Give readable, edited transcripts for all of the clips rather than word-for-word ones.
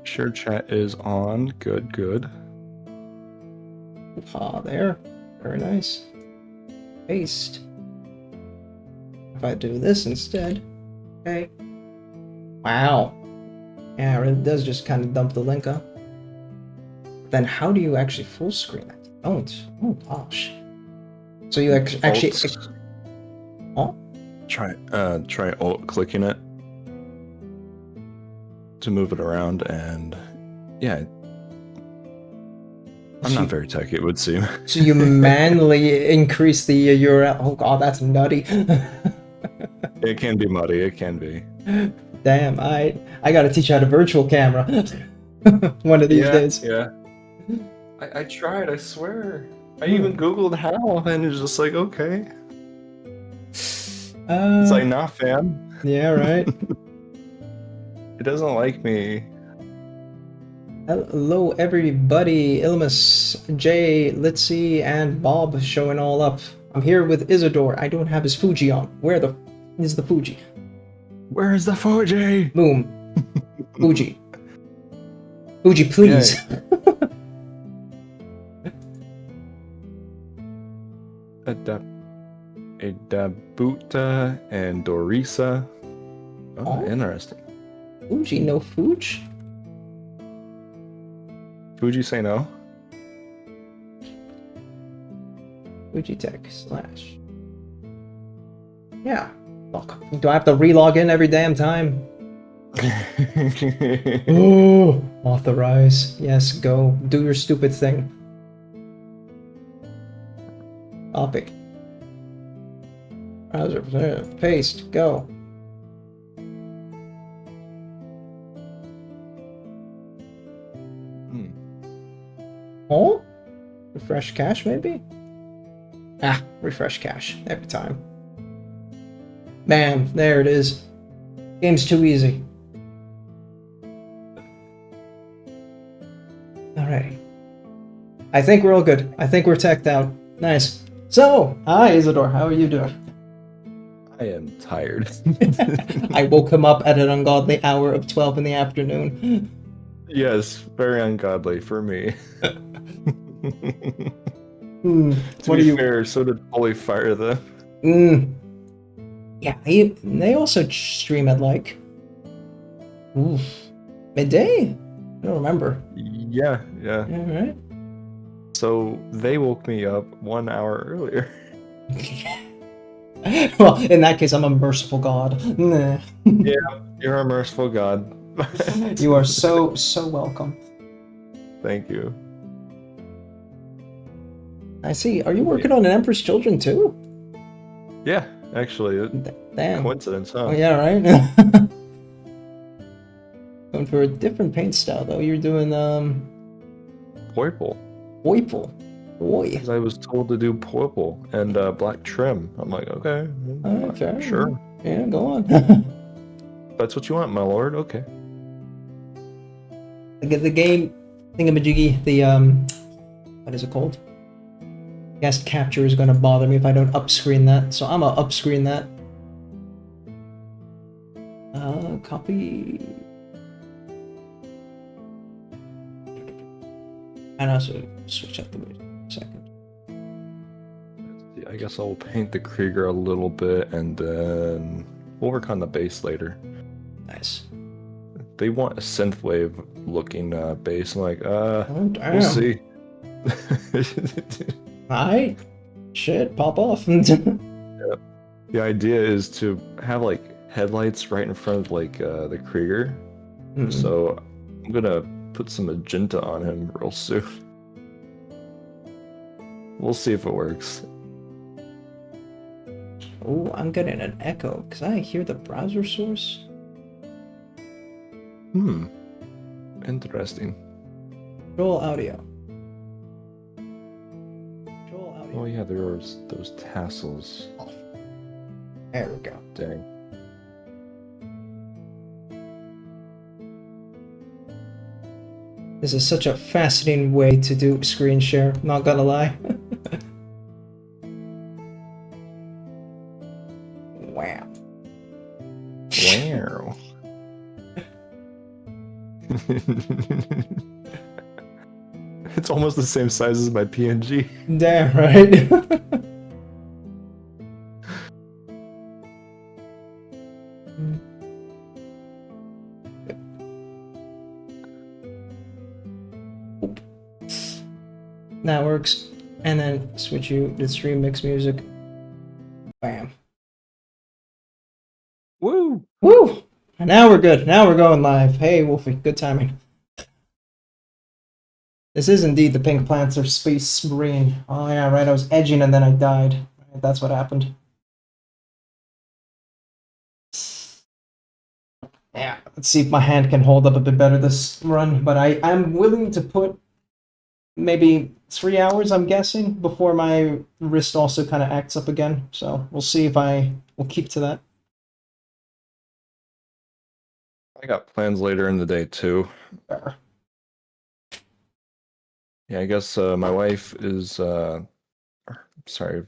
Share chat is on. Good, good. Ah, there. Very nice. Paste. If I do this instead. Okay. Wow. Yeah, it does just kind of dump the link up. Then how do you actually full screen it? Don't. Oh gosh. So you actually. Oh? Try alt clicking it to move it around, and yeah. I'm not very techy, it would seem. So you manually increase the URL. Oh god, that's nutty. It can be muddy, it can be. Damn, I gotta teach you how to virtual camera. One of these days. Yeah. I tried, I swear. I even Googled how, and it's just like, okay. It's like, nah, fam. Yeah, right. It doesn't like me. Hello, everybody. Ilmus, Jay, Litzy, and Bob showing all up. I'm here with Isador. I don't have his Fuji on. Where the is the Fuji? Where is the Fuji? Boom. Fuji. Fuji, please. Yeah. Adabuta and Dorisa. Oh, interesting. Fuji, no Fuji? Fuji say no? Fujitech / Yeah. Look, do I have to re-log in every damn time? Oh, authorize. Yes, go. Do your stupid thing. Copy. Browser, paste, go. Oh? Refresh cache, maybe? Ah, refresh cache every time. Bam, there it is. Game's too easy. Alright. I think we're all good. I think we're teched out. Nice. So, hi Isador, how are you doing? I am tired. I woke him up at an ungodly hour of 12 in the afternoon. Yes, very ungodly for me. To be fair, so did Holy Fire though. Yeah, they also stream at like midday? I don't remember. Yeah. Alright. So they woke me up 1 hour earlier. Well, in that case, I'm a merciful god. Yeah, you're a merciful god. You are so welcome. Thank you. I see. Are you working on an Emperor's Children too? Yeah, actually. Damn. Coincidence, huh? Oh, yeah, right? Going for a different paint style, though. You're doing, Purple. Purple. Boy. Because I was told to do purple and black trim. I'm like, okay. Okay. Sure. Yeah, go on. That's what you want, my lord? Okay. The game thingamajiggy, the, what is it called? Guest capture is going to bother me if I don't upscreen that, so I'm going to upscreen that. Copy. And also switch up the mood a second. I guess I'll paint the Krieger a little bit and then we'll work on the base later. Nice. They want a synthwave looking base. I'm like, oh, damn. We'll see. Alright. Shit, pop off. Yeah. The idea is to have like headlights right in front of like the Krieger. So I'm gonna put some magenta on him real soon. We'll see if it works. Oh, I'm getting an echo because I hear the browser source. Interesting. Control audio. Oh yeah, there was those tassels. Oh. There we go. Dang. This is such a fascinating way to do screen share, not gonna lie. Wow. Wow. It's almost the same size as my PNG. Damn right. That works. And then switch you to stream mix music. Bam. Woo! Woo! And now we're good. Now we're going live. Hey, Wolfie, good timing. This is indeed the Pink Panther Space Marine. Oh yeah, right, I was edging and then I died. That's what happened. Yeah, let's see if my hand can hold up a bit better this run, but I'm willing to put maybe 3 hours, I'm guessing, before my wrist also kind of acts up again. So we'll see if I will keep to that. I got plans later in the day too. Fair. Yeah, I guess my wife is sorry,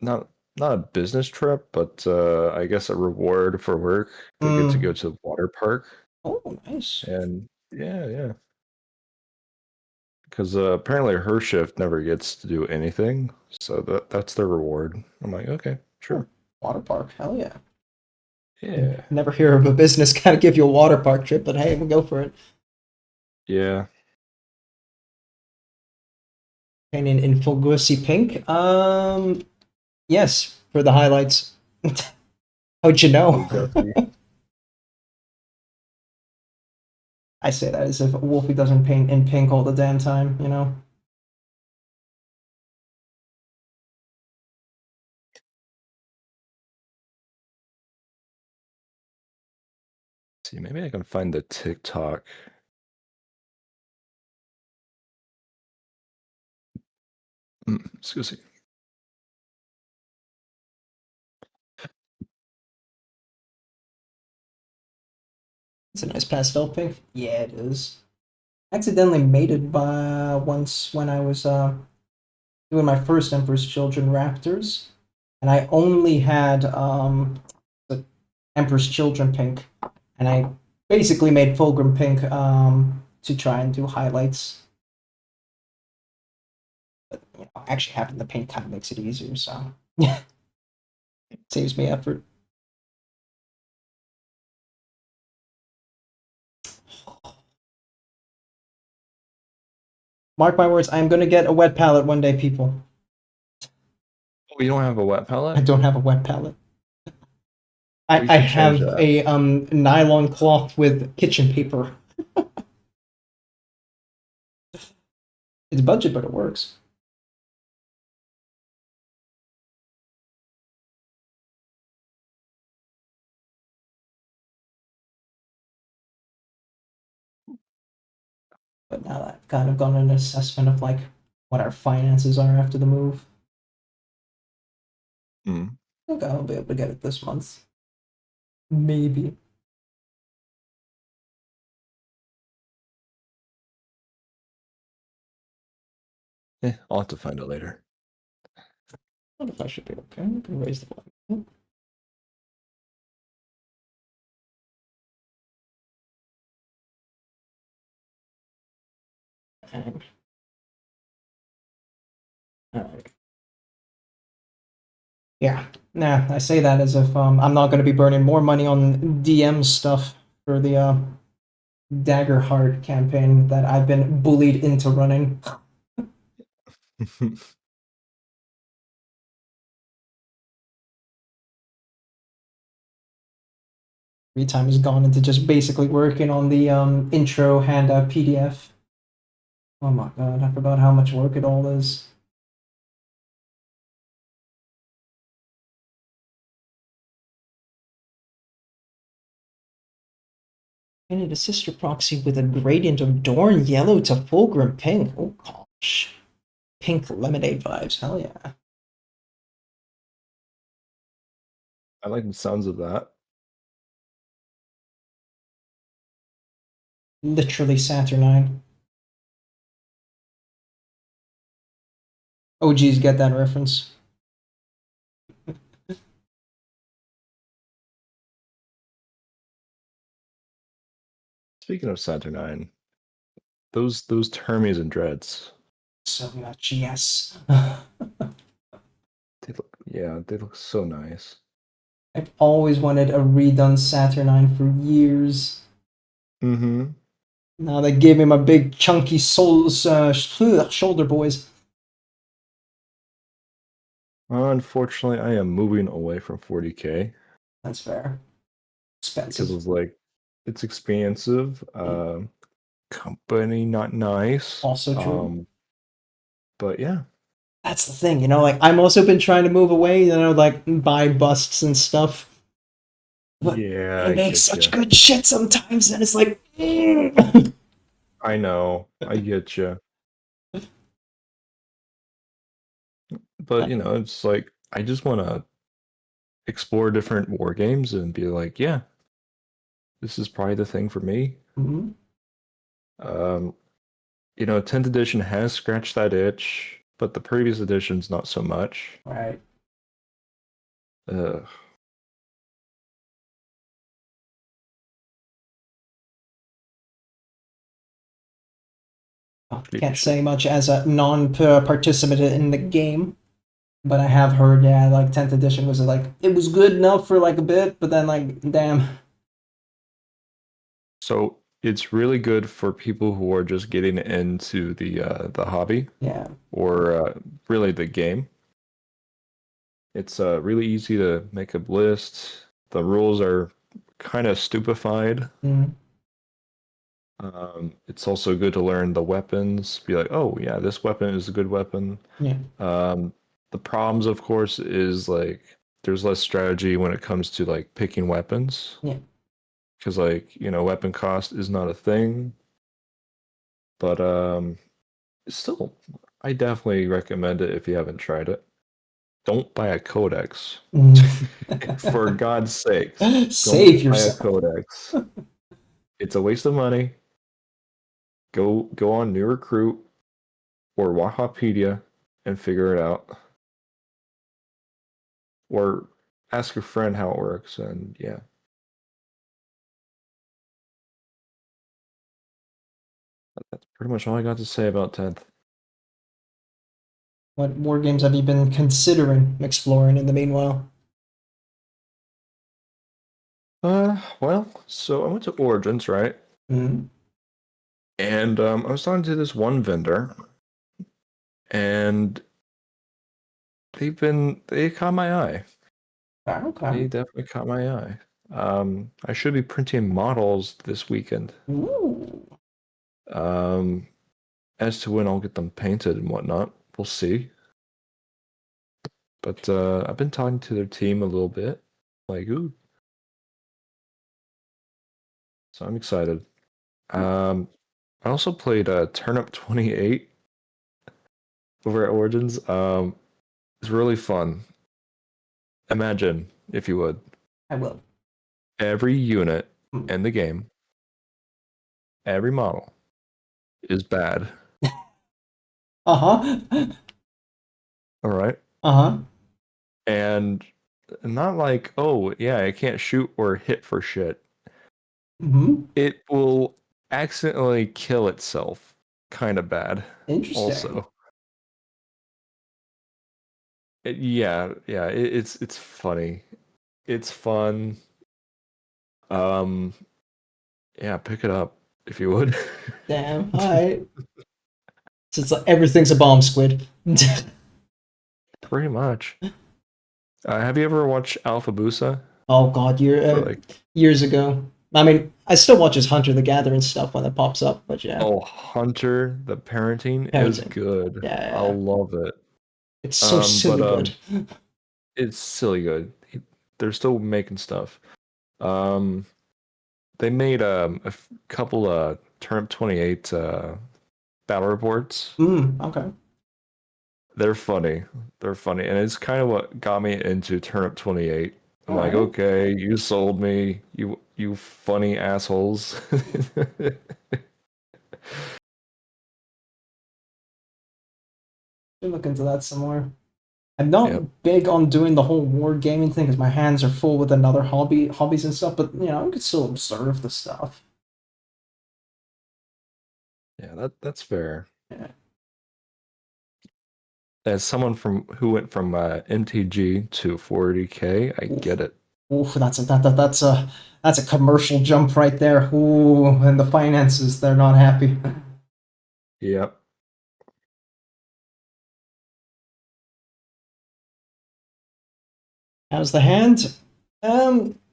not not a business trip, but I guess a reward for work. They get to go to the water park. Oh, nice. And yeah. Because apparently her shift never gets to do anything, so that's their reward. I'm like, okay, sure. Water park, hell yeah. Yeah. Never hear of a business kind of give you a water park trip, but hey, we'll go for it. Yeah. Painting in full goosey pink. Yes, for the highlights. How'd you know? I say that as if Wolfie doesn't paint in pink all the damn time, you know? See, maybe I can find the TikTok. Excuse me. It's a nice pastel pink. Yeah, it is. Accidentally mated by once when I was doing my first Emperor's Children Raptors, and I only had the Emperor's Children pink, and I basically made Fulgrim pink to try and do highlights. But you know, actually having the paint kind of makes it easier, so yeah, saves me effort. Mark my words, I'm gonna get a wet palette one day, people. Oh, you don't have a wet I palette? don't have a wet palette. We I should change have that. a nylon cloth with kitchen paper. It's budget, but it works. But now that I've kind of gone an assessment of like what our finances are after the move, I think I'll be able to get it this month. Maybe. I'll have to find it later. I wonder if I should be okay. I can raise the volume. And, yeah, nah. I say that as if I'm not going to be burning more money on DM stuff for the Daggerheart campaign that I've been bullied into running. Free time has gone into just basically working on the intro handout PDF. Oh my god, I forgot how much work it all is. I need a sister proxy with a gradient of Dorn yellow to Fulgrim pink. Oh gosh. Pink lemonade vibes, hell yeah. I like the sounds of that. Literally Saturnine. OGs get that reference. Speaking of Saturnine, those Termies and Dreads, So much, yes. they look so nice. I've always wanted a redone Saturnine for years. Mm-hmm. Now they gave me my big chunky shoulder boys. Unfortunately, I am moving away from 40K That's fair. because Expensive. it's like it's expensive. Company not nice. Also true. But yeah. That's the thing, like I'm also been trying to move away, like buy busts and stuff. But Yeah, they I make get such you. good shit sometimes, and it's like, mm. I know. I get you. But it's like I just want to explore different war games and be like, yeah, this is probably the thing for me. Mhm. 10th edition has scratched that itch, but the previous editions not so much. Right. Ugh. Can't say much as a non-participant in the game, but I have heard, yeah, like 10th edition was like it was good enough for like a bit, but then like, damn. So it's really good for people who are just getting into the hobby Yeah. or really the game. It's really easy to make a list. The rules are kind of stupefied. Mm. It's also good to learn the weapons. Be like, oh yeah, this weapon is a good weapon. Yeah. Um, the problems, of course, is like there's less strategy when it comes to like picking weapons. Yeah. Because like weapon cost is not a thing. But still, I definitely recommend it if you haven't tried it. Don't buy a codex. For God's sakes, don't Save buy a yourself. codex. It's a waste of money. Go on New Recruit or Wahapedia and figure it out. Or ask a friend how it works, and yeah. That's pretty much all I got to say about 10th. What war games have you been considering exploring in the meanwhile? Well, so I went to Origins, right? Mm. And I was talking to this one vendor, and they caught my eye. Okay. They definitely caught my eye. I should be printing models this weekend. Ooh. Um, as to when I'll get them painted and whatnot, we'll see. But I've been talking to their team a little bit, like, ooh, so I'm excited. Um, I also played Turnip 28 over at Origins. It's really fun. Imagine, if you would, I will. every unit Mm. in the game, every model is bad. Uh-huh. All right. Uh-huh. And not like, oh, yeah, I can't shoot or hit for shit. Mm-hmm. It will accidentally kill itself. Kind of bad, Interesting. also. Yeah, it's funny. It's fun. Um, yeah, pick it up if you would. Damn. All right. So it's like everything's a bomb squid. Pretty much. Have you ever watched Alpha Busa? Oh God, For like, years ago. I mean, I still watch his Hunter the Gathering stuff when it pops up, but yeah, oh, Hunter, the parenting is parenting. good. Yeah, yeah, I yeah. love it. It's so But silly good. it's silly good. They're still making stuff. Um, they made couple Turnip 28 battle reports. Okay. They're funny. They're funny, and it's kind of what got me into Turnip 28. I'm All like, right. okay, you sold me, you funny assholes. Should look into that some more. I'm Yep. not big on doing the whole war gaming thing because my hands are full with another hobbies and stuff. But I could still observe the stuff. Yeah, that's fair. Yeah. As someone who went from MTG to 40K, I Oof. get it. Oof, that's a commercial jump right there. Ooh, and the finances, they're not happy. Yep. How's the hand?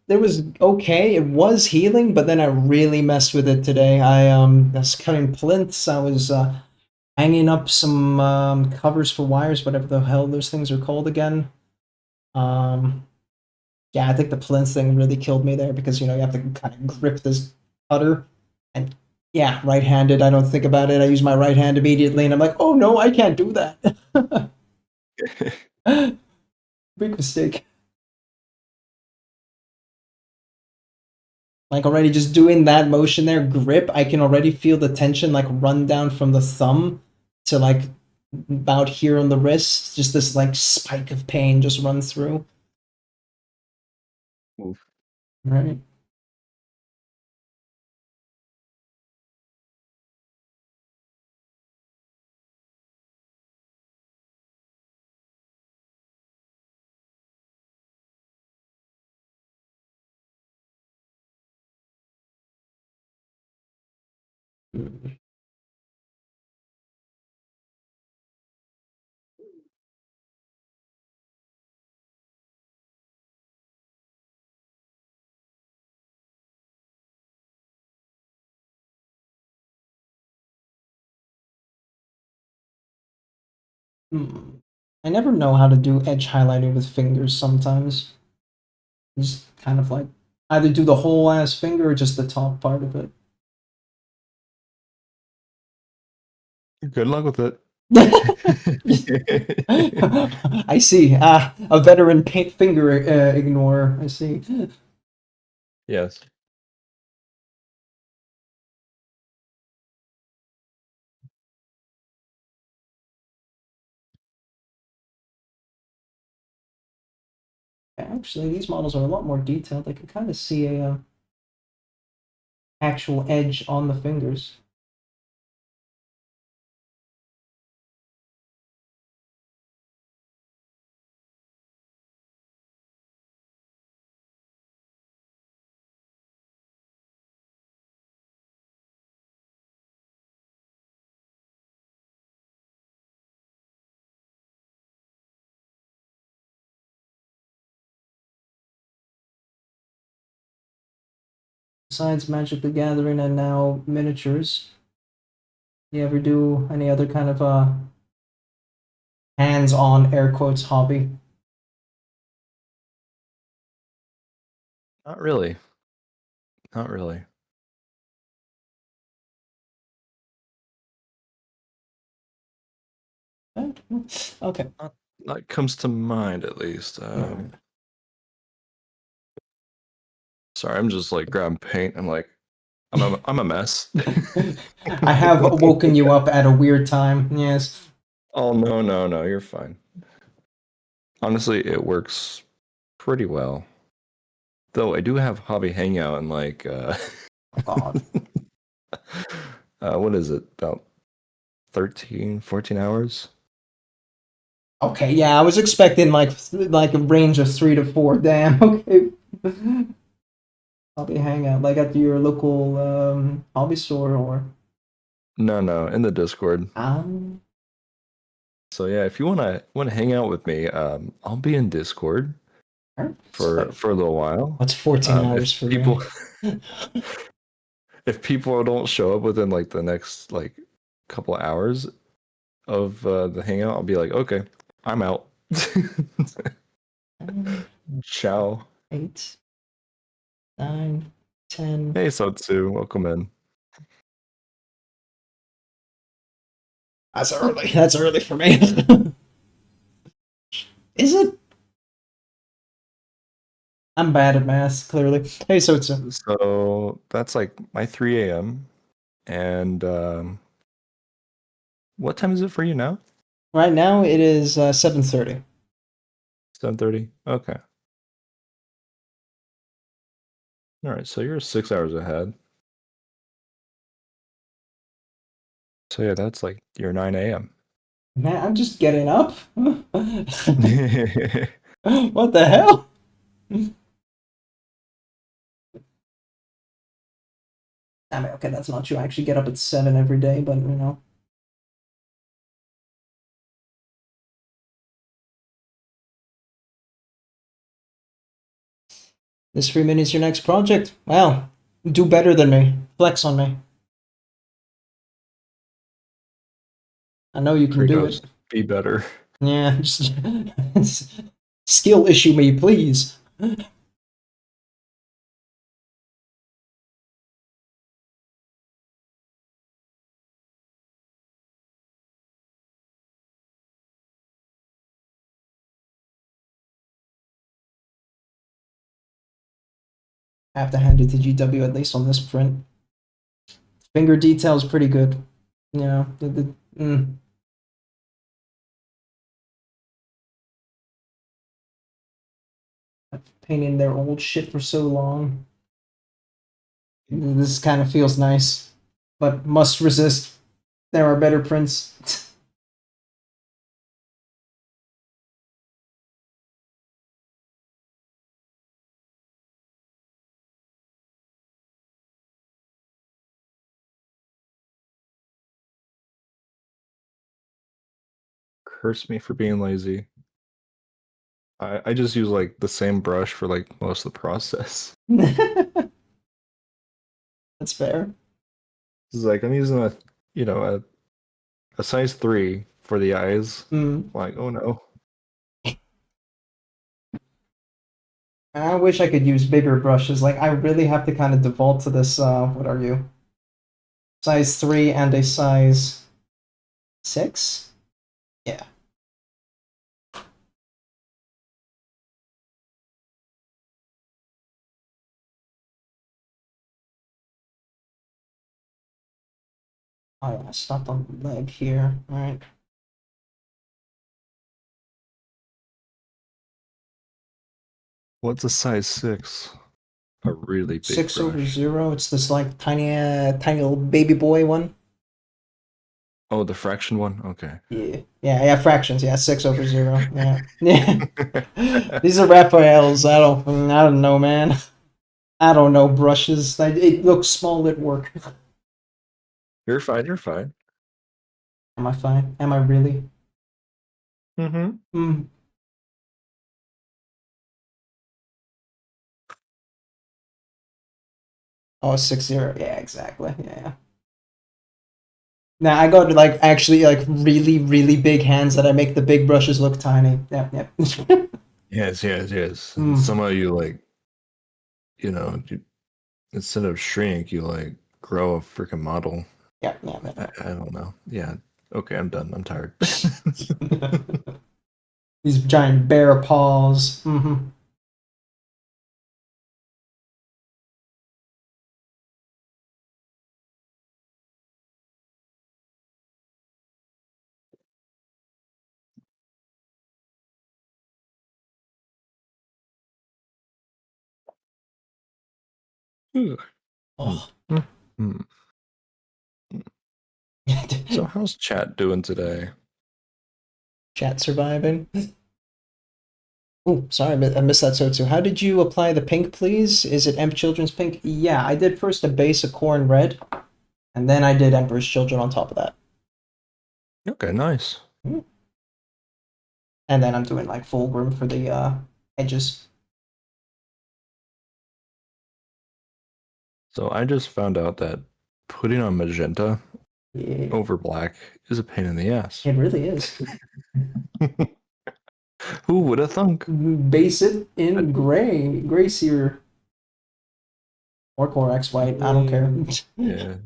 It was okay. It was healing, but then I really messed with it today. I was cutting plinths. I was hanging up some covers for wires, whatever the hell those things are called again. Um, yeah, I think the plinth thing really killed me there because you have to kind of grip this cutter, and yeah, right-handed. I don't think about it. I use my right hand immediately, and I'm like, oh no, I can't do that. Big mistake. Like already just doing that motion there, grip, I can already feel the tension like run down from the thumb to like about here on the wrist. Just this like spike of pain just run through. Oof. Right. Hmm. I never know how to do edge highlighting with fingers sometimes. Just kind of like either do the whole ass finger or just the top part of it. Good luck with it. I see. Ah, a veteran paint finger ignorer. I see. Yes. Actually, these models are a lot more detailed. I can kind of see a actual edge on the fingers. Besides Magic the Gathering and now miniatures, you ever do any other kind of hands-on air quotes hobby? Not really. Not really. Okay. Not comes to mind at least. Alright. Sorry, I'm just like grabbing paint. I'm a mess. I have woken you up at a weird time. Yes. Oh no, no, no, you're fine. Honestly, it works pretty well. Though I do have hobby hangout and Oh God. what is it? About 13, 14 hours? Okay. Yeah, I was expecting like a range of 3 to 4. Damn. Okay. Hobby hangout, like at your local hobby store or No, no, in the Discord. um. So yeah, if you wanna hang out with me, I'll be in Discord Alright. for a little while. What's 14 hours If for people me? if people don't show up within like the next like couple hours of the hangout, I'll be like, okay, I'm out. 9, Ciao. 8, 9, 10. Hey, Sotsu, welcome in. That's early. That's early for me. Is it? I'm bad at math, clearly. Hey, so it's So that's like my 3 a.m. And what time is it for you now? right now it is 7:30. 7:30. Okay. All right. So you're 6 hours ahead. So yeah, that's like your 9 a.m. Man, I'm just getting up. What the hell? I mean, okay, that's not true. I actually get up at 7 every day, but you know. This 3 minutes your next project? Well, do better than me. Flex on me. I know you can do Krikos, it. be better. Yeah, just skill issue me, please. I have to hand it to GW at least on this print. Finger detail is pretty good. You know, I've painted their old shit for so long. This kind of feels nice, but must resist. There are better prints. Curse me for being lazy. I just use like the same brush for like most of the process. That's fair. It's like I'm using a size 3 for the eyes. Mm. Like, oh no. I wish I could use bigger brushes. Like, I really have to kind of default to this, what are you? Size 3 and a size 6? Yeah. Oh yeah, I stopped on the leg here. Alright. What's a size 6? A really big 6 over brush. 0. It's this like tiny little baby boy one. Oh, the fraction one? Okay. Yeah, fractions. Yeah, 6 over 0. Yeah. Yeah. These are Raphaels. I don't know, man. I don't know brushes. It looks small at work. You're fine, you're fine. Am I fine? Am I really? Mm-hmm. Hmm. Oh, 6-0. Yeah, exactly. Yeah. Now I got like actually like really, really big hands that I make the big brushes look tiny. Yep, yep. Yes, yes, yes. Mm. Somehow you like, instead of shrink, you like grow a freaking model. Yep, yep, I don't know. Yeah. Okay, I'm done. I'm tired. yep. These giant bear paws. Mm-hmm. Hmm. Oh. Hmm. So how's chat doing today? Chat surviving. Oh, sorry, I missed that so too. How did you apply the pink, please? Is it Emp Children's pink? Yeah, I did first a base of corn red, and then I did Emperor's Children on top of that. Okay, nice. Mm. And then I'm doing like Fulgrim for the edges. So I just found out that putting on magenta Yeah, over black is a pain in the ass. it really is. Who would have thunk? Base it in gray, gray seer, or Corax white. I don't care. Yeah,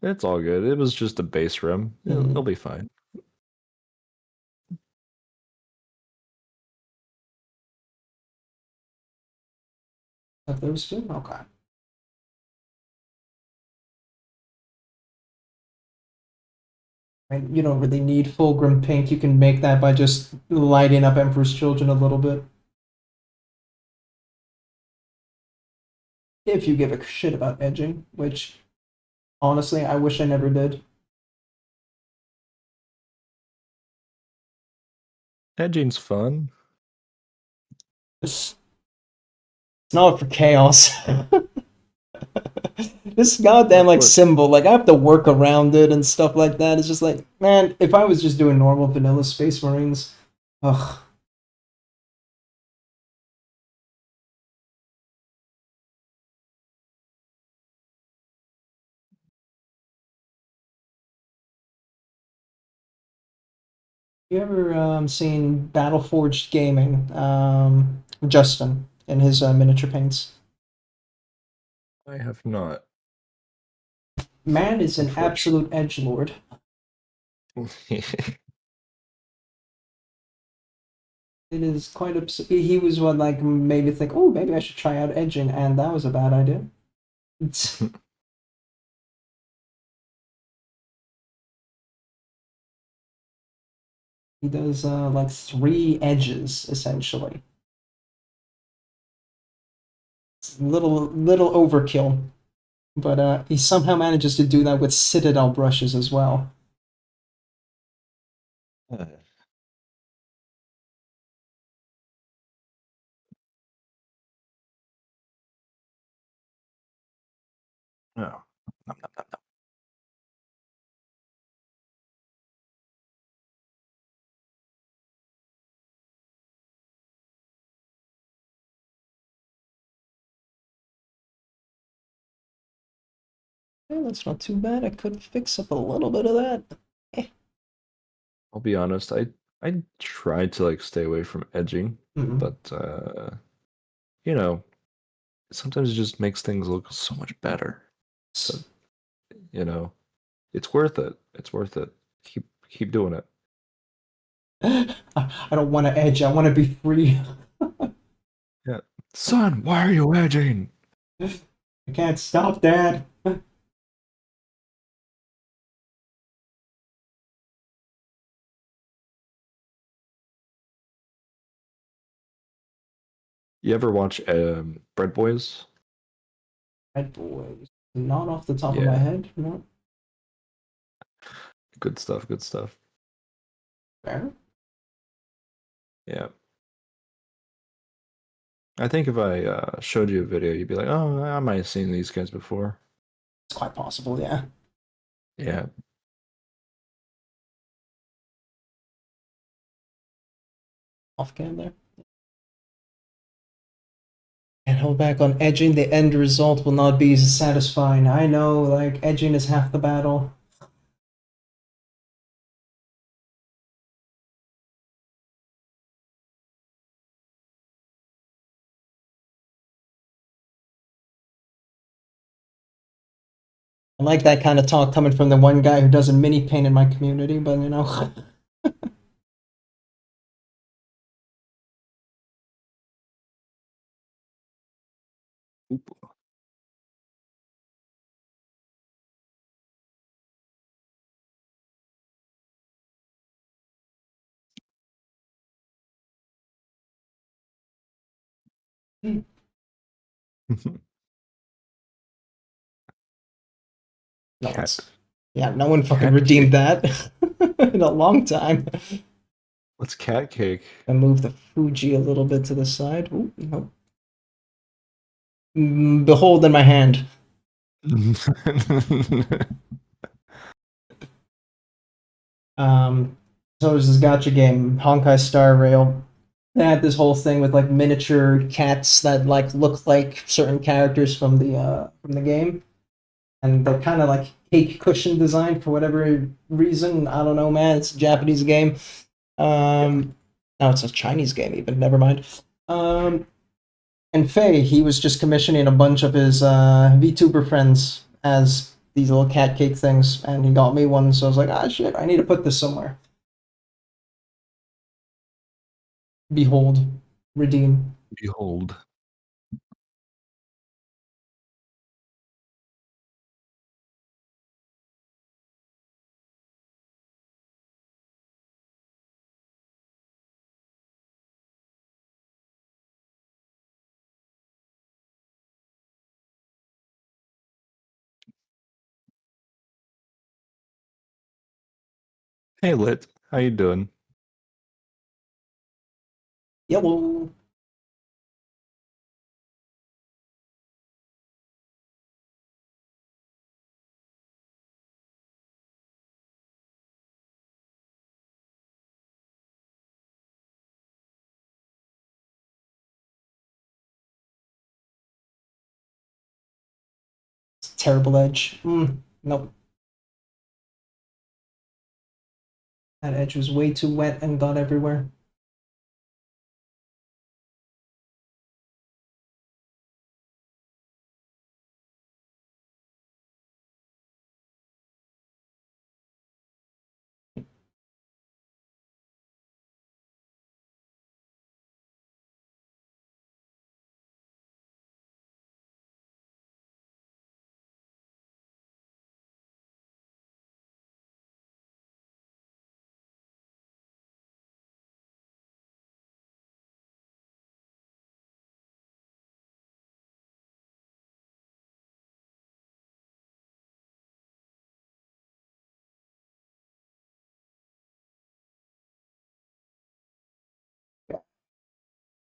it's all good. It was just a base rim. It'll Mm. be fine. Of those two, okay. And you don't really need Fulgrim pink. You can make that by just lighting up Emperor's Children a little bit. If you give a shit about edging, which Honestly, I wish I never did. Edging's fun. It's not for chaos. This goddamn like What? symbol, like I have to work around it and stuff like that. It's just like, man, if I was just doing normal vanilla Space Marines, ugh. You ever seen Battleforged Gaming? Justin in his miniature paints. I have not. Man is an Unfortunately. absolute edge lord. It is quite he was what like made me think, oh, maybe I should try out edging, and that was a bad idea. He does like three edges essentially. It's a little overkill, but he somehow manages to do that with Citadel brushes as well. Oh. That's not too bad. I could fix up a little bit of that. Eh. I'll be honest, I try to like stay away from edging, Mhm. but you know, sometimes it just makes things look so much better. So, you know, it's worth it. It's worth it. Keep doing it. I don't want to edge. I want to be free. Yeah. Son, why are you edging? I can't stop, Dad. You ever watch Bread Boys? Red boys. Not off the top of my Yeah. head. No. Good stuff, good stuff. Fair. Yeah. I think if I showed you a video, you'd be like, "Oh, I might have seen these guys before." It's quite possible, yeah. Yeah. Off cam there. And hold back on edging, the end result will not be satisfying. I know, like, edging is half the battle. I like that kind of talk coming from the one guy who doesn't mini paint in my community, but you know. Oop. No Cat one's. Yeah, no one fucking cat redeemed cake. that in a long time. What's cat cake? I move the Fuji a little bit to the side. Ooh, no. Behold in my hand. Um, so there's this gotcha game, Honkai Star Rail. They had this whole thing with like miniature cats that like look like certain characters from the game, and they're kind of like cake cushion design for whatever reason. I don't know, man. It's a Japanese game. Yeah. No, it's a Chinese game even. Never mind. Um, and Faye, he was just commissioning a bunch of his VTuber friends as these little cat cake things, and he got me one. So I was like, ah, shit, I need to put this somewhere. Behold, redeem. Behold. Hey, Lit. How you doing? Yellow. Terrible edge. Nope. That edge was way too wet and got everywhere.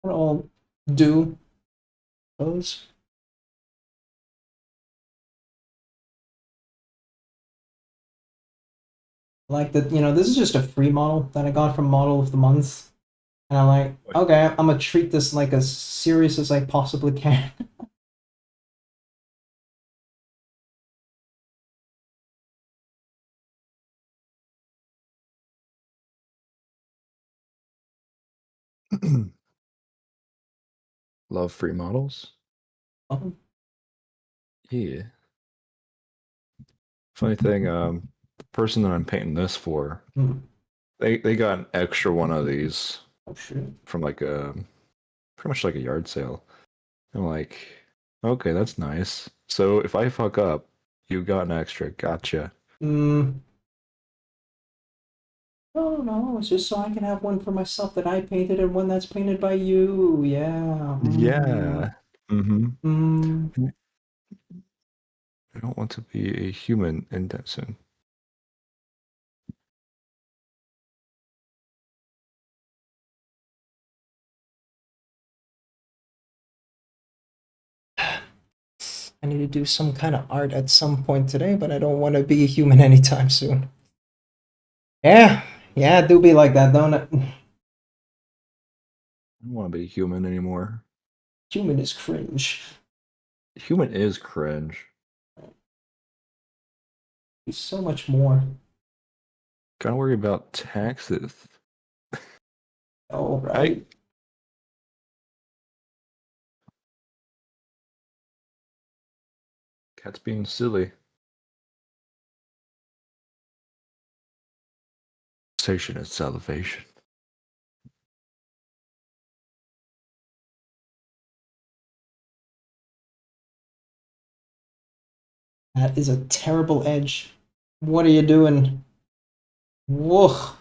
What all do those? Like that, this is just a free model that I got from Model of the Month. And I'm like, okay, I'm gonna treat this like as serious as I possibly can. Love free models. Um, Yeah. Funny thing, the person that I'm painting this for, hmm. they got an extra one of these Oh shit. from like a pretty much like a yard sale. I'm like, okay, that's nice. So if I fuck up, you got an extra. Gotcha. Mm. No, no, it's just so I can have one for myself that I painted and one that's painted by you. Yeah. Yeah. Mm-hmm. Mm. I don't want to be a human anytime soon. I need to do some kind of art at some point today, but I don't want to be a human anytime soon. Yeah, yeah, it do be like that, don't it? I don't want to be human anymore. Human is cringe. Human is cringe. There's so much more. Gotta worry about taxes. Oh, I right. cat's being silly. Station is salivation. That is a terrible edge. What are you doing? Whoa.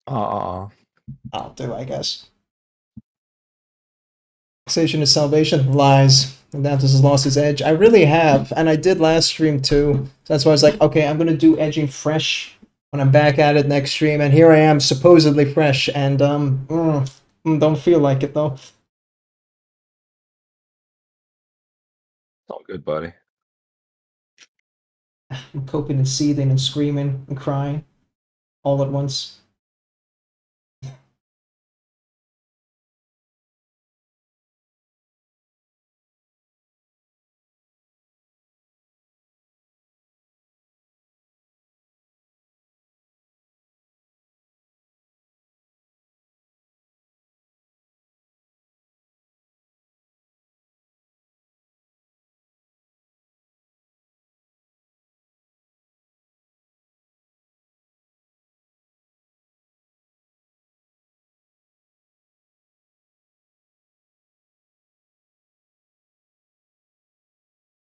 Ah, I'll do, I guess. Taxation is salvation. Lies. Adaptus has lost his edge. I really have, and I did last stream too. So that's why I was like, okay, I'm gonna do edging fresh when I'm back at it next stream, and here I am, supposedly fresh, and don't feel like it though. it's all good, buddy. I'm coping and seething and screaming and crying all at once.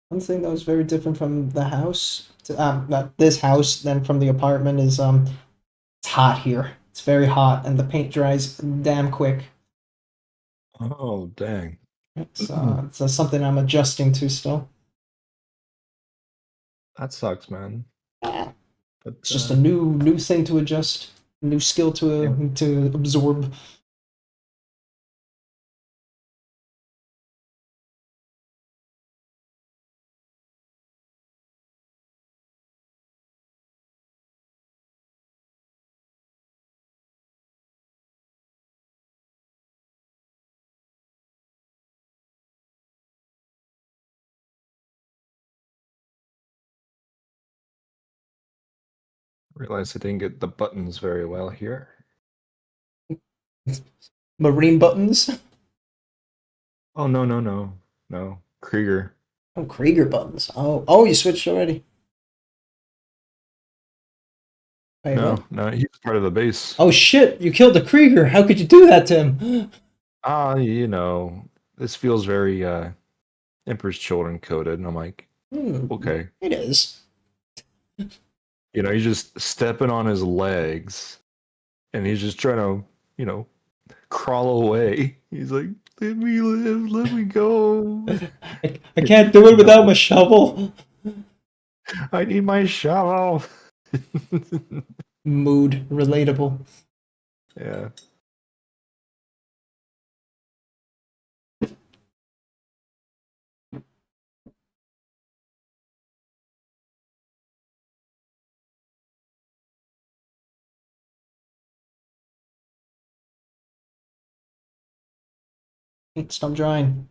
One thing that was very different from the house, not this house, than from the apartment is it's hot here. It's very hot, and the paint dries damn quick. Oh, dang. It's something I'm adjusting to still. That sucks, man. Ah, But it's just a new thing to adjust, new skill yeah, to absorb. realized I didn't get the buttons very well here. Marine buttons. Oh, no, no, no. No. Krieger. Oh, Krieger buttons. Oh, you switched already. Wait, what? No, no, he's part of the base. Oh shit! You killed the Krieger. How could you do that to him? Ah, this feels very Emperor's Children coded. And I'm like, okay. It is. He's just stepping on his legs and he's just trying to, crawl away. He's like, let me live, let me go. I can't do it without No, my shovel. I need my shovel. Mood relatable. Yeah. Stop drawing.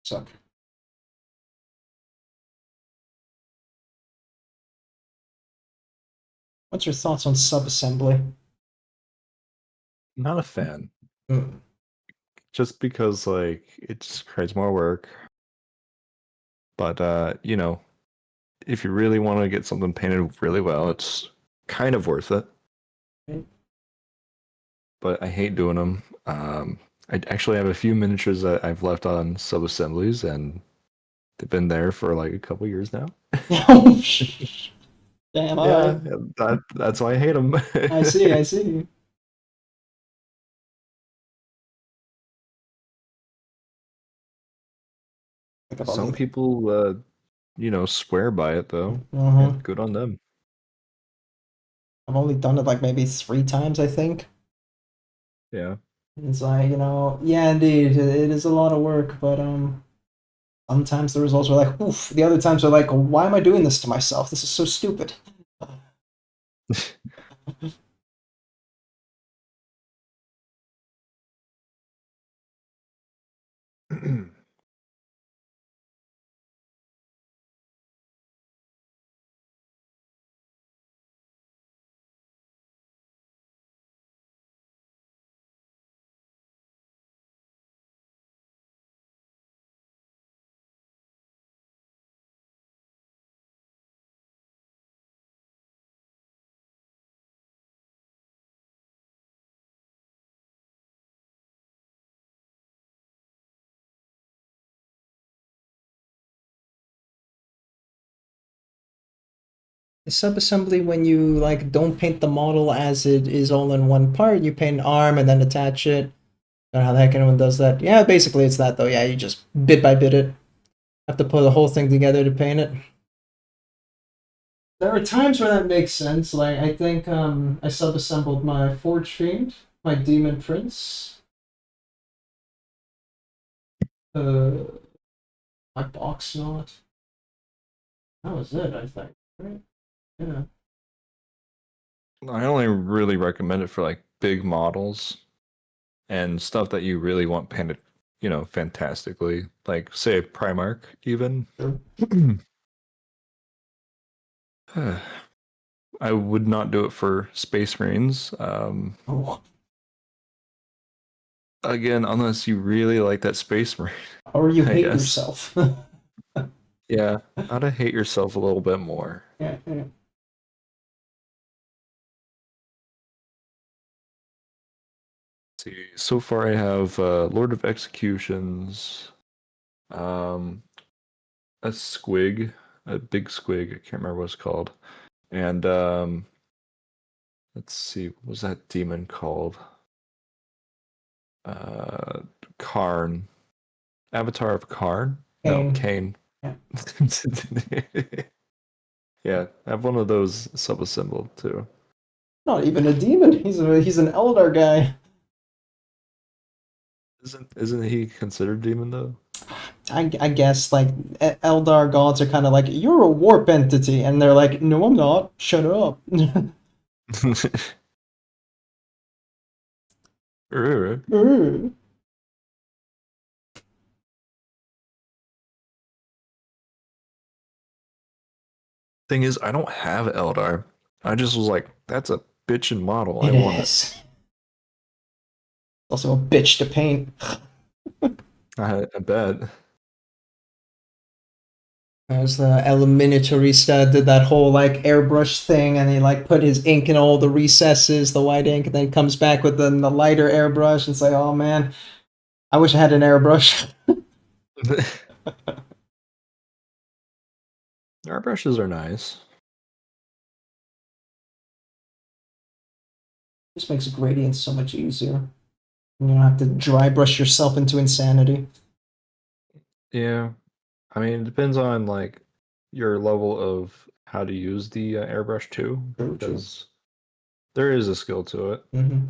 Suck. What's your thoughts on subassembly? Not a fan. Mm. Just because like it just creates more work. But if you really want to get something painted really well, it's kind of worth it. But I hate doing them. I actually have a few miniatures that I've left on sub assemblies, and they've been there for like a couple years now. Oh, damn, Yeah, alright. that's why I hate them. I see, I see. Like I've Some only, people, swear by it though, uh-huh. and good on them. I've only done it like maybe 3 times, I think. Yeah. It's like, yeah, indeed, it is a lot of work, but sometimes the results are like, oof. The other times are like, why am I doing this to myself? This is so stupid. Subassembly, when you like don't paint the model as it is all in one part, you paint an arm and then attach it. Don't know how the heck anyone does that. Yeah, basically it's that though. Yeah, you just bit by bit it. Have to put the whole thing together to paint it. There are times where that makes sense. Like I think I subassembled my Forge Fiend, my Demon Prince, uh my Box Knot. That was it, I think. Right? Yeah. I only really recommend it for like big models and stuff that you really want painted fantastically. Like say Primark even. Sure. I would not do it for Space Marines. Oh, Again, unless you really like that Space Marine, or you I hate guess. yourself. Yeah, how to hate yourself a little bit more. Yeah, yeah. See, so far I have Lord of Executions, um, a squig, a big squig. I can't remember what it's called, and let's see, what was that demon called? Uh, Karn, Avatar of Karn? No, Pain. Kane. Yeah. Yeah, I have one of those sub-assembled too. Not even a demon. He's an Eldar guy. Isn't he considered demon though? I guess like Eldar gods are kind of like you're a warp entity, and they're like, no, I'm not. Shut up. Thing is, I don't have Eldar. I just was like, that's a bitchin' model. I It want it. is. Also a bitch to paint. I bet. As the Eliminatorista did that whole like airbrush thing, and he like put his ink in all the recesses, the white ink, and then comes back with the lighter airbrush. And it's like, oh man, I wish I had an airbrush. Our brushes are nice. Just makes gradients so much easier. You don't have to dry brush yourself into insanity. Yeah. I mean, it depends on like your level of how to use the airbrush too, True, true. because there is a skill to it. Mm-hmm.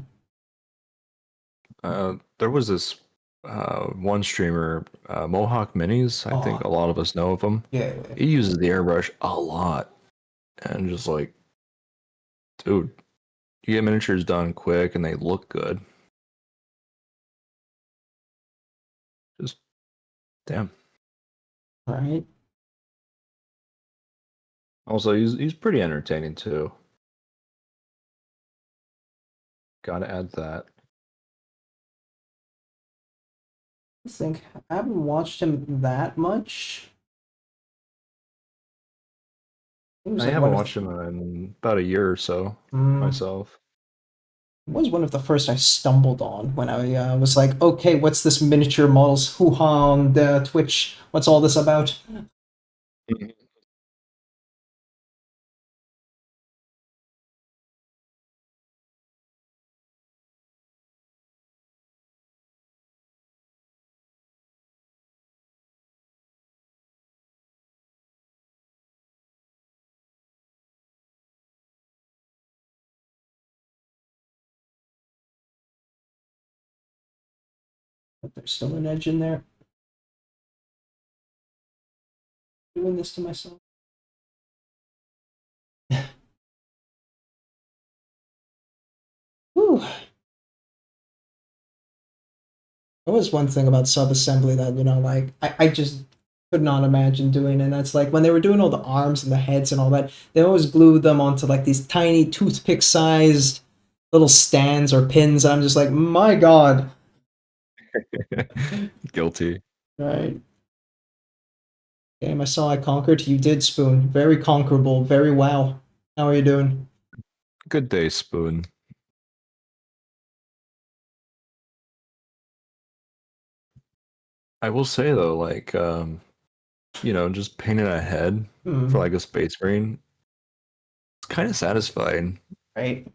There was this one streamer, Mohawk Minis. I think Oh, a lot of us know of him. yeah, yeah. He uses the airbrush a lot, and just like, dude, you get miniatures done quick and they look good. Just damn. Right? Also, he's pretty entertaining too. Gotta add that. I think I haven't watched him that much. He was I like haven't one of watched him in about a year or so mm, myself. was one of the first I stumbled on when I was like, okay, what's this miniature models hoo-ha on the Twitch? What's all this about? Mhm. But there's still an edge in there. Doing this to myself. Whew. There was one thing about sub-assembly that, like, I just could not imagine doing, and that's like when they were doing all the arms and the heads and all that, they always glued them onto like these tiny toothpick-sized little stands or pins, and I'm just like, my God. Guilty. Right. Game I saw I conquered. You did, Spoon. Very conquerable. Very wow. How are you doing? Good day, Spoon. I will say though, like, just painting a head for Hmm. like a space marine, it's kind of satisfying. Right.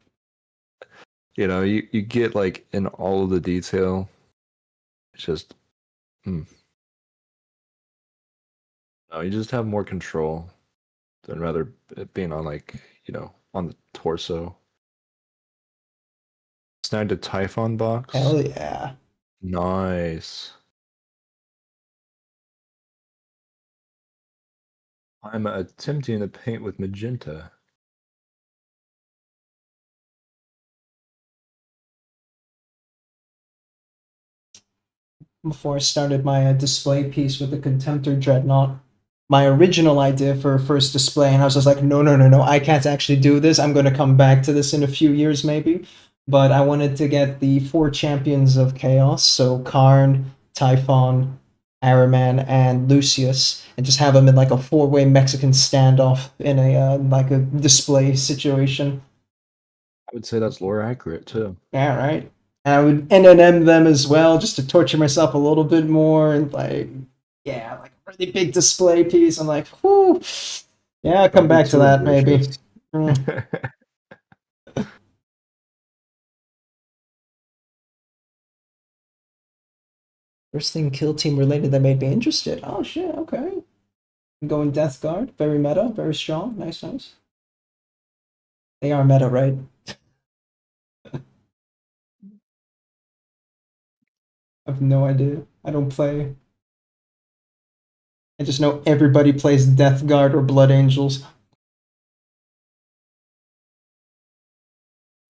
You get like in all of the detail. It's just, mm, no, you just have more control than rather it being on like, on the torso. Snagged a Typhon box. Hell yeah. Nice. I'm attempting to paint with magenta. before I started my display piece with the Contemptor Dreadnought. My original idea for a first display, and I was just like, no, no, no, no, I can't actually do this. I'm going to come back to this in a few years, maybe. But I wanted to get the 4 champions of chaos, so Karn, Typhon, Araman, and Lucius, and just have them in like a 4-way Mexican standoff in a like a display situation. I would say that's lore accurate too. Yeah, right. And I would NNM them as well, just to torture myself a little bit more, and like, yeah, like a really big display piece. I'm like, whoo, yeah, I'll come Don't be back to too that maybe. ambitious. First thing kill team related that made me interested. Oh shit, okay. I'm going Death Guard, very meta, very strong, nice, nice. They are meta, right? I have no idea. I don't play. I just know everybody plays Death Guard or Blood Angels.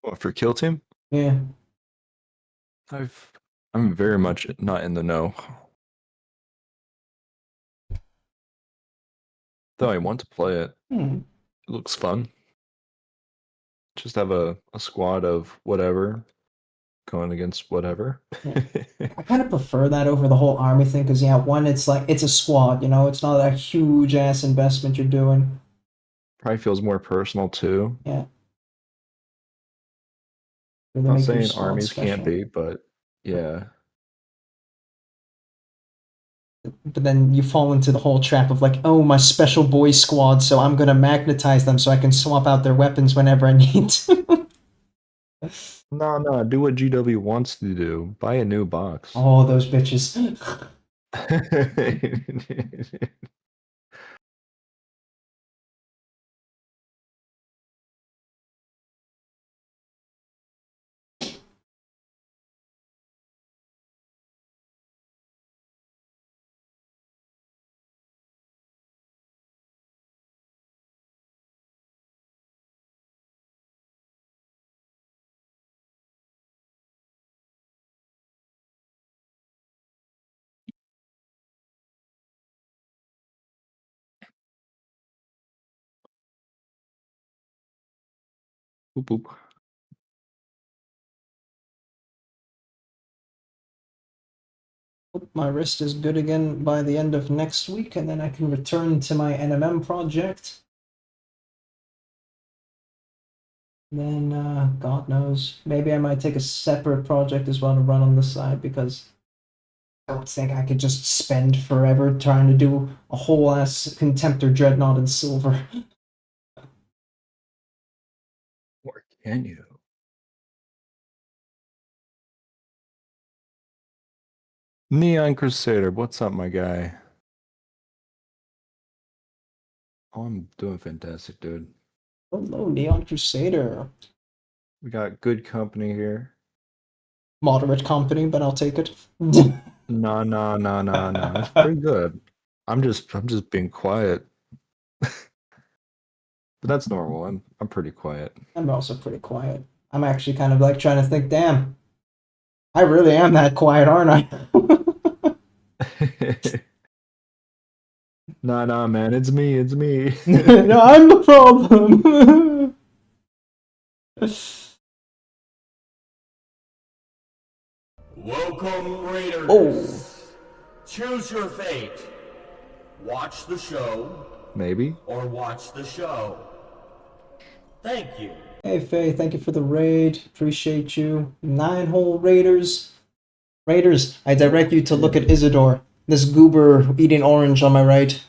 What, for kill team? Yeah. I'm very much not in the know. Though I want to play it. Hmm. It looks fun. Just have a squad of whatever going against whatever. Yeah. I kind of prefer that over the whole army thing because, yeah, one, it's like it's a squad, it's not a huge ass investment you're doing. Probably feels more personal too. Yeah, really Not make your saying squad armies can't special. be, but yeah. But then you fall into the whole trap of like, oh, my special boy squad, so I'm gonna magnetize them so I can swap out their weapons whenever I need to. No, do what GW wants to do. Buy a new box. Oh, those bitches. Boop, boop. My wrist is good again by the end of next week, and then I can return to my NMM project. Then, God knows, maybe I might take a separate project as well to run on the side because I don't think I could just spend forever trying to do a whole ass Contemptor Dreadnought in silver. Or can you? Neon Crusader, what's up, my guy? Oh, I'm doing fantastic, dude. Hello, Neon Crusader. We got good company here. Moderate company, but I'll take it. No. It's pretty good. I'm just being quiet. But that's normal. I'm pretty quiet. I'm also pretty quiet. I'm actually kind of like trying to think, damn, I really am that quiet, aren't I? Nah, man, it's me. No, I'm the problem. Welcome, Raiders. Oh, Choose your fate. Watch the show Maybe. or watch the show. Thank you. hey Faye, thank you for the raid. Appreciate you. 9-hole Raiders. Raiders, I direct you to look at Isador. This goober eating orange on my right.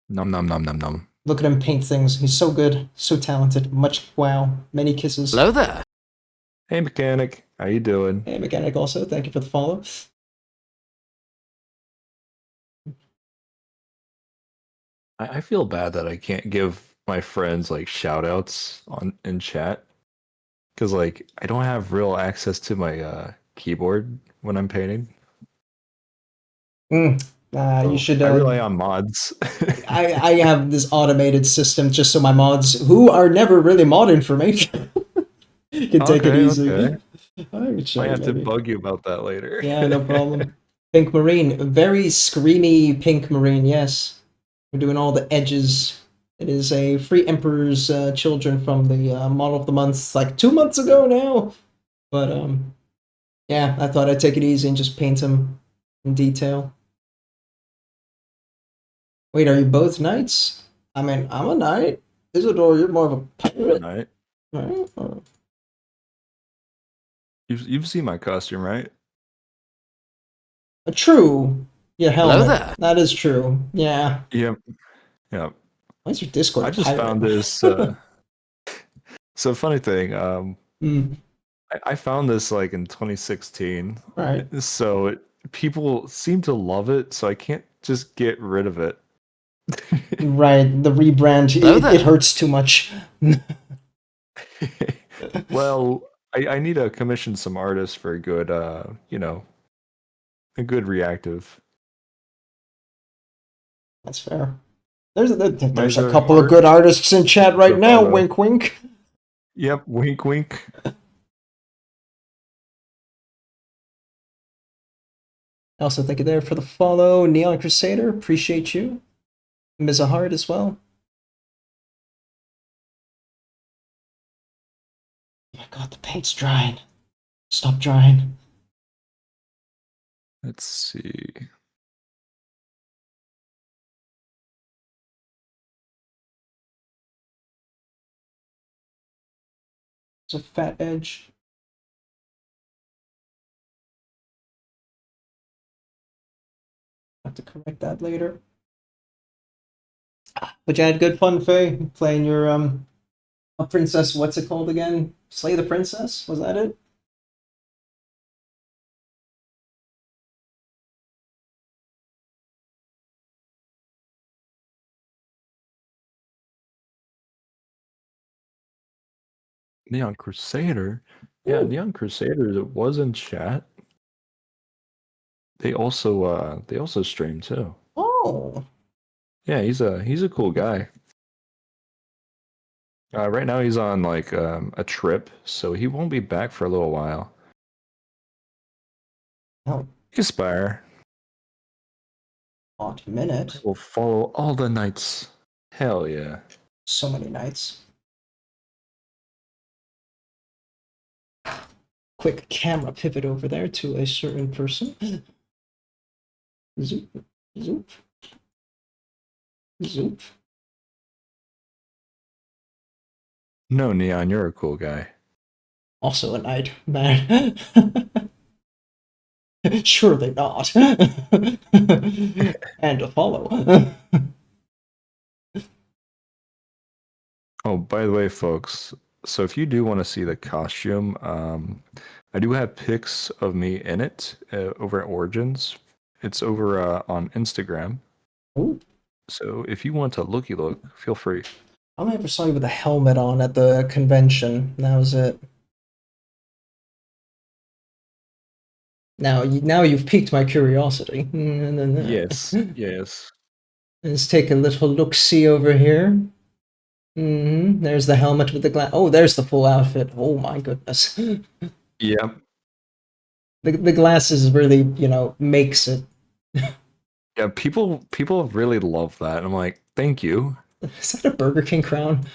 Nom. Look at him paint things. He's so good, so talented. Much wow. Many kisses. Hello there. Hey, mechanic, how you doing? Hey, Mechanic also, thank you for the follow. I feel bad that I can't give my friends like shout outs in chat because like I don't have real access to my keyboard when I'm painting. You So should. I rely on mods. I have this automated system just so my mods, who are never really modding for me, can take it easy. Okay. I can show I you have to maybe. bug you about that later. Yeah, no problem. Pink marine, a very screamy pink marine. Yes, we're doing all the edges. It is a Free Emperor's Children from the Model of the Month, like 2 months ago now. But yeah, I thought I'd take it easy and just paint him in detail. Wait, are you both knights? I mean, I'm a knight. Isador, you're more of a pirate, Right? right? Or- You've seen my costume, right? True. Your Hello helmet. there. That is true. Yeah. Yep. Yep. Why is your I Discord just pirate? found this. So funny thing. Mm, I found this like in 2016. right. So people seem to love it. So I can't just get rid of it. Right. The rebrand, Hello it there. hurts too much. Well, I need to commission some artists for a good, a good reactive. That's fair. There's a Neither couple of heart good artists in chat right now. bravado. Wink, wink. Yep, wink, wink. Also, thank you there for the follow, Neon Crusader. Appreciate you. Mizahard as well. Oh my god, the paint's drying. Stop drying. Let's see. It's a fat edge. Have to correct that later. But you had good fun, Faye, playing your a princess. What's it called again? Slay the Princess. Was that it? Neon Crusader. Yeah, Ooh. Neon Crusader that was in chat. They also stream too. Oh. Yeah, he's a cool guy. Right now he's on like a trip, so he won't be back for a little while. Oh, Aspire. hot minute. We'll follow all the knights. Hell yeah. So many nights. Quick camera pivot over there to a certain person. Zoop, zoop, zoop. No, Neon, you're a cool guy. Also a knight, man. Surely not. And a follow. Oh, by the way, folks, so if you do want to see the costume, I do have pics of me in it over at Origins. It's over on Instagram. Ooh. So if you want to looky look, feel free. I only ever saw you with a helmet on at the convention. That was it. Now you've piqued my curiosity. Yes, yes. Let's take a little look-see over here. There's the helmet with the glass. Oh, there's the full outfit. Oh my goodness. Yep. The glasses really, makes it. Yeah, people really love that. I'm like, thank you. Is that a Burger King crown?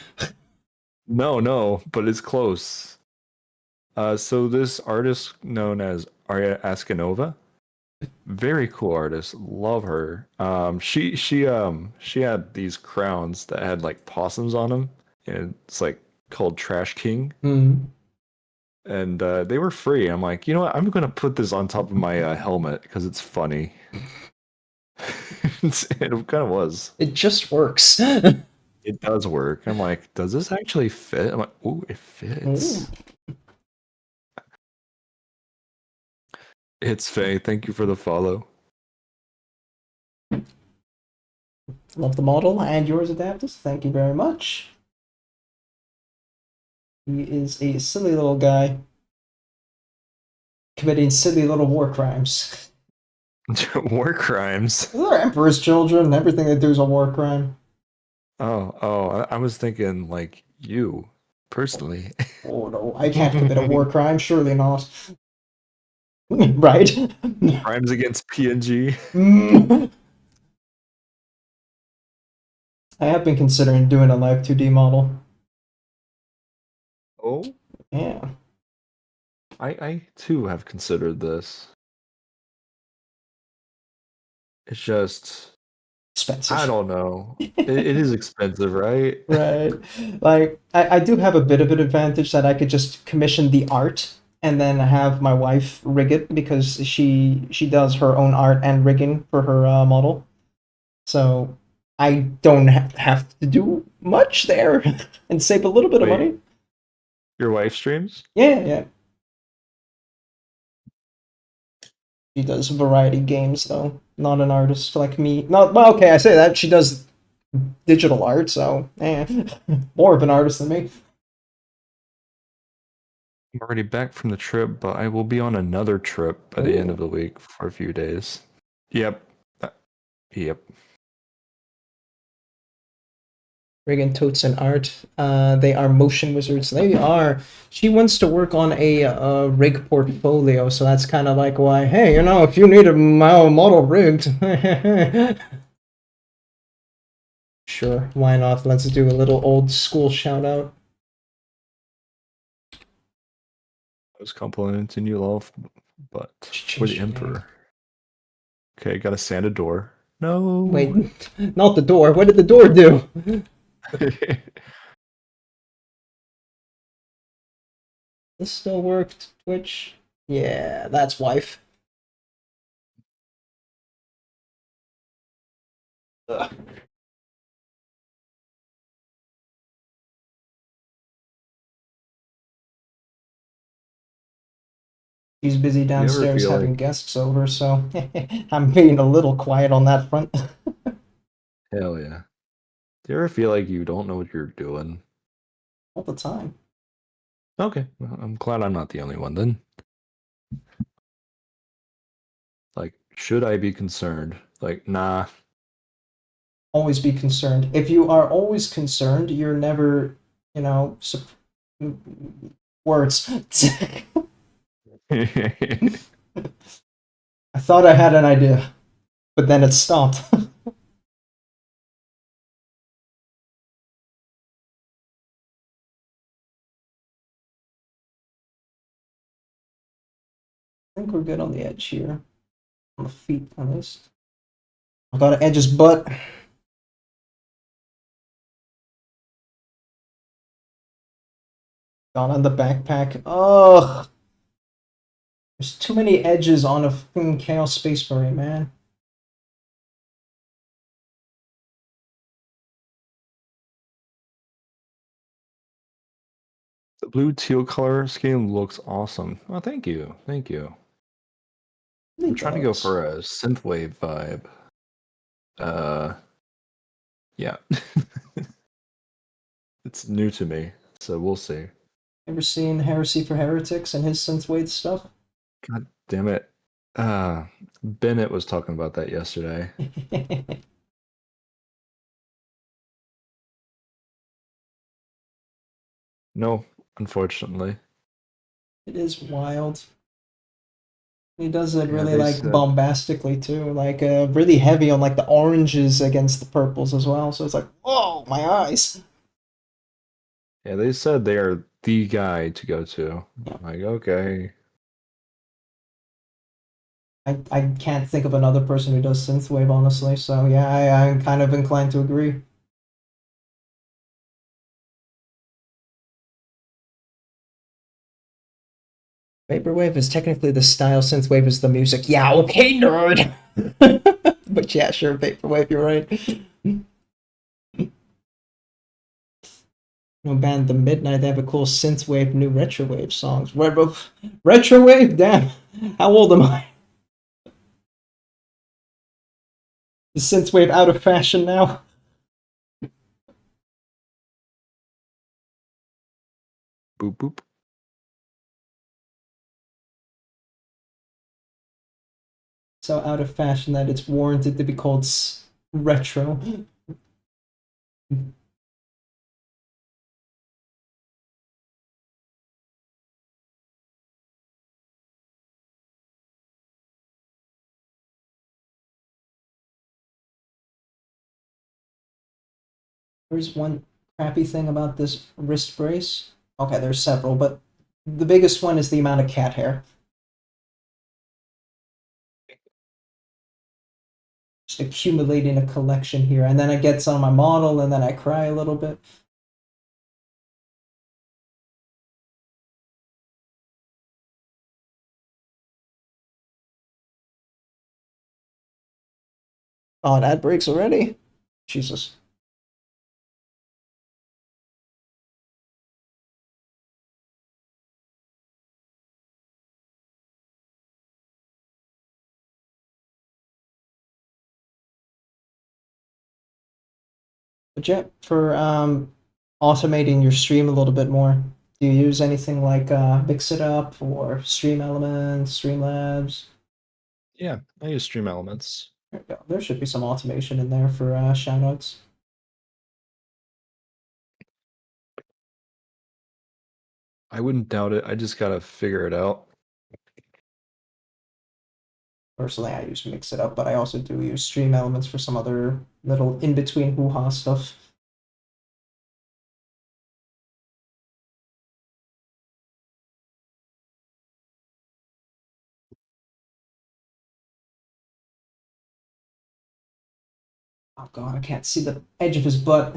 No, but it's close. So this artist known as Arya Askanova, very cool artist. Love her. She had these crowns that had like possums on them, and it's like called Trash King, Hmm. and they were free. I'm like, you know what? I'm gonna put this on top of my helmet because it's funny. It kind of was. It just works. It does work. I'm like, does this actually fit? I'm like, ooh, it fits. It's Faye. Thank you for the follow. Love the model and yours, Adaptus. Thank you very much. He is a silly little guy committing silly little war crimes. War crimes. They're Emperor's children. Everything they do is a war crime. I was thinking like you personally. Oh no, I can't commit a war crime. Surely not. Right? Crimes against PNG. Mm. I have been considering doing a live 2D model. Oh, Yeah. I too have considered this. It's just Expensive. I don't know. It is expensive, right? Right. Like, I do have a bit of an advantage that I could just commission the art and then have my wife rig it because she does her own art and rigging for her model. So I don't have to do much there and save a little bit of Wait, money. your wife streams? Yeah, yeah. She does variety games though, not an artist like me. Not well, okay, I say that she does digital art, so more of an artist than me. I'm already back from the trip, but I will be on another trip by the end of Ooh. the week for a few days. Yep. Uh, Yep. Friggin' totes and art. They are motion wizards. They are. She wants to work on a rig portfolio, so that's kind of like why. Hey, if you need a model rigged, sure, why not? Let's do a little old school shout out. I was complimenting you, love, but She for the changed her name. Emperor. Okay, got a Santa door. No. Wait, not the door. What did the door do? This still worked. Twitch. Yeah, that's wife. Ugh. She's busy Do you ever downstairs feel having like, guests over, so I'm being a little quiet on that front. hell yeah. Do you ever feel like you don't know what you're doing? All the time. Okay, well, I'm glad I'm not the only one then. Like, should I be concerned? Like, nah. Always be concerned. If you are always concerned, you're never, you know, words. I I thought I had an idea, but then it stopped. I think we're good on the edge here. On the feet, at least. I gotta edge his butt. Got on the backpack. Ugh. There's too many edges on a fucking Chaos Space Marine, man. The blue teal color scheme looks awesome. Oh, thank you. Thank you. It I'm trying to go does. for a synthwave vibe. Uh, yeah. It's new to me, so we'll see. Ever seen Heresy for Heretics and his synthwave stuff? God damn it. Bennett was talking about that yesterday. It No, unfortunately. is wild. He does it Yeah, really they like said. bombastically too, like really heavy on like the oranges against the purples as well. So it's like, whoa, my eyes. Yeah, they said they are the guy to go to. Yeah. Like, okay. I can't think of another person who does synthwave honestly. So yeah, I'm kind of inclined to agree. Vaporwave is technically the style. Synthwave is the music. Yeah, okay, nerd. But yeah, sure, vaporwave. You're right. No band The Midnight. They have a cool synthwave, new retrowave songs. Retrowave? Damn. How old am I? Is synthwave out of fashion now? Boop boop. So out of fashion that it's warranted to be called retro. There's one crappy thing about this wrist brace. Okay, there's several, but the biggest one is the amount of cat hair. Just accumulating a collection here, and then it gets on my model, and then I cry a little bit. Oh, an ad breaks already? Jesus. But yeah, for automating your stream a little bit more, do you use anything like Mix It Up or Stream Elements, Streamlabs? Yeah, I use Stream Elements. There we go. There should be some automation in there for shoutouts. I wouldn't doubt it. I just gotta figure it out. Personally, I use Mix It Up, but I also do use Stream Elements for some other little in-between hoo-ha stuff. Oh god, I can't see the edge of his butt.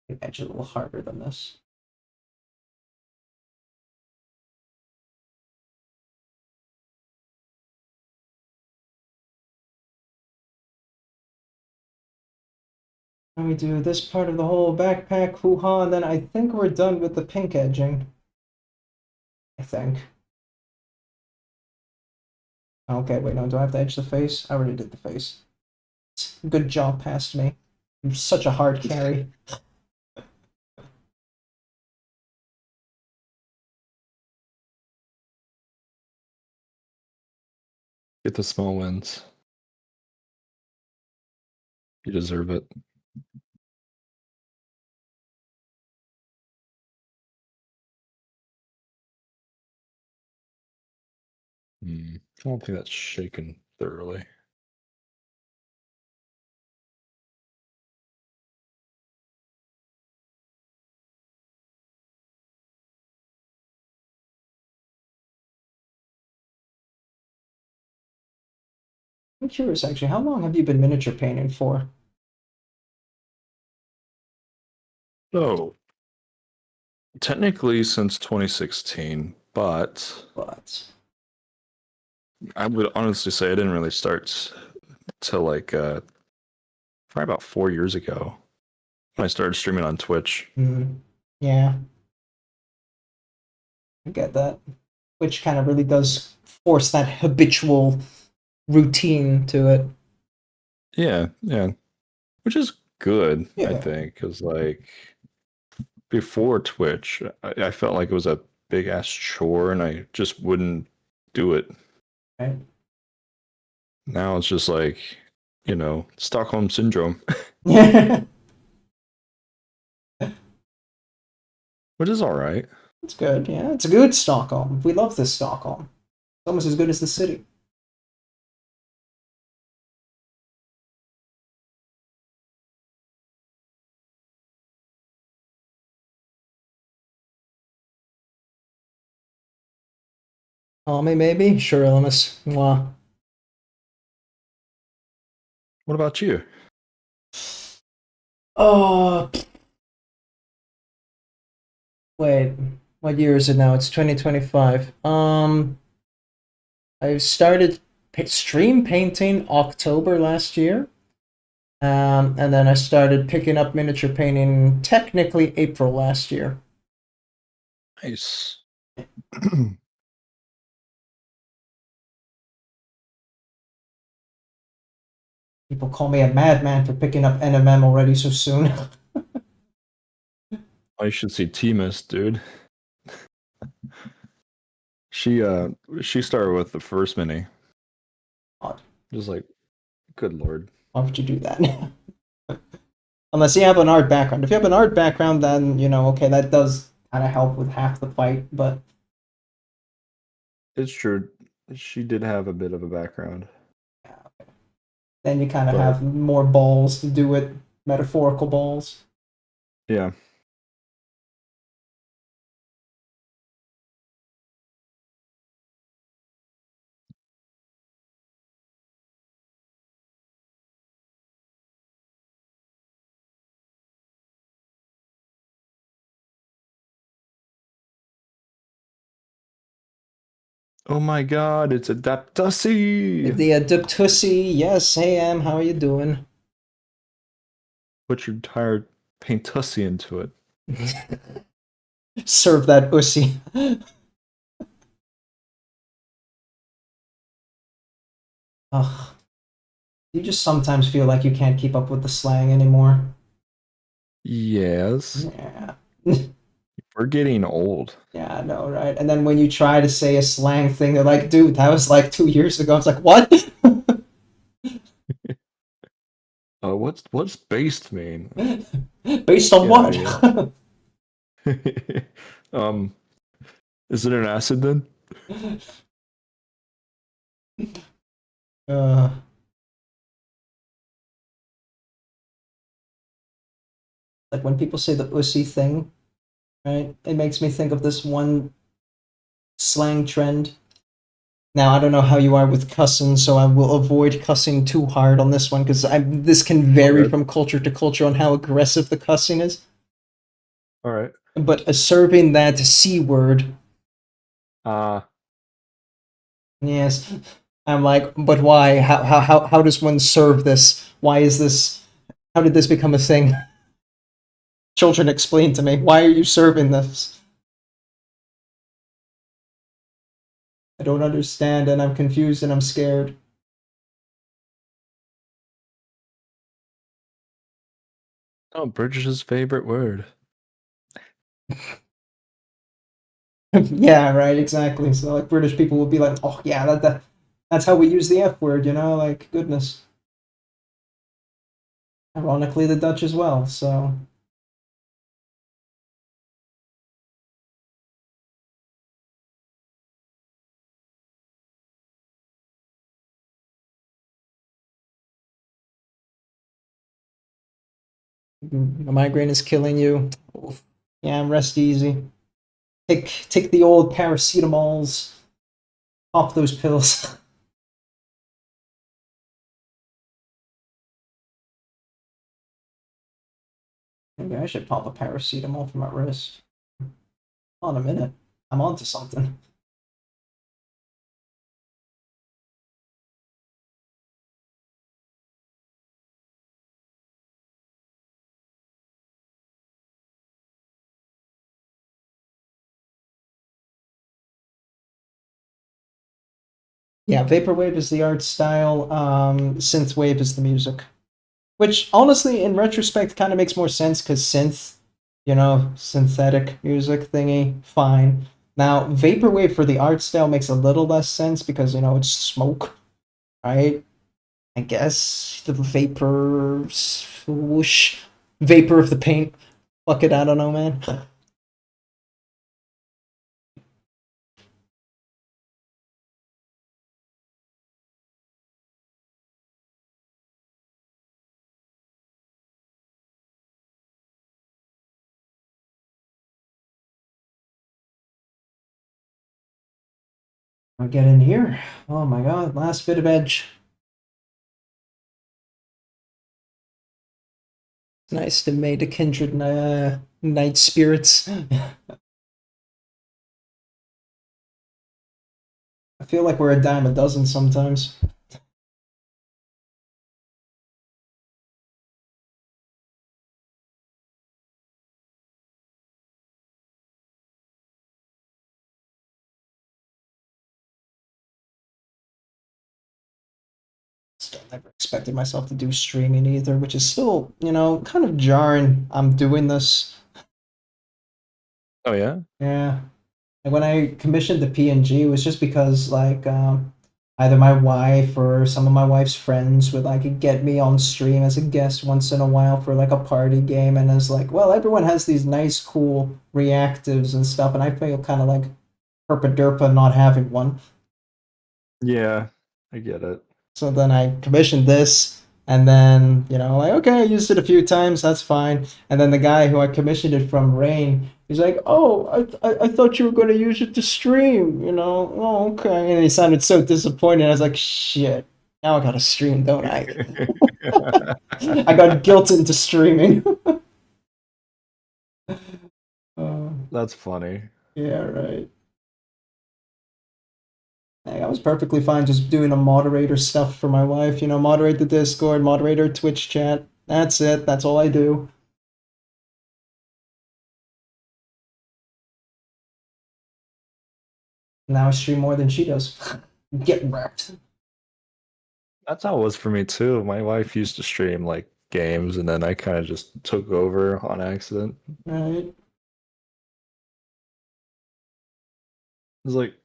The edge a little harder than this. And we do this part of the whole backpack hoo-ha, and then I think we're done with the pink edging. I think. Okay, wait, no, do I have to edge the face? I already did the face. Good job past me. You're such a hard carry. Get the small wins. You deserve it. I don't think that's shaken thoroughly. I'm curious, actually, how long have you been miniature painting for? So, technically since 2016, but But I would honestly say I didn't really start till like probably about 4 years ago when I started streaming on Twitch. yeah, I get that. Which kind of really does force that habitual routine to it. Yeah, yeah, which is good, I Yeah. think, because like before Twitch, I felt like it was a big ass chore, and I just wouldn't do it. Right. Now it's just like, Stockholm syndrome, which is all right. It's good, yeah. It's a good Stockholm. We love this Stockholm. It's almost as good as the city. Army, maybe? Sure, Elemis. Mwah. What about you? Oh, wait. What year is it now? It's 2025. I started stream painting October last year. And then I started picking up miniature painting technically April last year. Nice. People call me a madman for picking up NMM already so soon. I should see Timus, dude. She started with the first mini. Odd. Just like, good lord. Why would you do that? Unless you have an art background. If you have an art background, then, you know, okay, that does kind of help with half the fight, but It's true. She did have a bit of a background. then you kind of But have more balls to do it, metaphorical balls. yeah. Oh my god, it's Adaptusy! The Adaptussy, yes, hey Am, how are you doing? Put your entire paintusy into it. Serve that ussy. Ugh. You just sometimes feel like you can't keep up with the slang anymore. Yes. Yeah. We're getting old. Yeah, I know, right? And then when you try to say a slang thing, they're like, dude, that was like 2 years ago. It's like, what? What's based mean? Based on Get out of what? here. Is it an acid then? uh, like when people say the ussy thing, right? It makes me think of this one slang trend. Now, I don't know how you are with cussing, so I will avoid cussing too hard on this one because this can vary Okay. from culture to culture on how aggressive the cussing is. All right. But serving that C word, Uh, yes, I'm like, but why? How does one serve this? Why is this? How did this become a thing? Children, explain to me. Why are you serving this? I don't understand, and I'm confused, and I'm scared. oh, Bridget's favorite word. Yeah, right, exactly. So like British people will be like, oh yeah, that's how we use the F word, you know, like goodness. Ironically, the Dutch as well. So a migraine is killing you. Oof. Yeah, rest easy. Take the old paracetamols. Pop those pills. Maybe I should pop a paracetamol for my wrist. Hold on a minute. I'm onto something. Yeah, vaporwave is the art style. Synthwave is the music. Which honestly, in retrospect, kind of makes more sense because synth, you know, synthetic music thingy, fine. Now, vaporwave for the art style makes a little less sense because, you know, it's smoke, right? I guess the vapor whoosh, vapor of the paint. Fuck it, I don't know, man. I get in here. Oh my god, last bit of edge. It's nice to meet a kindred night spirits. I feel like we're a dime a dozen sometimes. Still never expected myself to do streaming either, which is still, kind of jarring. I'm doing this. Oh yeah. Yeah. And when I commissioned the PNG, it was just because like either my wife or some of my wife's friends would like get me on stream as a guest once in a while for like a party game, and it's like, well, everyone has these nice, cool reactives and stuff, and I feel kind of like herpa not having one. Yeah, I get it. So then I commissioned this, and then, like, okay, I used it a few times, that's fine. And then the guy who I commissioned it from, Rain, he's like, oh, I thought you were going to use it to stream, Oh, okay. And he sounded so disappointed. I was like, shit, now I got to stream, don't I? I got guilt into streaming. That's funny. Yeah, right. I was perfectly fine just doing a moderator stuff for my wife, moderate the Discord, moderate her Twitch chat. That's it. That's all I do. Now I stream more than she does. Get wrecked. That's how it was for me too. My wife used to stream like games, and then I kind of just took over on accident. Right. It was like,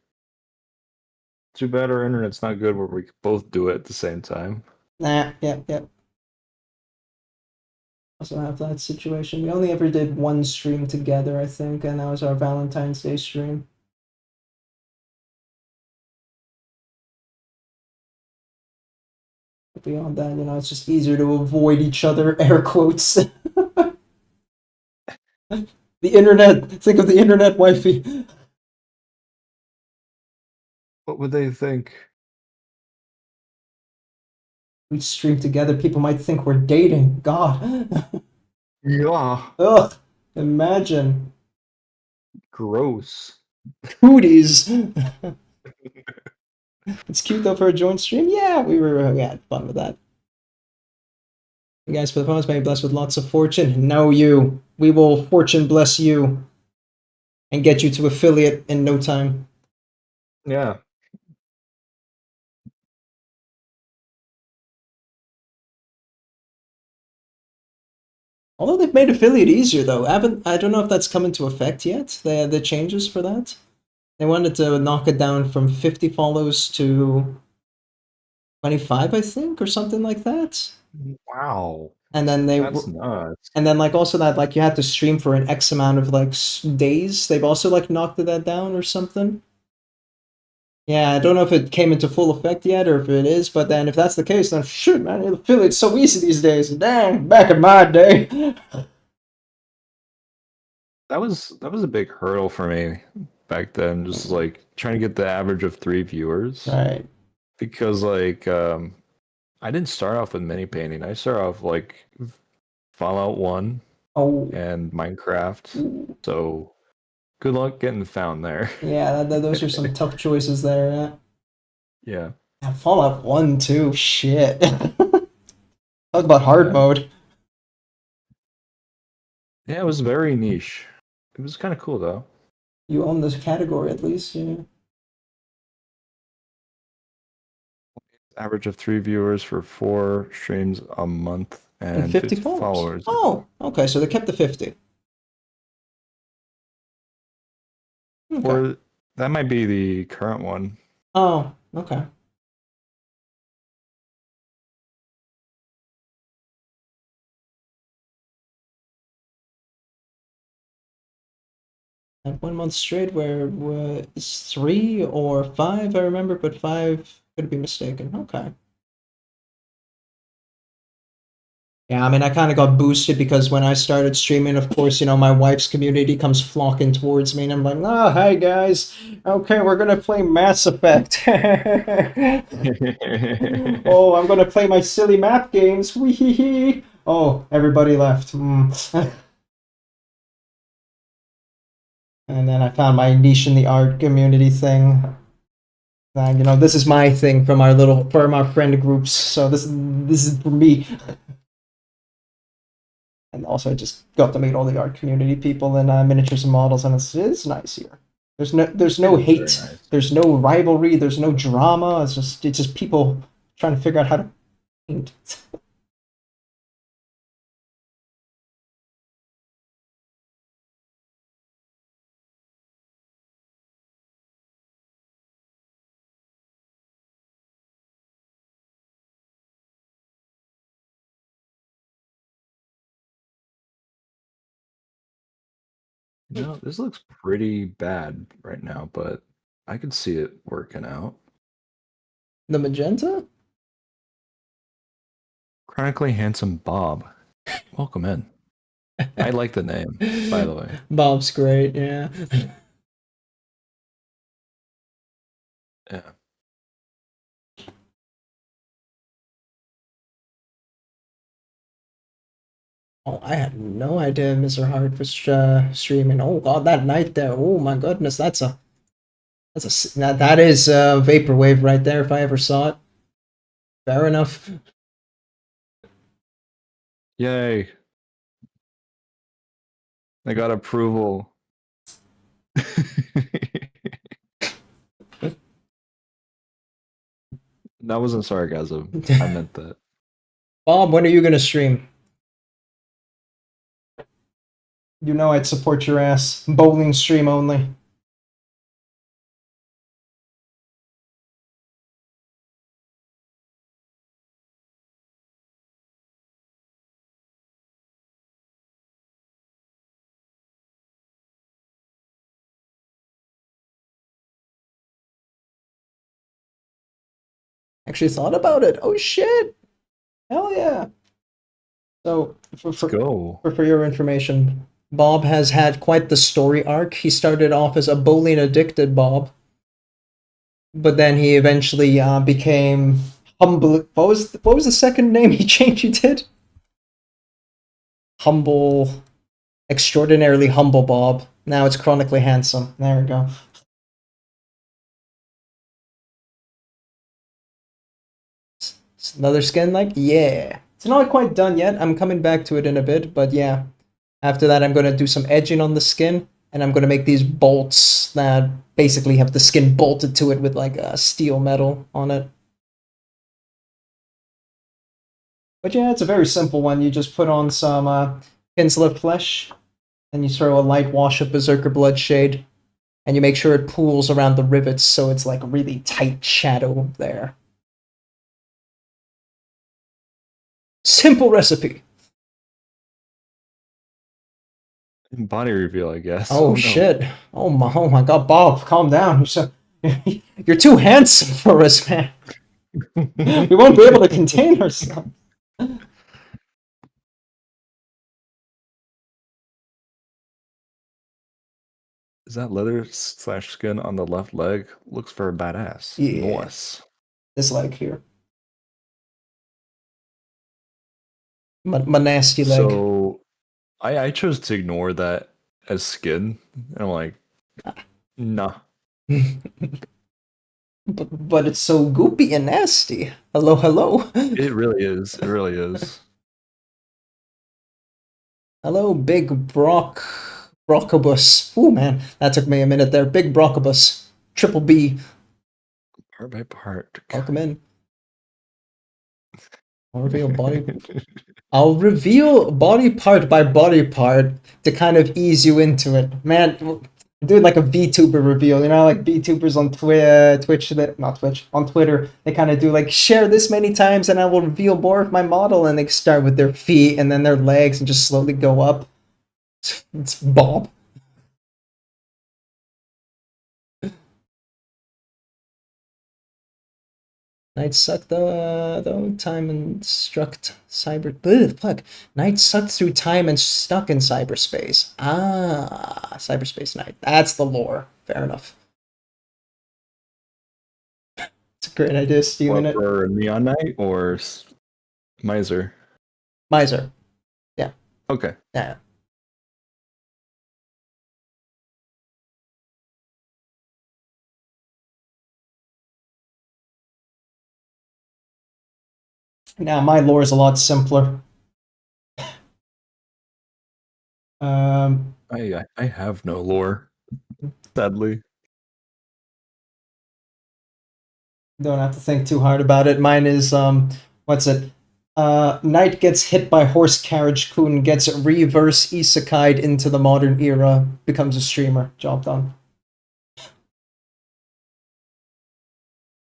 too bad our internet's not good where we could both do it at the same time. Nah, yep. Also have that situation. We only ever did one stream together, I think, and that was our Valentine's Day stream. But beyond that, it's just easier to avoid each other, air quotes. The internet, think of the internet wifey. What would they think? We stream together, people might think we're dating. God. Yeah. Ugh. Imagine. Gross. Cooties. It's cute though for a joint stream. Yeah, we had fun with that. You guys, for the phones, may be blessed with lots of fortune. No, you. We will fortune bless you and get you to affiliate in no time. Yeah. Although they've made affiliate easier though. I don't know if that's come into effect yet. The changes for that. They wanted to knock it down from 50 follows to 25, I think, or something like that. Wow. And then That's nuts. and then like also that like you had to stream for an X amount of like days. They've also like knocked that down or something. Yeah, I don't know if it came into full effect yet or if it is, but then if that's the case, then shoot, man, affiliate's so easy these days. Dang, back in my day. That was a big hurdle for me back then, just like trying to get the average of 3 viewers. Right. Because like I didn't start off with mini painting. I started off like Fallout 1 and Minecraft. Ooh. So good luck getting found there. Yeah, those are some tough choices there. Yeah. Fallout 1 too. Shit. Talk about hard mode. Yeah, it was very niche. It was kind of cool though. You own this category at least, yeah. Average of 3 viewers for 4 streams a month and 50 50 followers. Oh, okay, so they kept the 50. Okay. Or that might be the current one. Oh, okay. And 1 month straight where it's 3 or 5, I remember, but 5 could be mistaken. Okay. Yeah, I mean, I kind of got boosted because when I started streaming, of course, my wife's community comes flocking towards me, and I'm like, oh, hi, guys. Okay, we're going to play Mass Effect. Oh, I'm going to play my silly map games. Wee-hee-hee. Oh, everybody left. And then I found my niche in the art community thing. And, this is my thing from our friend groups, so this is for me. And also, I just got to meet all the art community people and miniatures and models, and it's nice here. There's no hate, nice. There's no rivalry, there's no drama. It's just people trying to figure out how to No, this looks pretty bad right now, but I could see it working out. The magenta? Chronically Handsome Bob. Welcome in. I like the name, by the way. Bob's great, yeah. Yeah. Oh, I had no idea Mr. Hart was streaming. Oh god, that night there. Oh my goodness, that is vaporwave right there if I ever saw it. Fair enough. Yay. I got approval. That wasn't sarcasm. I meant that. Bob, when are you gonna stream? You know I'd support your ass. Bowling stream only. Actually thought about it. Oh shit! Hell yeah! So, Let's go. for your information, Bob has had quite the story arc. He started off as a bowling addicted Bob, but then he eventually became humble. What was the second name he changed? He did humble, extraordinarily humble Bob. Now it's chronically handsome. There we go. Another skin, like, yeah. It's not quite done yet. I'm coming back to it in a bit, but yeah. After that, I'm gonna do some edging on the skin, and I'm gonna make these bolts that basically have the skin bolted to it with like a steel metal on it. But yeah, it's a very simple one. You just put on some Kinsler flesh, and you throw a light wash of Berserker Bloodshade, and you make sure it pools around the rivets so it's like a really tight shadow there. Simple recipe. Body reveal, I guess. Oh no. shit! Oh my God, Bob, calm down. You're too handsome for us, man. We won't be able to contain ourselves. Is that leather slash skin on the left leg? Looks for a badass. Yeah. Nice. This leg here. My nasty leg. So I chose to ignore that as skin. And I'm like, nah. But it's so goopy and nasty. Hello, hello. It really is. It really is. Hello, big Brockobus. Oh man, that took me a minute there. Big Brockobus. Triple B. Part by part. Welcome in. I'll reveal body. I'll reveal body part by body part to kind of ease you into it. Man, do like a VTuber reveal. You know, like VTubers on on Twitter. They kind of do like share this many times, and I will reveal more of my model. And they start with their feet and then their legs and just slowly go up. It's Bob. Night sucked though time and struck cyber. Ugh, fuck. Night sucked through time and stuck in cyberspace. Ah, cyberspace night. That's the lore. Fair enough. It's a great idea, stealing What, it. for Neon Knight or Miser? Miser. Yeah. Okay. Yeah. Now my lore is a lot simpler. I have no lore, sadly. Don't have to think too hard about it. Mine is what's it? Knight gets hit by horse carriage. Kun gets reverse isekai'd into the modern era. Becomes a streamer. Job done.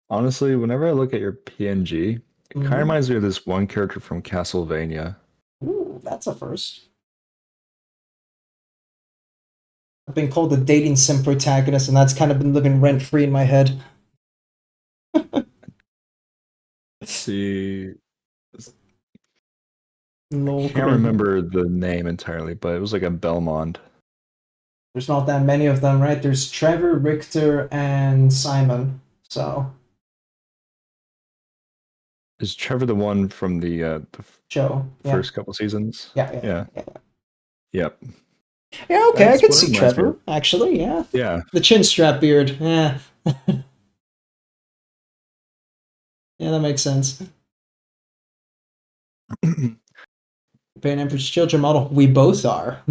Honestly, whenever I look at your PNG, it kind of reminds me of this one character from Castlevania. Ooh, that's a first. I've been called a dating sim protagonist, and that's kind of been living rent free in my head. See, Lol, can't remember the name entirely, but it was like a Belmont. There's not that many of them, right? There's Trevor, Richter, and Simon. So Is Trevor the one from the Joe. first couple seasons? Yeah. Yep. Yeah, okay, That's I could what it see reminds me Trevor, of. actually, yeah. Yeah. The chin strap beard, yeah. Yeah, that makes sense. Pain Emperor's Children model, we both are.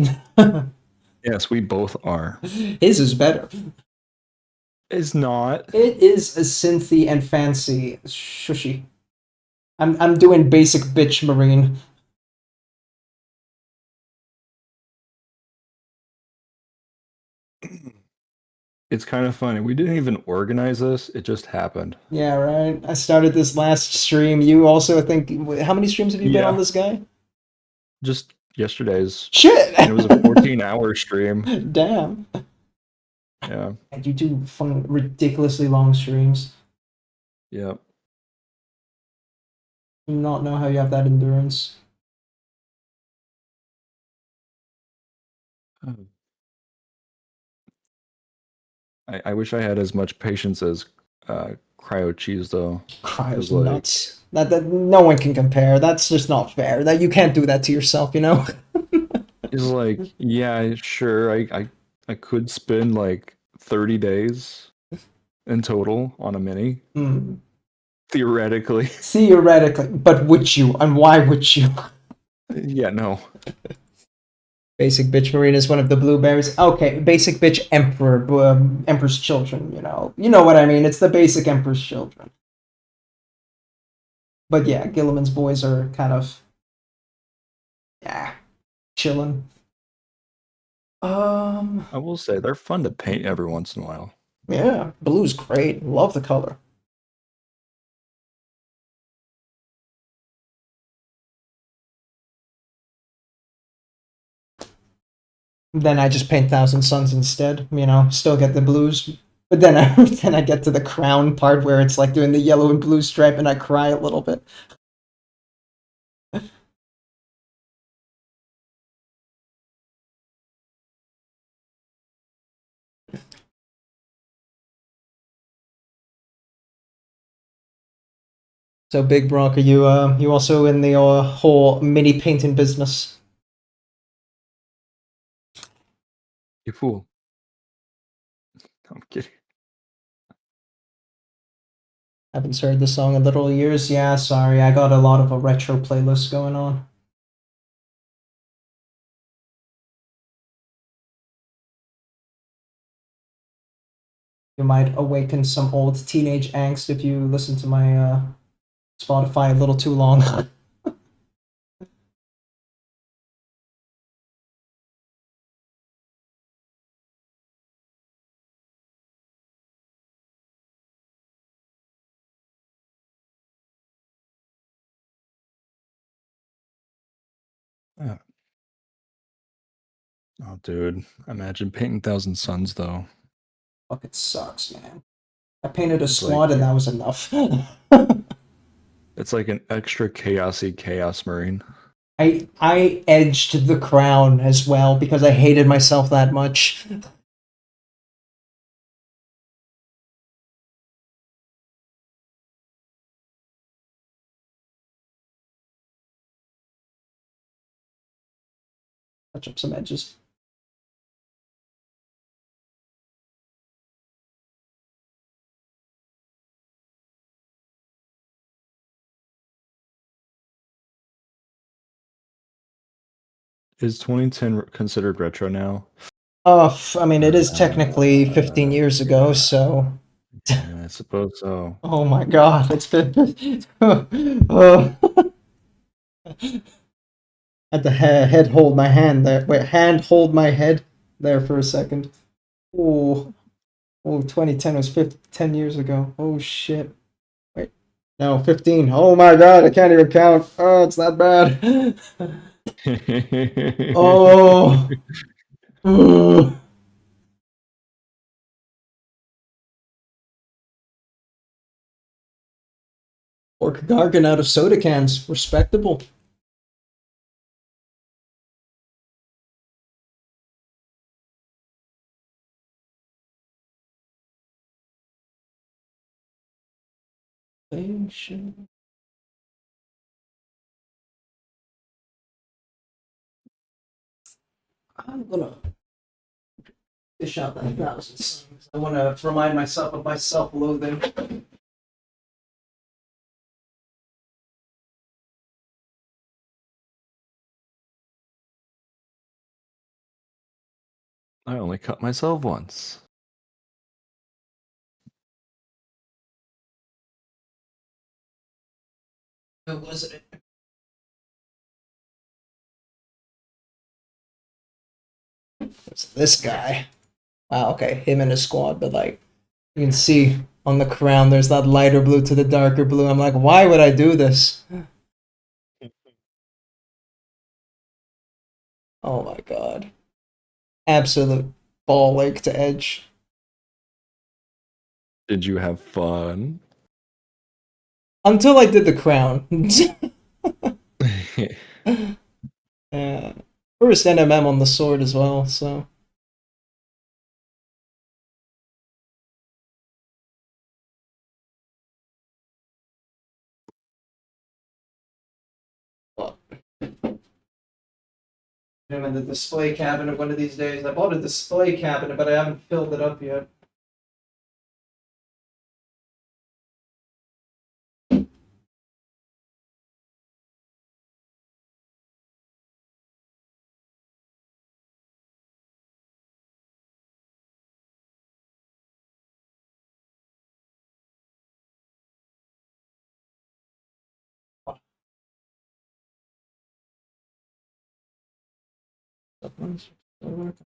Yes, we both are. His is better. It's not. It is a synthy and fancy. Shushy. I'm doing basic bitch marine. It's kind of funny. We didn't even organize this. It just happened. Yeah, right. I started this last stream. You also think how many streams have you been on Yeah. this guy? Just yesterday's. Shit. And it was a 14-hour stream. Damn. Yeah. And you do fun, ridiculously long streams. Yep. Do not know how you have that endurance. I wish I had as much patience as Cryo Cheese though. Cryo's like- nuts. That no one can compare. That's just not fair. That you can't do that to yourself, you know? It's like, yeah, sure. I could spend like 30 days in total on a mini. Hmm. Theoretically. Theoretically, but would you? And why would you? Yeah, no. Basic bitch marine is one of the blueberries. Okay, basic bitch emperor, emperor's children. You know what I mean. It's the basic emperor's children. But yeah, Gilliman's boys are kind of, yeah, chilling. I will say they're fun to paint every once in a while. Yeah, blue's great. Love the color. Then I just paint Thousand Suns instead. Still get the blues. But then then I get to the crown part where it's like doing the yellow and blue stripe, and I cry a little bit. So Big Brock, are you also in the whole mini painting business? You fool. I'm kidding. Haven't heard the song in little years. Yeah, sorry, I got a lot of a retro playlist going on. You might awaken some old teenage angst if you listen to my Spotify a little too long. Yeah. Oh, dude. Imagine painting Thousand Suns, though. Fuck, it sucks, man. I painted a It's squad like- and that was enough. It's like an extra chaosy Chaos Marine. I edged the crown as well because I hated myself that much. Touch up some edges. Is 2010 considered retro now? I mean, it is technically 15 years ago, so. Yeah, I suppose so. Oh my god, it's been. Oh. Had the head hold my hand there. Wait, hand hold my head there for a second. Oh, 2010 was 10 years ago. Oh shit. Wait, no, 15. Oh my god, I can't even count. Oh, it's that bad. Oh. Ugh. Orc Gargan out of soda cans. Respectable. I'm gonna fish out that thousands. I want to remind myself of my self-loathing. I only cut myself once. Who was it? It's this guy. Wow, okay, him and his squad, but like, you can see on the crown there's that lighter blue to the darker blue. I'm like, why would I do this? Oh my god. Absolute ball ache to edge. Did you have fun? Until I did the crown. Yeah. First NMM on the sword as well, so. Well, I'm in the display cabinet one of these days. I bought a display cabinet, but I haven't filled it up yet.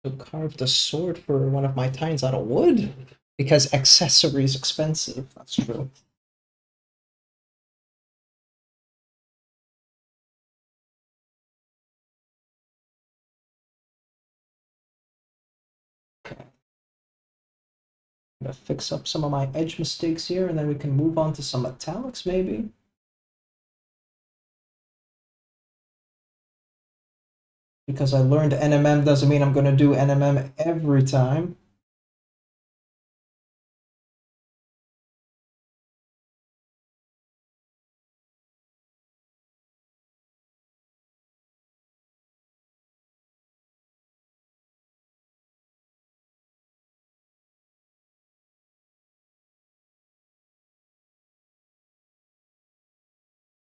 To carve the sword for one of my tines out of wood because accessory is expensive. That's true. Okay. I'm gonna fix up some of my edge mistakes here, and then we can move on to some metallics, maybe. Because I learned NMM doesn't mean I'm gonna do NMM every time.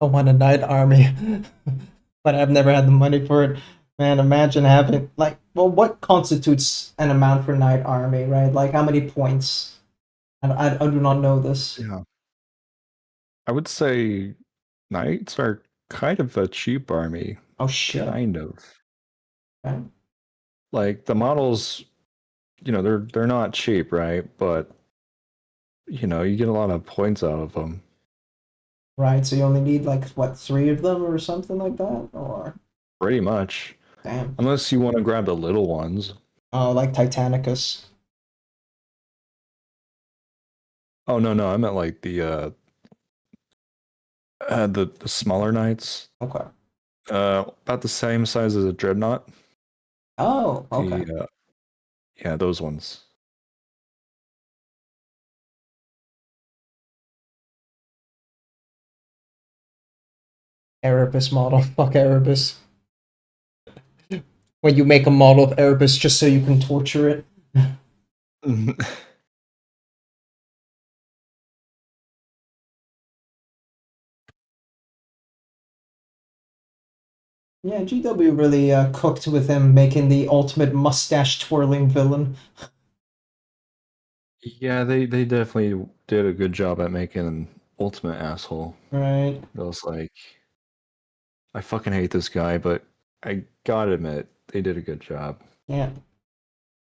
I want a knight army, but I've never had the money for it. Man, imagine having like, well, what constitutes an amount for knight army, right? Like, how many points? I do not know this. Yeah. I would say knights are kind of a cheap army. Oh shit. Kind of. Okay. Like the models, they're not cheap, right? But you get a lot of points out of them. Right, so you only need like what, 3 of them or something like that, or Pretty much. damn. Unless you want to grab the little ones. Oh, like Titanicus. Oh no, I meant like the smaller knights. Okay. About the same size as a dreadnought. Oh, okay. Yeah, those ones. Erebus model. Fuck Erebus. When you make a model of Erebus just so you can torture it. Yeah, GW really cooked with him making the ultimate mustache twirling villain. Yeah, they definitely did a good job at making an ultimate asshole. Right. It was like I fucking hate this guy, but I gotta admit, they did a good job. Yeah.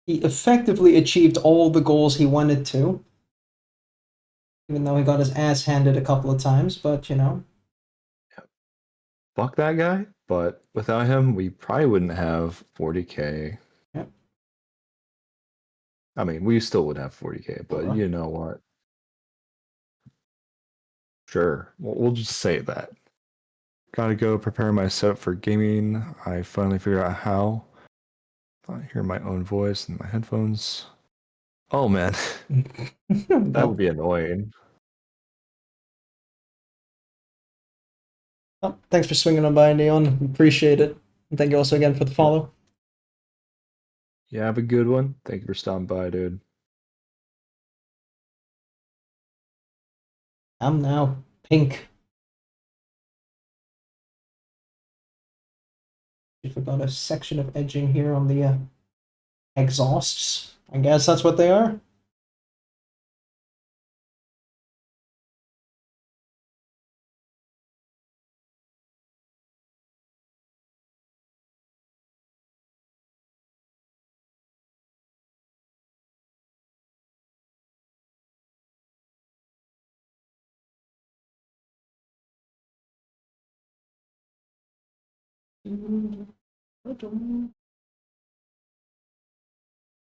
He effectively achieved all the goals he wanted to, even though he got his ass handed a couple of times, but you know. Fuck that guy, but without him, we probably wouldn't have 40K. Yeah. I mean, we still would have 40K, but Sure. you know what? Sure, we'll just say that. Gotta go prepare my setup for gaming. I finally figured out how. I hear my own voice in my headphones. Oh man, that would Well, be annoying. oh, thanks for swinging on by, Neon. Appreciate it. And thank you also again for the Yeah. follow. Yeah, have a good one. Thank you for stopping by, dude. I'm now pink. I forgot a section of edging here on the exhausts. I guess that's what they are.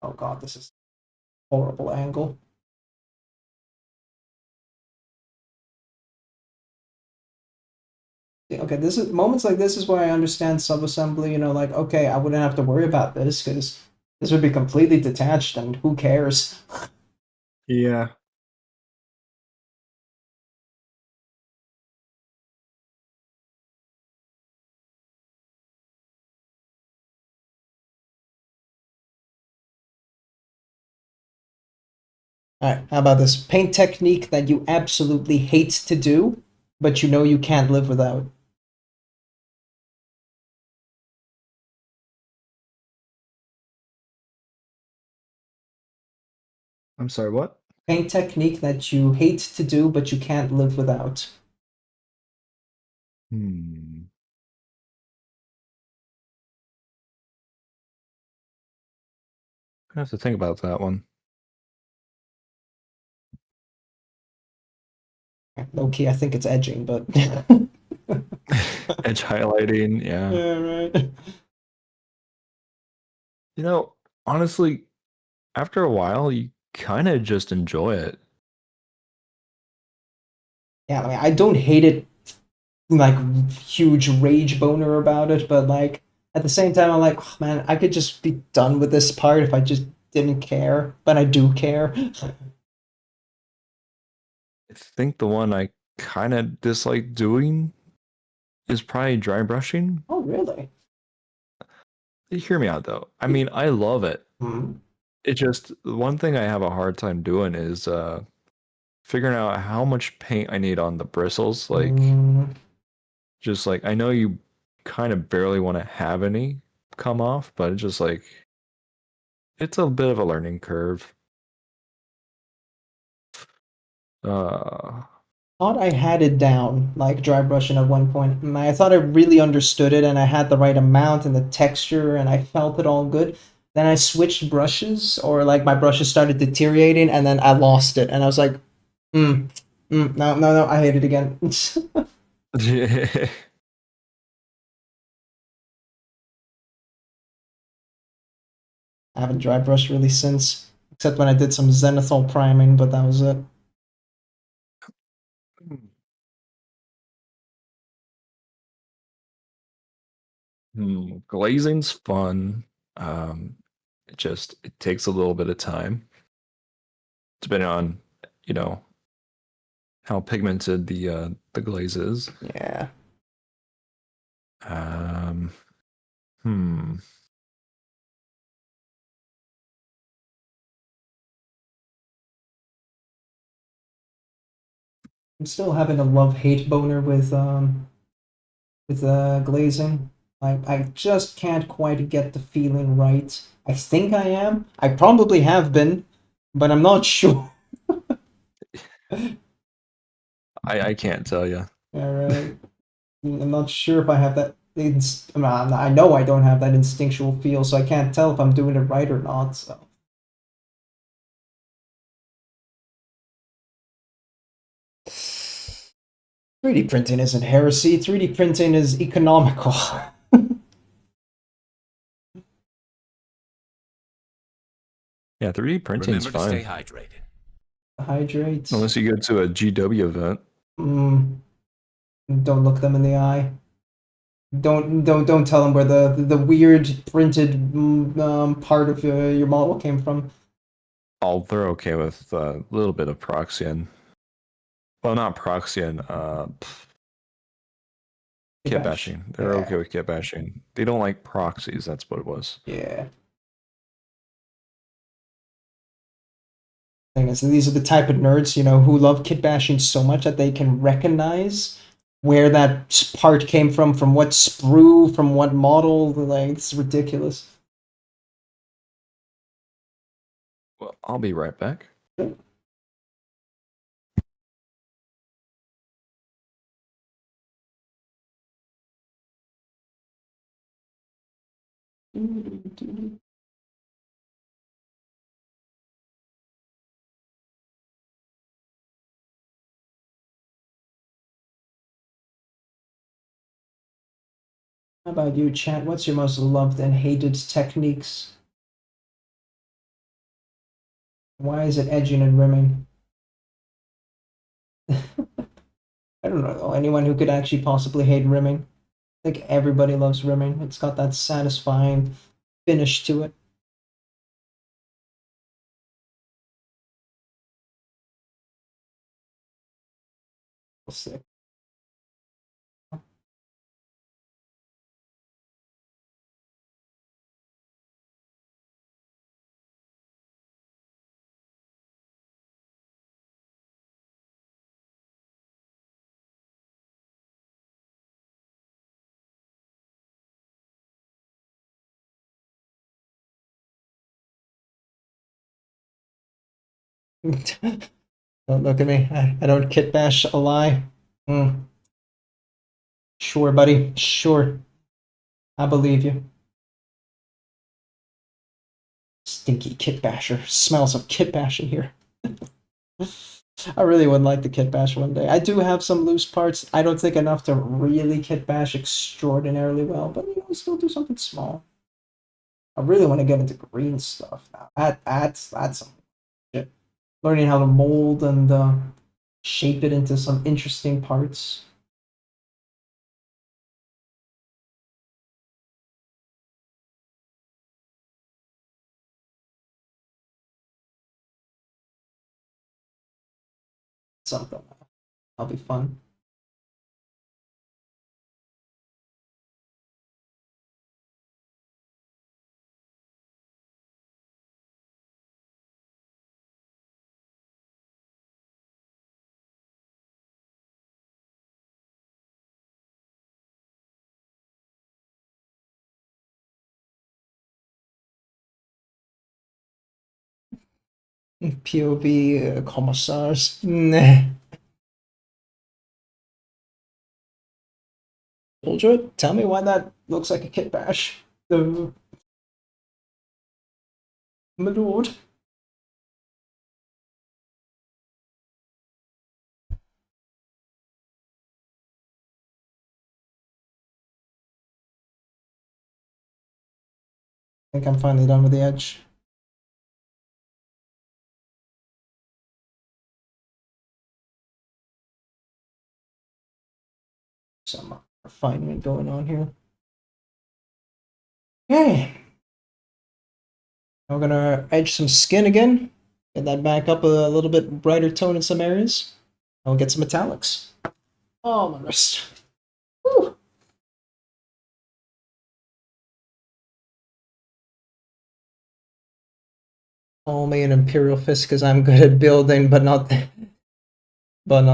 Oh god, this is a horrible angle. Yeah, okay, this is moments like this is where I understand subassembly, you know, like okay, I wouldn't have to worry about this because this would be completely detached and who cares? Yeah. Alright, how about this? Paint technique that you absolutely hate to do, but you know you can't live without. I'm sorry, what? Paint technique that you hate to do, but you can't live without. Hmm. I have to think about that one. Low key, I think it's edging, but Edge highlighting, yeah. yeah, right. You know, honestly, after a while, you kind of just enjoy it. Yeah, I mean, I don't hate it like huge rage boner about it, but like at the same time, I'm like, oh, man, I could just be done with this part if I just didn't care, but I do care. I think the one I kind of dislike doing is probably dry brushing. Oh, really? Hear me out though. I mean, I love it. Hmm. It just one thing I have a hard time doing is figuring out how much paint I need on the bristles. Like, Mm, just like I know you kind of barely want to have any come off, but it's just like it's a bit of a learning curve. Uh, thought I had it down, like dry brushing at one point. And I thought I really understood it and I had the right amount and the texture and I felt it all good. Then I switched brushes or like my brushes started deteriorating and then I lost it and I was like, no, no, no, I hate it again. I haven't dry brushed really since, except when I did some zenithal priming, but that was it. Glazing's fun. It takes a little bit of time, depending on you know how pigmented the glaze is. Yeah. Um, hmm. I'm still having a love-hate boner with glazing. I just can't quite get the feeling right. I think I am. I probably have been, but I'm not sure. I can't tell you. All right. I'm not sure if I have that. I know I don't have that instinctual feel, so I can't tell if I'm doing it right or not. So. 3D printing isn't heresy. 3D printing is economical. Yeah, 3D printing's Remember to stay fine. hydrated. Hydrate. Unless you go to a GW event. Don't look them in the eye. Don't tell them where the weird printed part of your model came from. Oh, they're okay with a little bit of proxying. Well, not proxying, kit bashing. They're okay with kit bashing. They don't like proxies, that's what it was. Yeah. Thing is, these are the type of nerds, who love kit bashing so much that they can recognize where that part came from what sprue, from what model. Like, it's ridiculous. Well, I'll be right back. How about you, chat? What's your most loved and hated techniques? Why is it edging and rimming? I don't know anyone who could actually possibly hate rimming. I think everybody loves rimming. It's got that satisfying finish to it. We'll see. Don't look at me. I don't kit bash a lie. Sure, buddy. Sure. I believe you. Stinky kit basher. Smells of kit bash in here. I really would like to kit bash one day. I do have some loose parts. I don't think enough to really kit bash extraordinarily well, but still do something small. I really want to get into green stuff now. That's some shit. Learning how to mold and shape it into some interesting parts. Something. That'll be fun. POV commissars. Nah. Soldier, tell me why that looks like a kit bash. My lord. I think I'm finally done with the edge. Some refinement going on here. Okay. Now we're gonna edge some skin again. Get that back up a little bit brighter tone in some areas. And we'll get some metallics. Oh, my wrist. Woo. Call me an Imperial Fist because I'm good at building, but not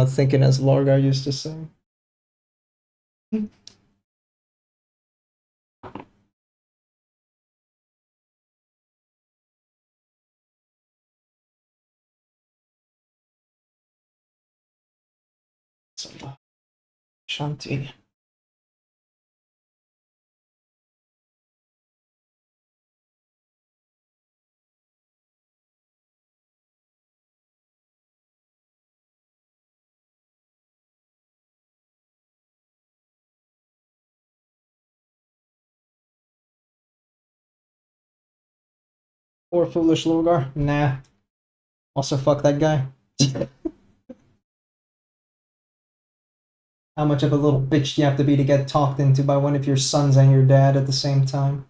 thinking, as Lorgar used to say. Shanti. Poor foolish Logar. Nah. Also, fuck that guy. How much of a little bitch do you have to be to get talked into by one of your sons and your dad at the same time?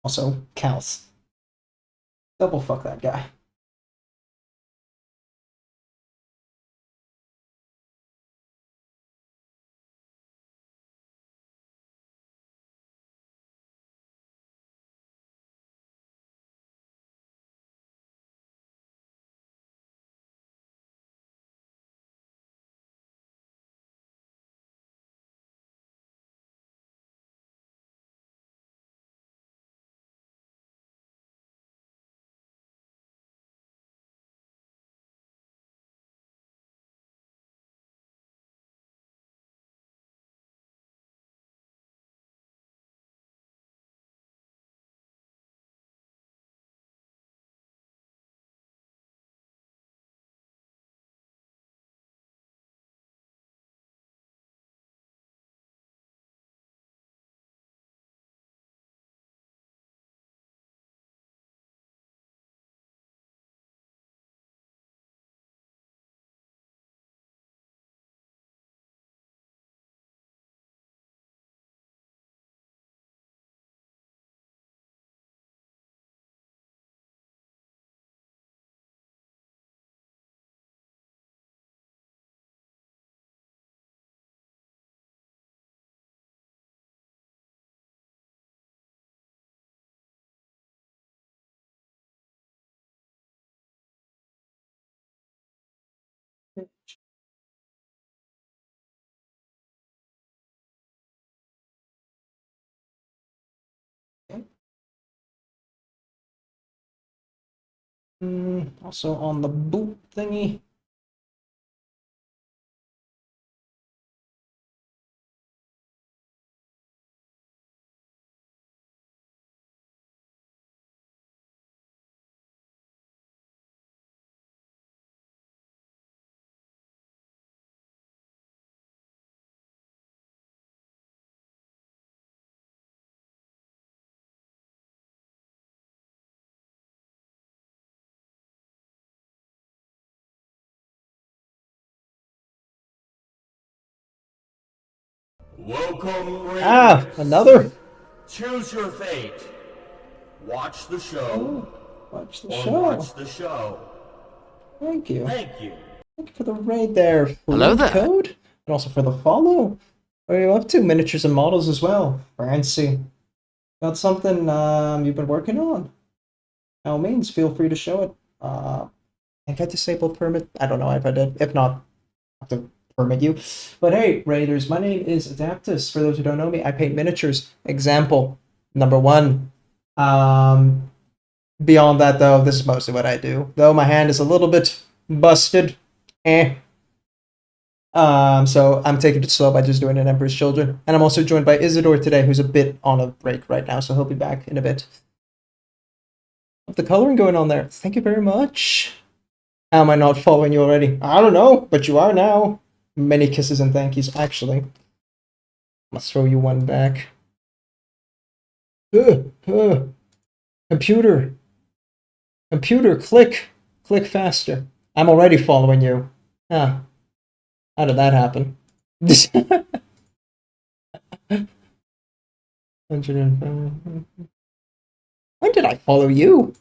Also, Kals. Double fuck that guy. Also on the boot thingy. Welcome, Raiders. Ah, another. Choose your fate. Watch the show. Watch the or show. watch the show. Thank you. Thank you. Thank you for the raid there. Hello there. Code, and also for the follow. What are you up to? Miniatures and models as well. Fancy. Got something you've been working on? By all means, feel free to show it. I think I disabled permit. I don't know if I did. If not, I have to permit you. But hey, Raiders, my name is Adaptus. For those who don't know me, I paint miniatures. Example number 1. Beyond that, though, this is mostly what I do. Though my hand is a little bit busted. So I'm taking it slow by just doing an Emperor's Children. And I'm also joined by Isador today, who's a bit on a break right now, so he'll be back in a bit. The coloring going on there. Thank you very much. How am I not following you already? I don't know, but you are now. Many kisses and thank yous, actually. I must throw you one back. Computer. Computer, click. Click faster. I'm already following you. Ah. How did that happen? 105. When did I follow you?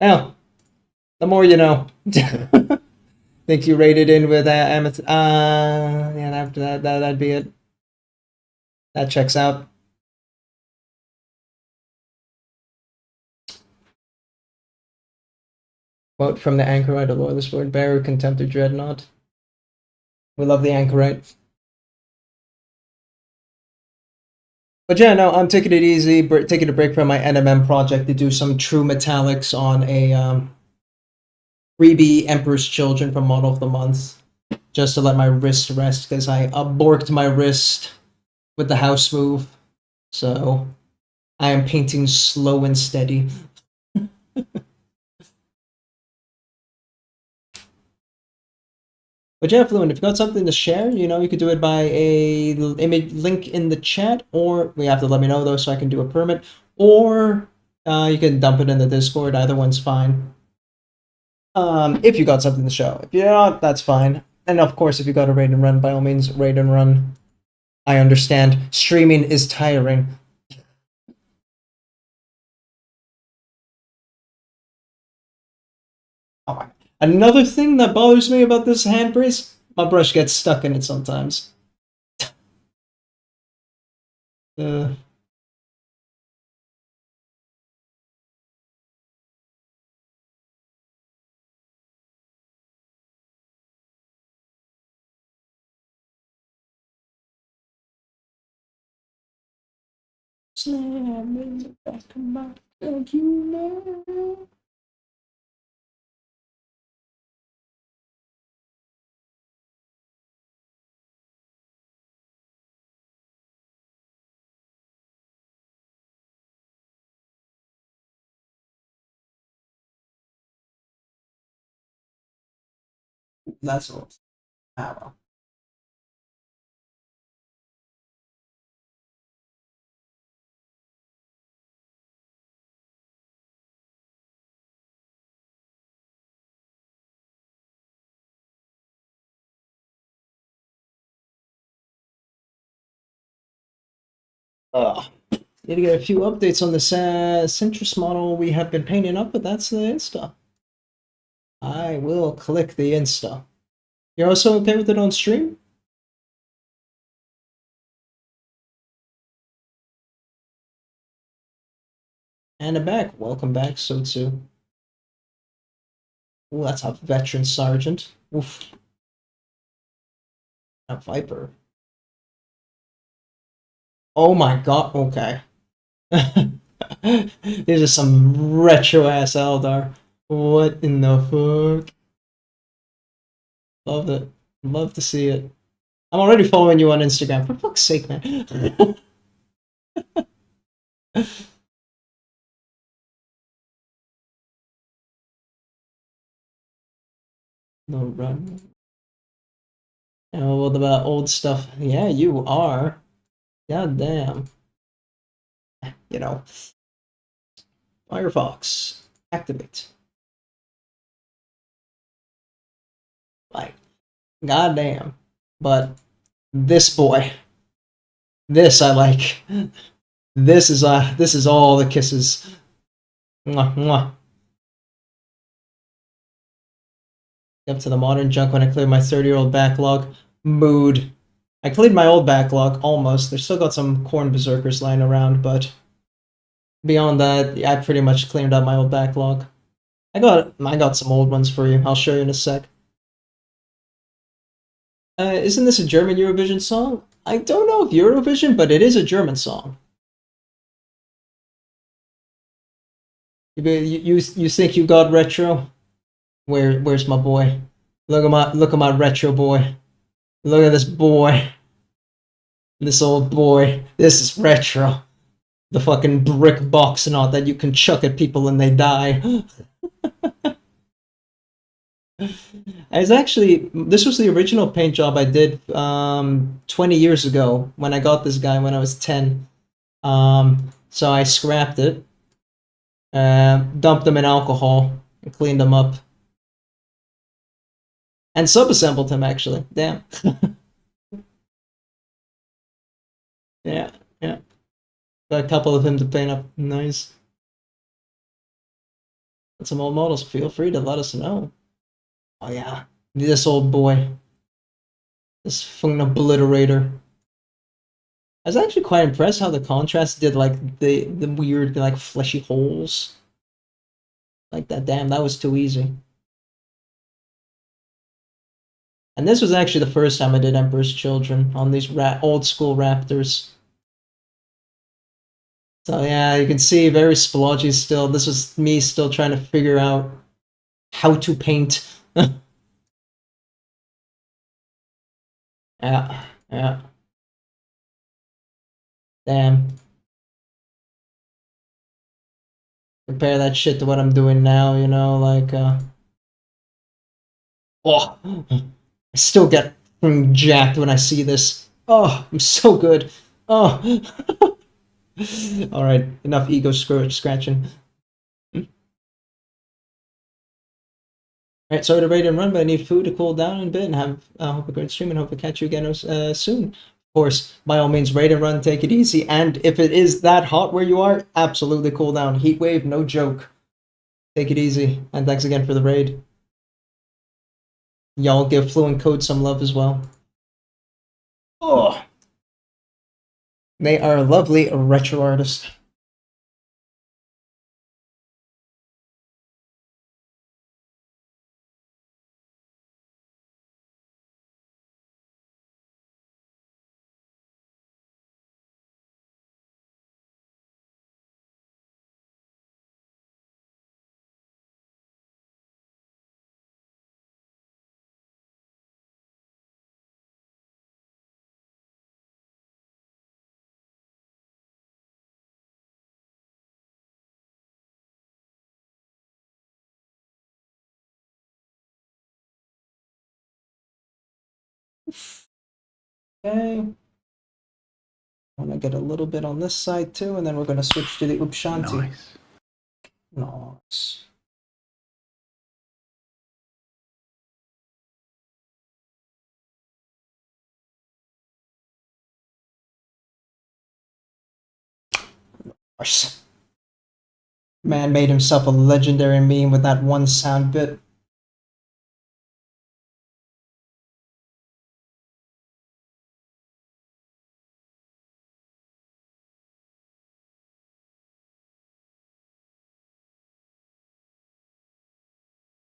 Well, the more you know. Think you rated in with Amethyst. Yeah, that'd be it. That checks out. Quote from the Anchorite, Lord of the Sword Bearer, Contemptor Dreadnought. We love the Anchorite. But yeah, no, I'm taking it easy, taking a break from my NMM project to do some true metallics on a freebie Emperor's Children from Model of the Month, just to let my wrist rest, because I borked my wrist with the house move. So I am painting slow and steady. But yeah, Fluent, if you got something to share, you could do it by a image link in the chat, or we have to let me know though so I can do a permit, or you can dump it in the Discord. Either one's fine. If you got something to show. If you're not, that's fine. And of course, if you got a raid and run, by all means, raid and run. I understand. Streaming is tiring. Oh, another thing that bothers me about this hand brace, my brush gets stuck in it sometimes. Slam in the back of my head, you know. That's all. Ah, well. Need to get a few updates on this Centrus model we have been painting up, but that's the Insta. I will click the Insta. You're also okay with it on stream? And back. Welcome back, Sotsu. Ooh, that's a veteran sergeant. Oof. A Viper. Oh my god, okay. These are some retro-ass Eldar. What in the fuck? Love it. Love to see it. I'm already following you on Instagram. For fuck's sake, man. No run. Oh, what about old stuff? Yeah, you are. God damn. Firefox. Activate. Like, goddamn. But this boy. This I like. This is all the kisses. Mwah, mwah. Up to the modern junk when I cleared my 30-year-old backlog. Mood. I cleared my old backlog, almost. There's still got some corn berserkers lying around, but beyond that, I pretty much cleared out my old backlog. I got some old ones for you. I'll show you in a sec. Isn't this a German Eurovision song? I don't know if Eurovision, but it is a German song. You think you got retro? Where's my boy? Look at my retro boy. Look at this boy. This old boy. This is retro. The fucking brick box and all that you can chuck at people and they die. This was the original paint job I did 20 years ago when I got this guy when I was 10. So I scrapped it, dumped them in alcohol, and cleaned them up. And sub-assembled him, actually. Damn. Yeah. Got a couple of him to paint up. Nice. Got some old models. Feel free to let us know. Oh yeah, this old boy. This fucking obliterator. I was actually quite impressed how the contrast did like the weird like fleshy holes. Like that, damn, that was too easy. And this was actually the first time I did Emperor's Children on these old school Raptors. So yeah, you can see very splodgy still. This was me still trying to figure out how to paint. Yeah, yeah. Damn. Compare that shit to what I'm doing now, you know, like, oh, I still get jacked when I see this. Oh, I'm so good. Oh. Alright, enough ego scratching. Alright, sorry to raid and run, but I need food to cool down in a bit and have hope a great stream and hope to catch you again soon. Of course, by all means, raid and run, take it easy. And if it is that hot where you are, absolutely cool down. Heat wave, no joke. Take it easy. And thanks again for the raid. Y'all give Fluent Code some love as well. Oh, they are a lovely retro artist. Okay. I'm gonna get a little bit on this side too, and then we're gonna switch to the Upshanti. Nice. Nice. Man made himself a legendary meme with that one sound bit.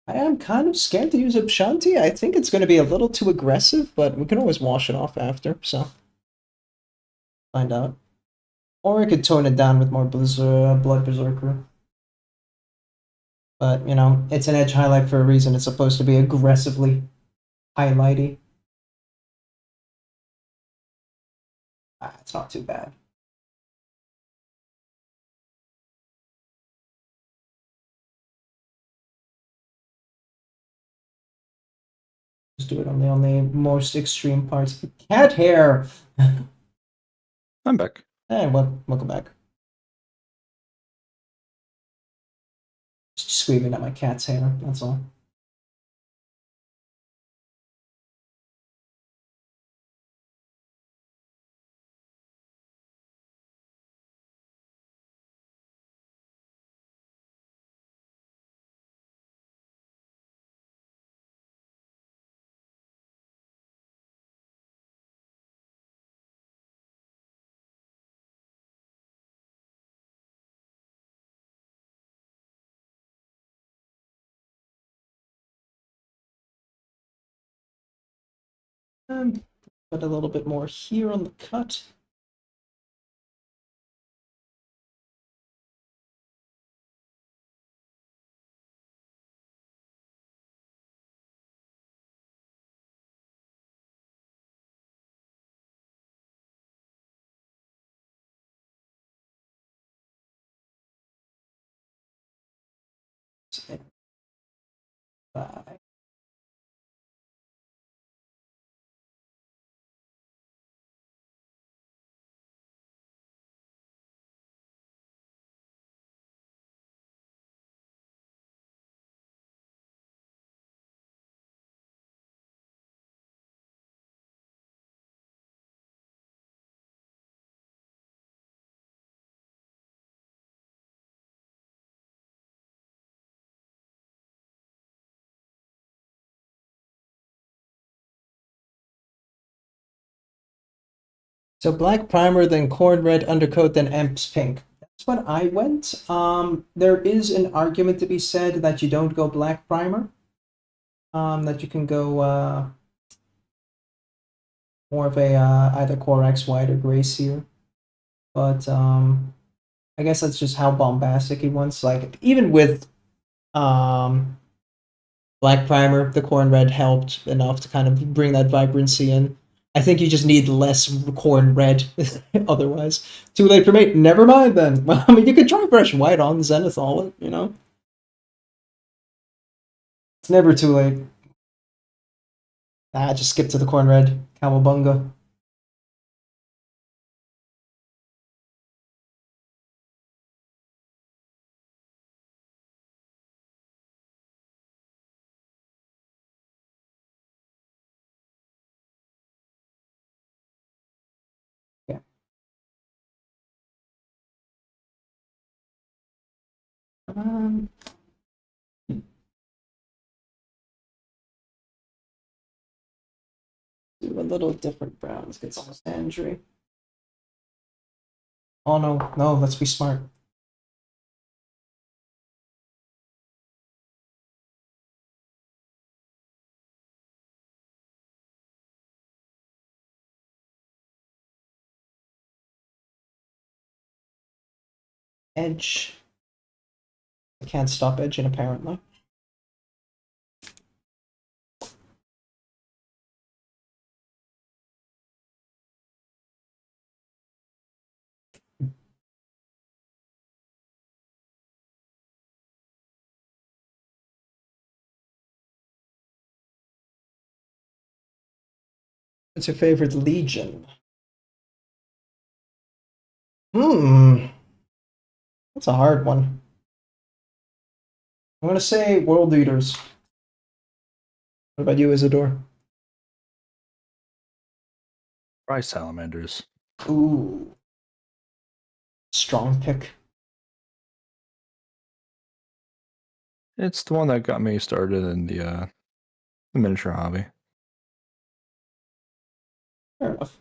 I am kind of scared to use Upshanti. I think it's going to be a little too aggressive, but we can always wash it off after, so find out. Or I could tone it down with more Blood Berserker. But, you know, it's an edge highlight for a reason. It's supposed to be aggressively highlighty. It's not too bad. Just do it on the most extreme parts. Cat hair! I'm back. Hey, welcome back. Just screaming at my cat's hair, that's all. And put a little bit more here on the cut. Bye. So black primer, then corn red undercoat, then Emps pink. That's what I went. There is an argument to be said that you don't go black primer. That you can go more of a either Corax white or gray sear. But I guess that's just how bombastic he wants. Like even with Black primer, the corn red helped enough to kind of bring that vibrancy in. I think you just need less corn red otherwise. Too late for me. Never mind then. Well, I mean, you could try brush white on Zenithal, you know? It's never too late. Ah, just skip to the corn red. Cowabunga. Yeah. Um, do a little different brown. Let's get some sandry. Oh no, no, let's be smart. Edge. I can't stop edging apparently. What's your favorite legion? That's a hard one. I'm gonna say world leaders. What about you, Isador? Try salamanders. Ooh, strong pick. It's the one that got me started in the miniature hobby. Fair enough.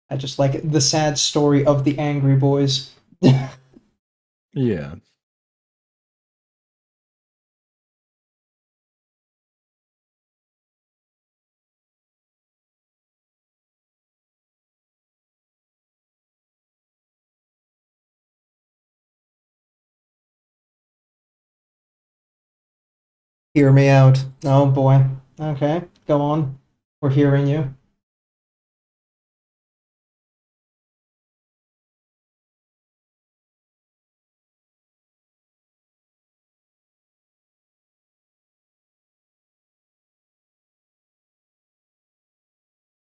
I just like the sad story of the angry boys. Yeah. Hear me out. Oh boy. Okay, go on. We're hearing you.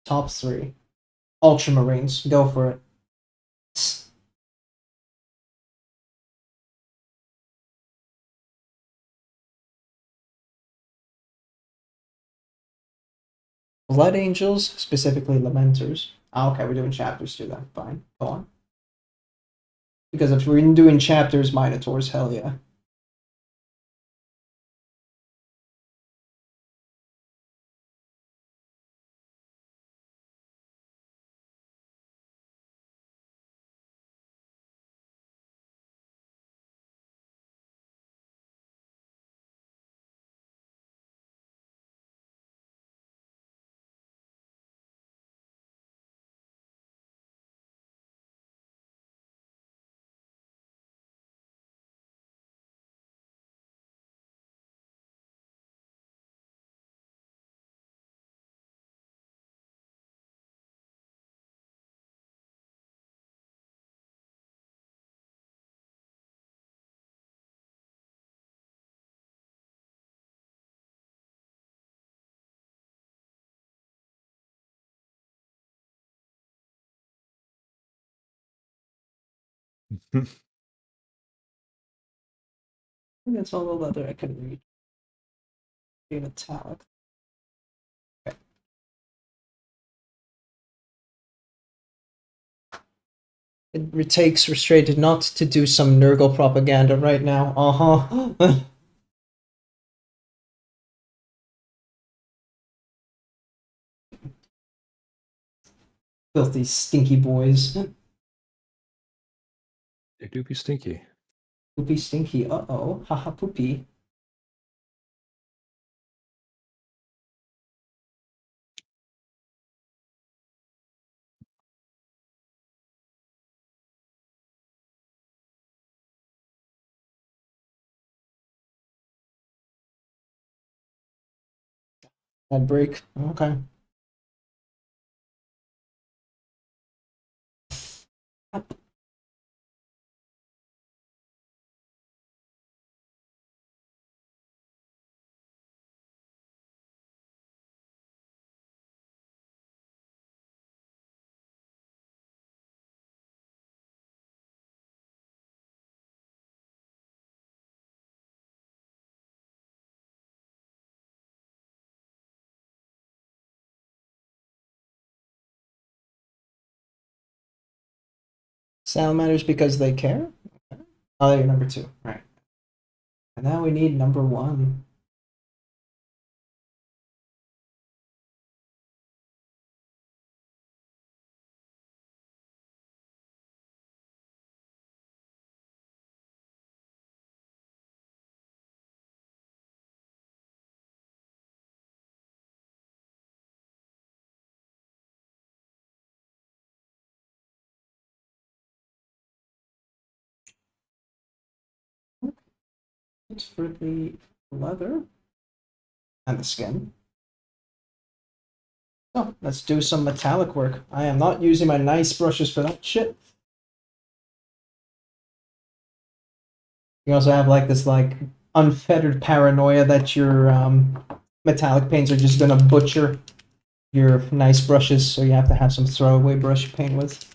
Top three. Ultramarines. Go for it. Blood Angels, specifically Lamenters. Ah, okay, we're doing chapters too then. Fine. Go on. Because if we're doing chapters, Minotaurs, hell yeah. I think that's all the leather I can read. Be metallic. Okay. It takes restrained not to do some Nurgle propaganda right now. Uh-huh. Filthy, stinky boys. They do be stinky. Poopy stinky. Uh-oh. Haha poopy. That break. Okay. Sound matters because they care? Oh, you're number 2. Right. And now we need number 1. It's for the leather and the skin. So let's do some metallic work. I am not using my nice brushes for that shit. You also have like this like unfettered paranoia that your metallic paints are just gonna butcher your nice brushes, so you have to have some throwaway brush you paint with.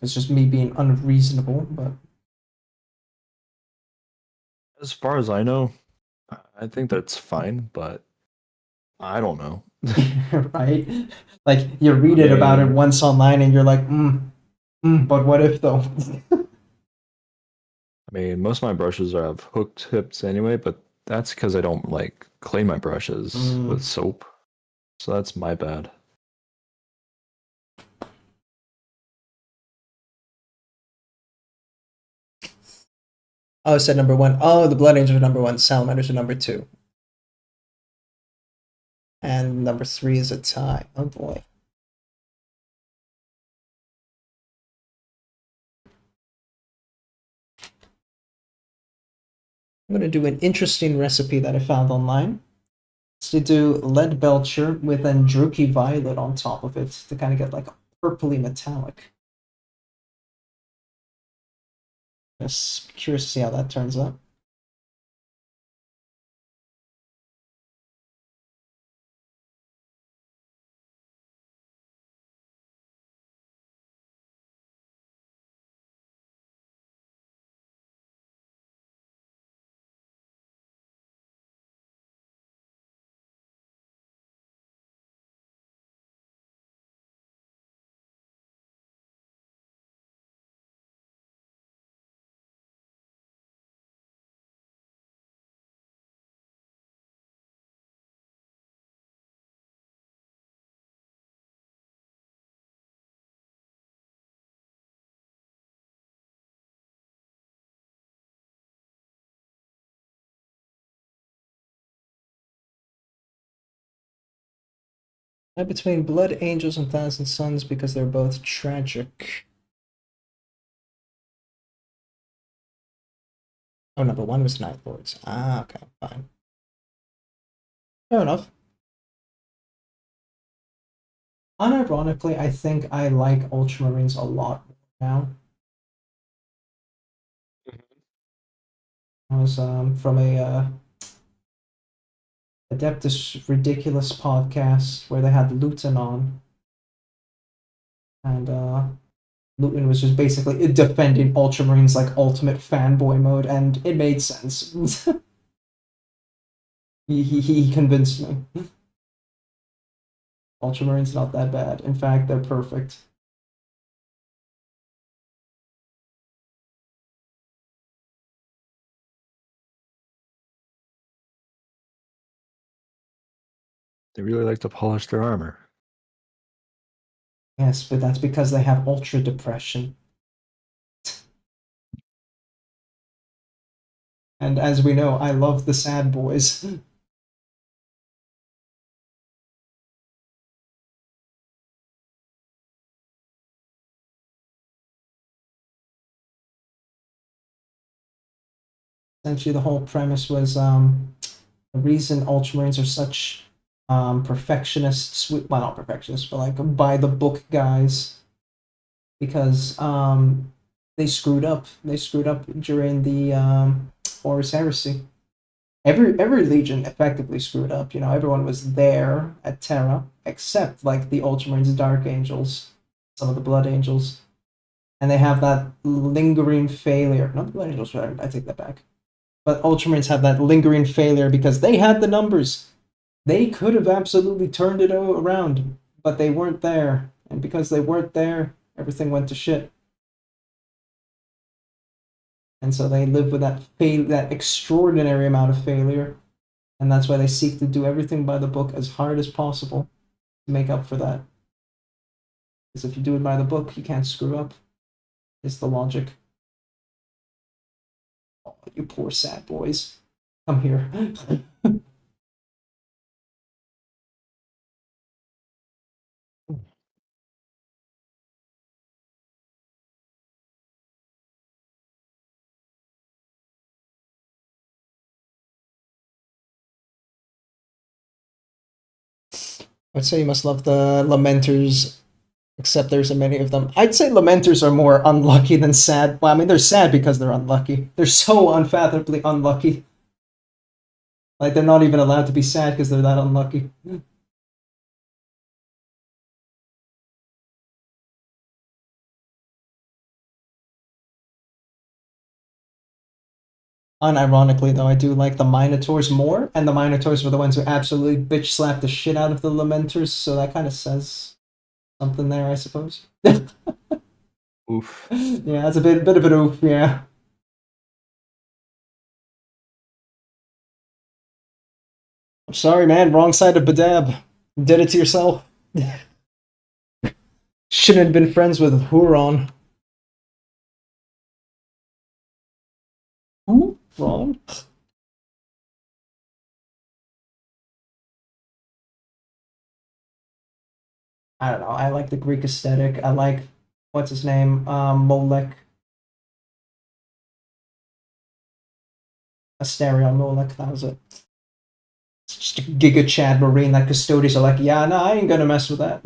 It's just me being unreasonable, but As far as I know, I think that's fine, but I don't know. right? Like you read I it about it mean, once online and you're like, but what if though? most of my brushes have hook tips anyway, but that's because I don't like clean my brushes with Mm. soap. So that's my bad. Oh, it said number 1. Oh, the Blood Angels are number 1. Salamanders are number 2. And number 3 is a tie. Oh boy. I'm going to do an interesting recipe that I found online. It's to do lead belcher with then druky violet on top of it to kind of get like a purpley metallic. Just curious to see how that turns out. Between Blood Angels and Thousand Suns because they're both tragic. Oh, number 1 was Night Lords. Ah, okay, fine. Fair enough. Unironically, I think I like Ultramarines a lot more now. I was from a Adaptus Ridiculous podcast where they had Luton on, and Luton was just basically defending Ultramarines like ultimate fanboy mode, and it made sense. he convinced me. Ultramarines not that bad. In fact, they're perfect. They really like to polish their armor. Yes, but that's because they have ultra depression. And as we know, I love the sad boys. Essentially, the whole premise was the reason Ultramarines are such perfectionists, well, not perfectionists, but like by the book guys, because they screwed up. They screwed up during the Horus Heresy. Every legion effectively screwed up. You know, everyone was there at Terra except like the Ultramarines, Dark Angels, some of the Blood Angels, and they have that lingering failure. Not the Blood Angels, I take that back. But Ultramarines have that lingering failure because they had the numbers. They could have absolutely turned it around, but they weren't there. And because they weren't there, everything went to shit. And so they live with that extraordinary amount of failure. And that's why they seek to do everything by the book as hard as possible to make up for that. Because if you do it by the book, you can't screw up. It's the logic. Oh, you poor sad boys. Come here. I'd say you must love the Lamenters, except there's so many of them. I'd say Lamenters are more unlucky than sad. Well, I mean, they're sad because they're unlucky. They're so unfathomably unlucky. Like, they're not even allowed to be sad because they're that unlucky. Unironically, though, I do like the Minotaurs more, and the Minotaurs were the ones who absolutely bitch slapped the shit out of the Lamenters, so that kind of says something there, I suppose. Oof. Yeah, that's a bit of an oof, yeah. I'm sorry, man, wrong side of Badab. You did it to yourself. Shouldn't have been friends with Huron. Who? Ron? I don't know. I like the Greek aesthetic. I like what's his name? Molech. Asterion Molech. That was it. It's just a Giga Chad Marine that custodians are like, yeah, no, I ain't gonna mess with that.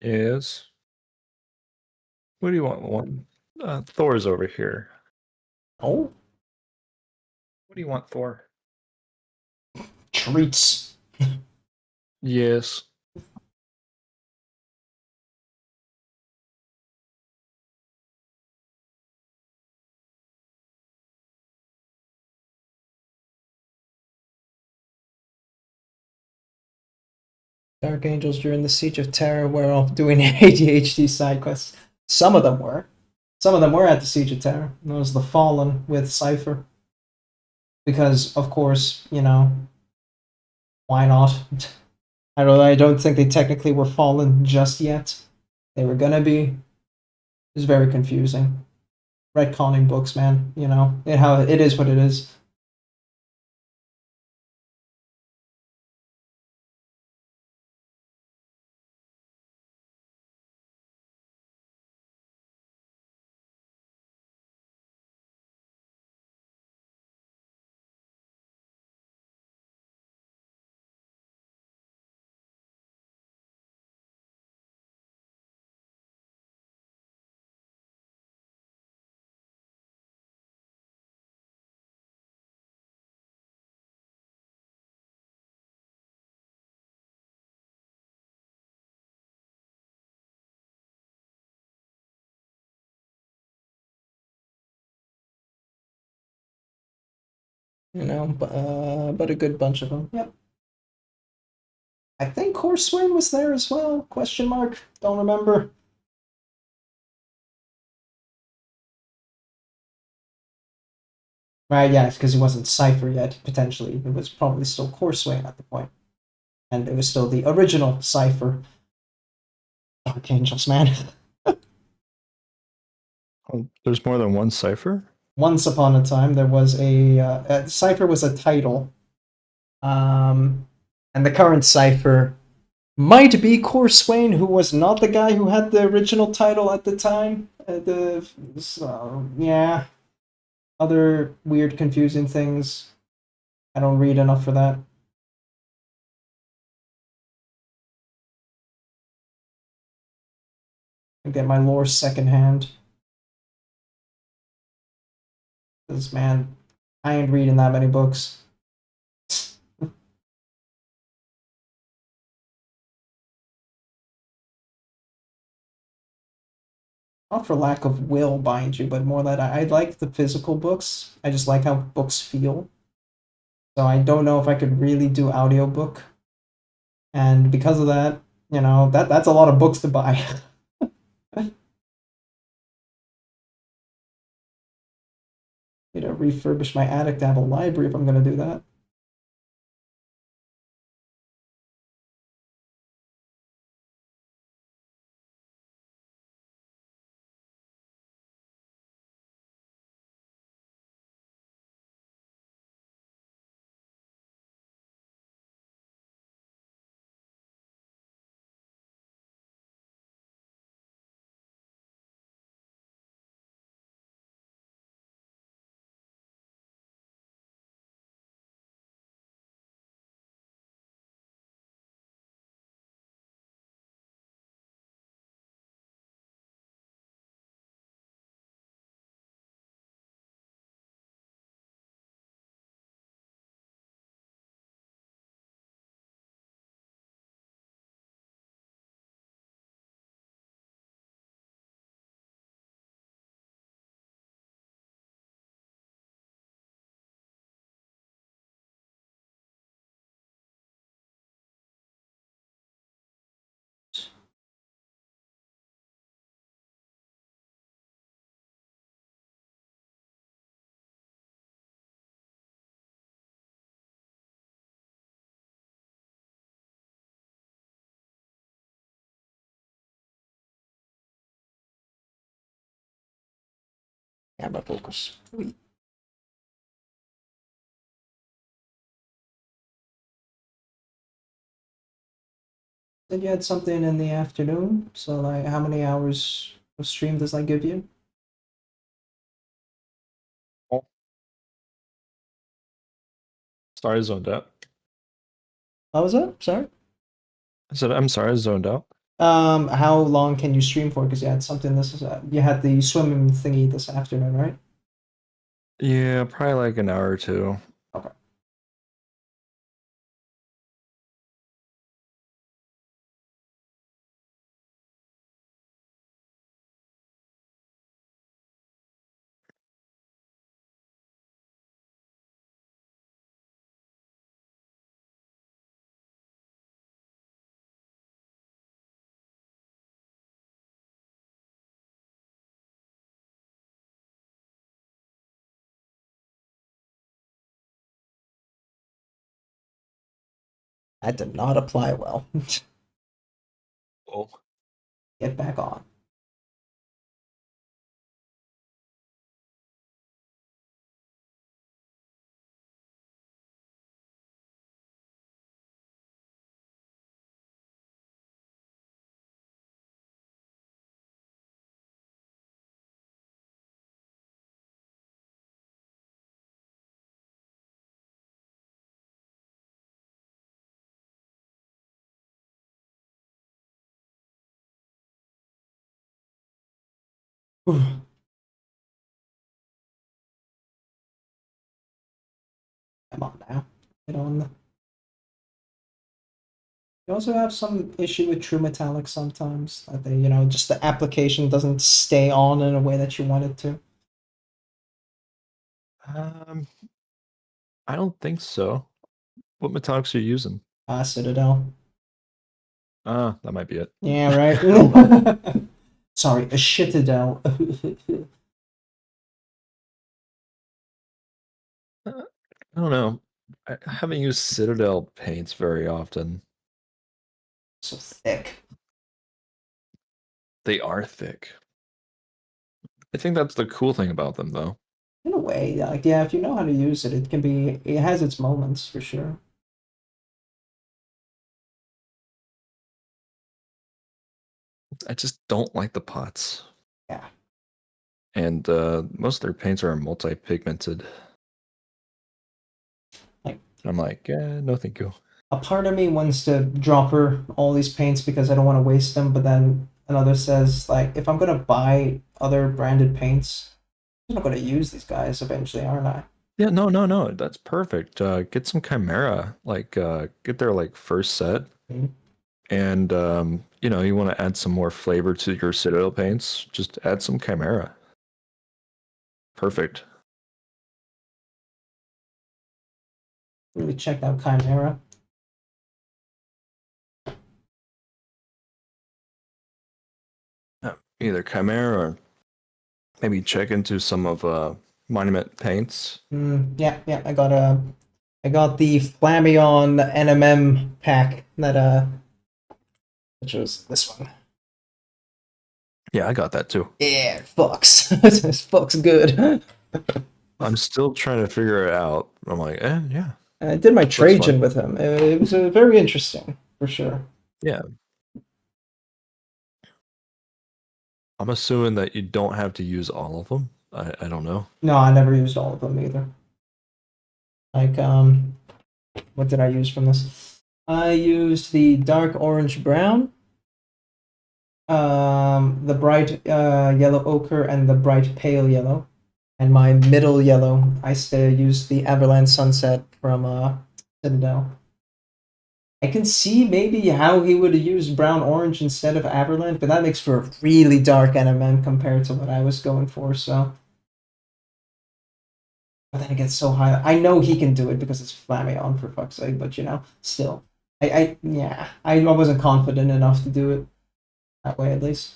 Yes. What do you want? One. Thor's over here. Oh, What do you want, Thor? treats. Yes. Dark Angels during the Siege of Terror were off doing ADHD side quests. Some of them were. Some of them were at the Siege of Terror. That was the Fallen with Cypher. Because, of course, you know, why not? I don't think they technically were Fallen just yet. They were gonna be. It was very confusing. Retconning books, man. You know, it is what it is. You know, but a good bunch of them. Yep. I think Horsewin was there as well? Question mark. Don't remember. Right, yes, because he wasn't Cypher yet, potentially. It was probably still Courseway at the point. And it was still the original Cypher. Dark Angels, man. Oh, there's more than one cipher? Once upon a time, there was a Cypher was a title. And the current Cypher might be Courswain, who was not the guy who had the original title at the time. Yeah. Other weird, confusing things. I don't read enough for that. I get my lore secondhand. Because, man, I ain't reading that many books. Not for lack of will, mind you, but more that I like the physical books. I just like how books feel. So I don't know if I could really do audiobook. And because of that, you know, that's a lot of books to buy. Need to refurbish my attic to have a library if I'm gonna do that. Camera focus. Said you had something in the afternoon, so like how many hours of stream does that give you? Oh, sorry, I zoned out. What was that? Sorry. I said, I'm sorry, I zoned out. How long can you stream for? Because you had something you had the swimming thingy this afternoon, right? Yeah, probably like an hour or two. Okay. That did not apply well. Oh. Get back on. Whew. Come on now. Get on. You also have some issue with True Metallic sometimes. That they, just the application doesn't stay on in a way that you want it to. Um, I don't think so. What metallics are you using? Citadel. Ah, that might be it. Yeah, right. Sorry, a Citadel. I don't know. I haven't used Citadel paints very often. So thick. They are thick. I think that's the cool thing about them, though. In a way, like yeah, if you know how to use it, it can be. It has its moments for sure. I just don't like the pots. Yeah. And most of their paints are multi-pigmented. Like I'm like, no, thank you. a part of me wants to drop her all these paints because I don't want to waste them, but then another says like, if I'm gonna buy other branded paints, I'm not gonna use these guys eventually, aren't I? Yeah, no. That's perfect. Get some Chimera. Like, get their like first set. Mhm. And you want to add some more flavor to your Citadel paints, just add some Chimera. Perfect. Really checked out Chimera. Yeah, either Chimera or maybe check into some of Monument paints. Yeah. I got the Flamion NMM pack that which was this one. Yeah, I got that too. Yeah, it fucks. This fucks good. I'm still trying to figure it out. I'm like, yeah, I did my looks Trajan fun. with him. It was very interesting, for sure. Yeah. I'm assuming that you don't have to use all of them. I don't know. No, I never used all of them either. Like, what did I use from this? I used the dark orange brown, the bright yellow ochre, and the bright pale yellow. And my middle yellow, I still used the Avalanche Sunset from Citadel. I can see maybe how he would have used brown orange instead of Avalanche, but that makes for a really dark NMM compared to what I was going for. So, but then it gets so high. I know he can do it because it's Flamion for fuck's sake. But still, I wasn't confident enough to do it that way at least.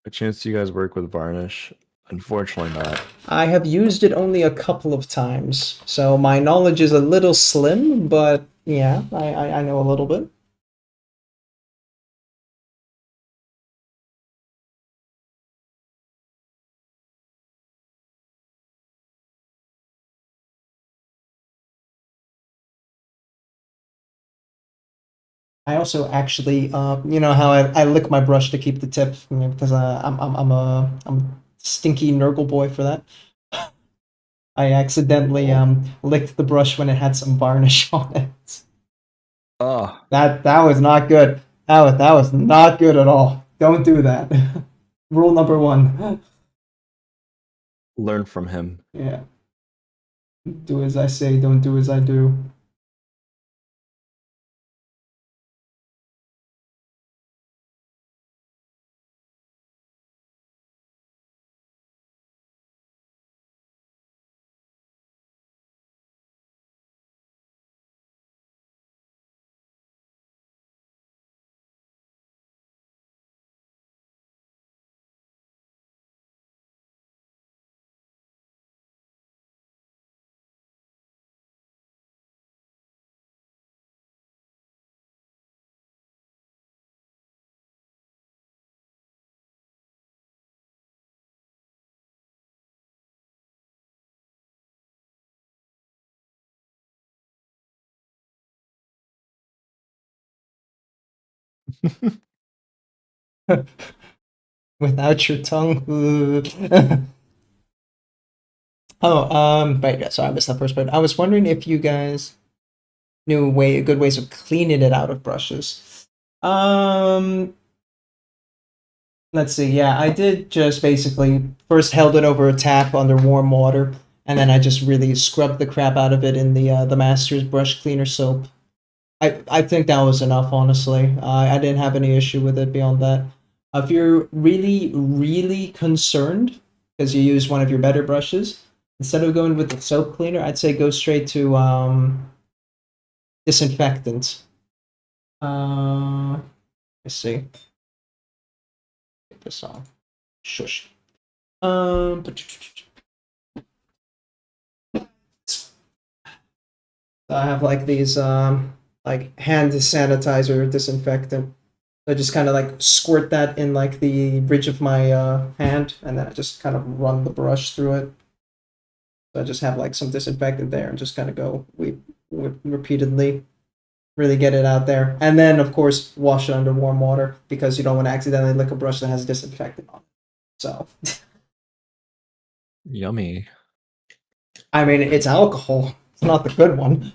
A chance you guys work with varnish? Unfortunately, not. I have used it only a couple of times, so my knowledge is a little slim, but yeah, I know a little bit. I also actually, you know how I lick my brush to keep the tip because I'm a stinky Nurgle boy for that. I accidentally licked the brush when it had some varnish on it. Ah, That was not good. That was not good at all. Don't do that. Rule number one. learn from him. Yeah. Do as I say, don't do as I do. Without your tongue. Oh, right. Yeah, sorry, I missed that first part. I was wondering if you guys knew good ways of cleaning it out of brushes. Let's see. Yeah, I did just basically first held it over a tap under warm water, and then I just really scrubbed the crap out of it in the Master's brush cleaner soap. I think that was enough, honestly. I didn't have any issue with it beyond that. If you're really concerned because you use one of your better brushes, Instead of going with the soap cleaner, I'd say go straight to disinfectant. Let's see. Get this on. Shush. I have like these like hand sanitizer disinfectant. I just kind of like squirt that in like the bridge of my hand, and then I just kind of run the brush through it. So I just have like some disinfectant there, and just kind of go repeatedly, really get it out there, and then of course wash it under warm water because you don't want to accidentally lick a brush that has disinfectant on it. So, Yummy. I mean, it's alcohol. It's not the good one.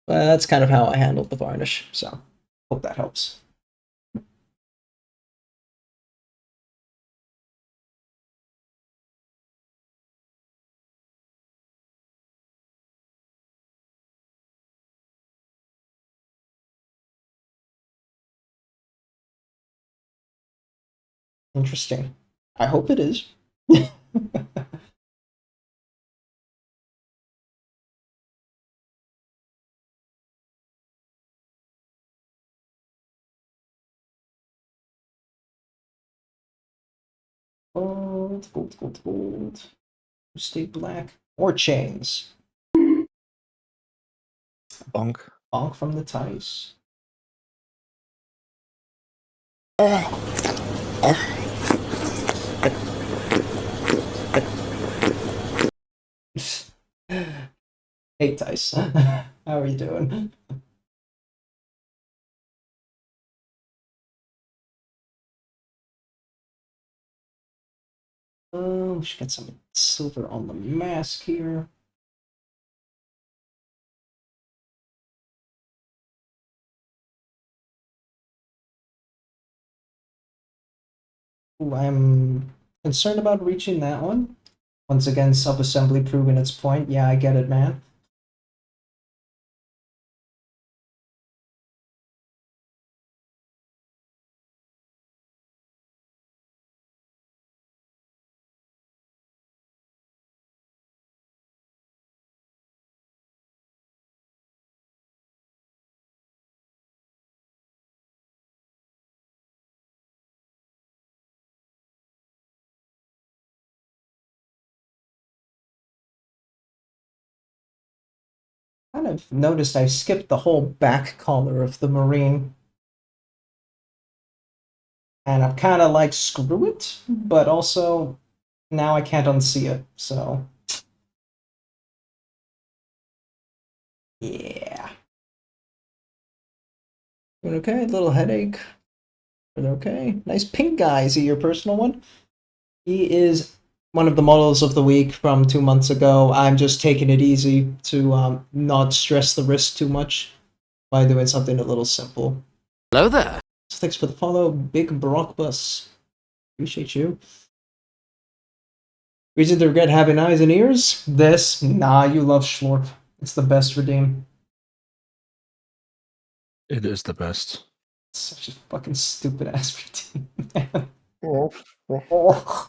But that's kind of how I handled the varnish. So, hope that helps. Interesting. I hope it is. Gold, gold, gold, gold. Stay black. Or chains. Bunk. Bonk from the Tice. Hey Tice, how are you doing? We should get some silver on the mask here. Ooh, I'm concerned about reaching that one. Once again, sub-assembly proving its point. Yeah, I get it, man. Kind of noticed I skipped the whole back collar of the Marine. And I'm kind of like, screw it, but also now I can't unsee it, so yeah. Doing okay? Little headache. But okay. Nice pink guy. Is he your personal one? He is one of the models of the week from 2 months ago. I'm just taking it easy to not stress the wrist too much by doing something a little simple. Hello there. So thanks for the follow, Big Brock Bus. Appreciate you. Reason to regret having eyes and ears? This? Nah, you love Schlorp. It's the best redeem. It is the best. Such a fucking stupid ass redeem, man. Oh. Oh.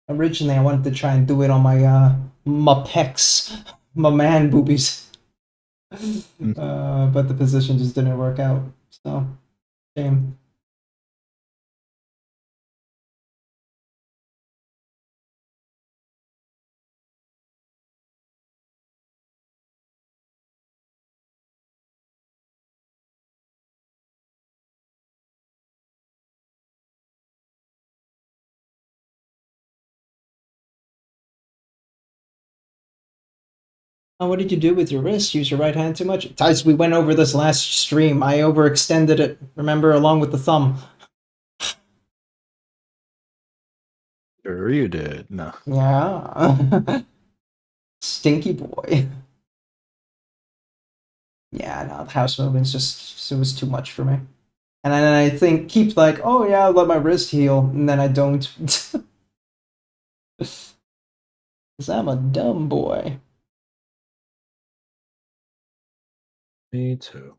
Originally, I wanted to try and do it on my pecs, my man boobies, but the position just didn't work out. So, shame. What did you do with your wrist? Use your right hand too much? Guys, we went over this last stream. I overextended it, remember, along with the thumb. Sure you did. No. Yeah. Stinky boy. Yeah, no, the house movement's just, it was too much for me. And then I think, keep like, oh yeah, I'll let my wrist heal, and then I don't. Because I'm a dumb boy. Me too.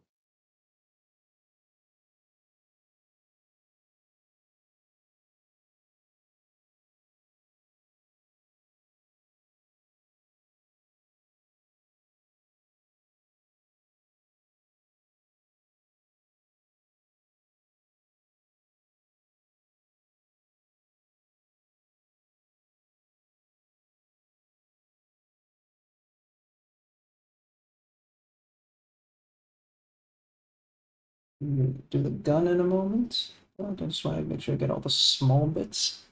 Do the gun in a moment. I just want to make sure I get all the small bits.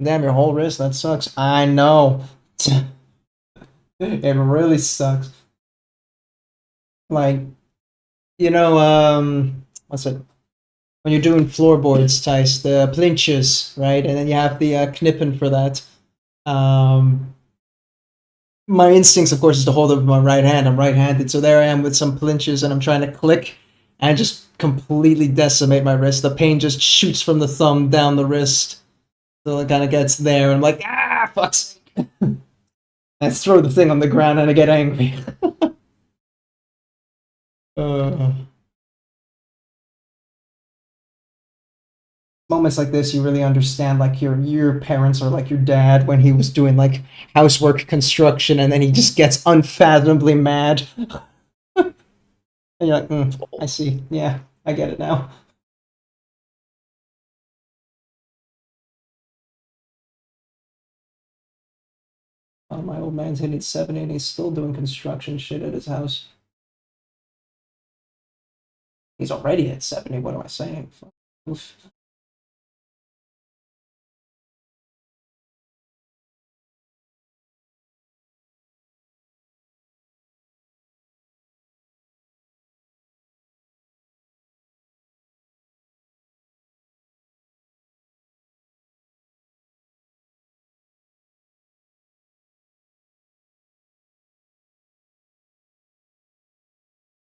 Damn, your whole wrist, that sucks. I know. It really sucks. Like, what's it? When you're doing floorboards, Tice, the plinches, right? And then you have the knippen for that. My instincts, of course, is to hold it with my right hand. I'm right-handed, so there I am with some plinches, and I'm trying to click and just completely decimate my wrist. The pain just shoots from the thumb down the wrist, so it kind of gets there. And I'm like, fuck's sake. I throw the thing on the ground and I get angry. Moments like this, you really understand like your parents or like your dad when he was doing like housework construction, and then he just gets unfathomably mad. And you're like, I see. Yeah, I get it now. Oh, my old man's hitting 70 and he's still doing construction shit at his house. He's already at 70. What am I saying? Oof.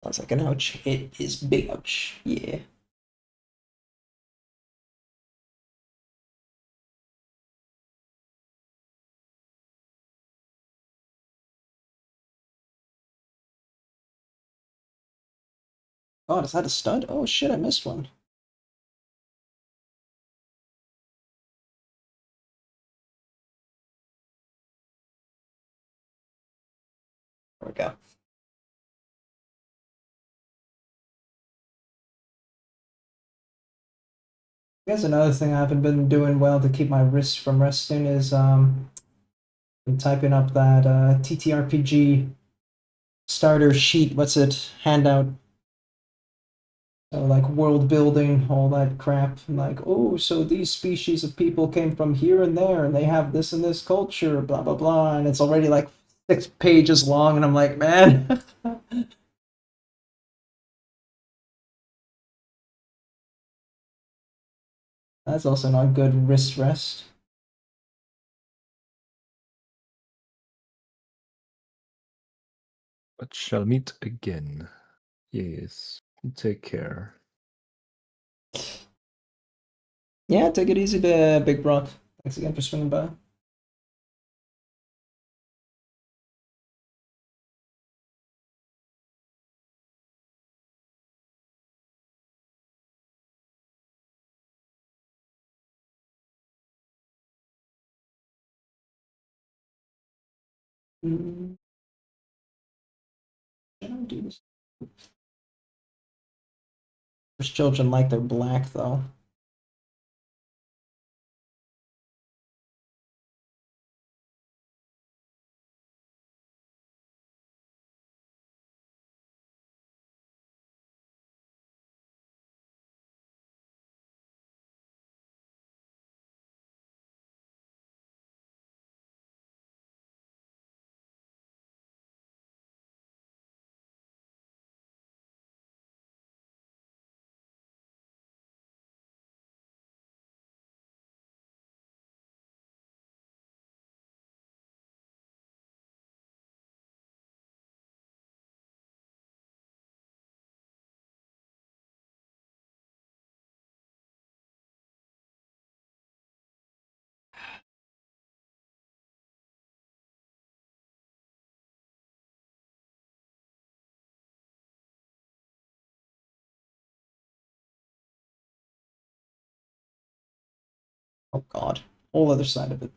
Sounds like an ouch. It is big ouch. Yeah. God, is that a stud? Oh shit, I missed one. There we go. I guess another thing I haven't been doing well to keep my wrist from resting is I'm typing up that TTRPG starter sheet. What's it? Handout. So like world building, all that crap. Like, oh, so these species of people came from here and there, and they have this and this culture, blah blah blah, and it's already like 6 pages long, and I'm like, man. That's also not good wrist rest. But shall meet again. Yes. Take care. Yeah, take it easy, Big Brock. Thanks again for swinging by. Should I do this? Most children like their black, though. Oh god. Whole other side of it.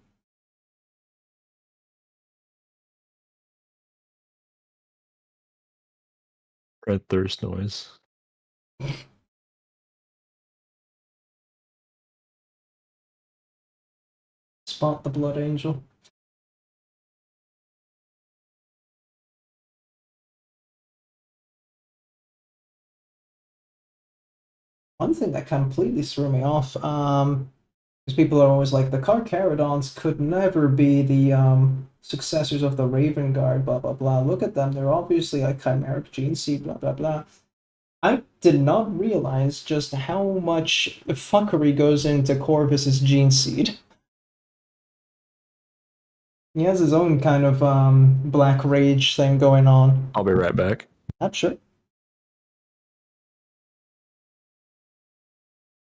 Red thirst noise. Spot the blood angel. One thing that completely threw me off, because people are always like, the Carcharodons could never be the successors of the Raven Guard, blah blah blah. Look at them, they're obviously a chimeric gene seed, blah blah blah. I did not realize just how much fuckery goes into Corvus's gene seed. He has his own kind of black rage thing going on. I'll be right back. Not sure.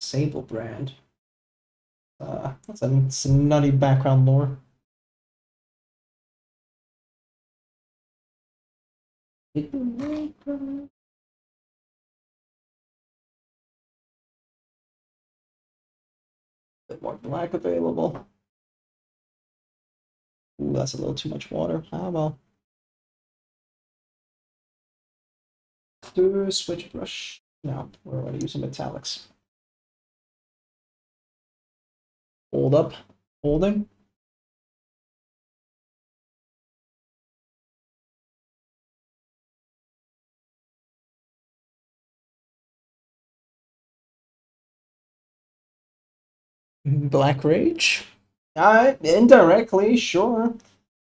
Sable brand. That's some nutty background lore. Bit more black available. Ooh, that's a little too much water. Ah, well. Do switch brush. No, we're going to use some metallics. Hold up. Holding. Black Rage? Indirectly, sure.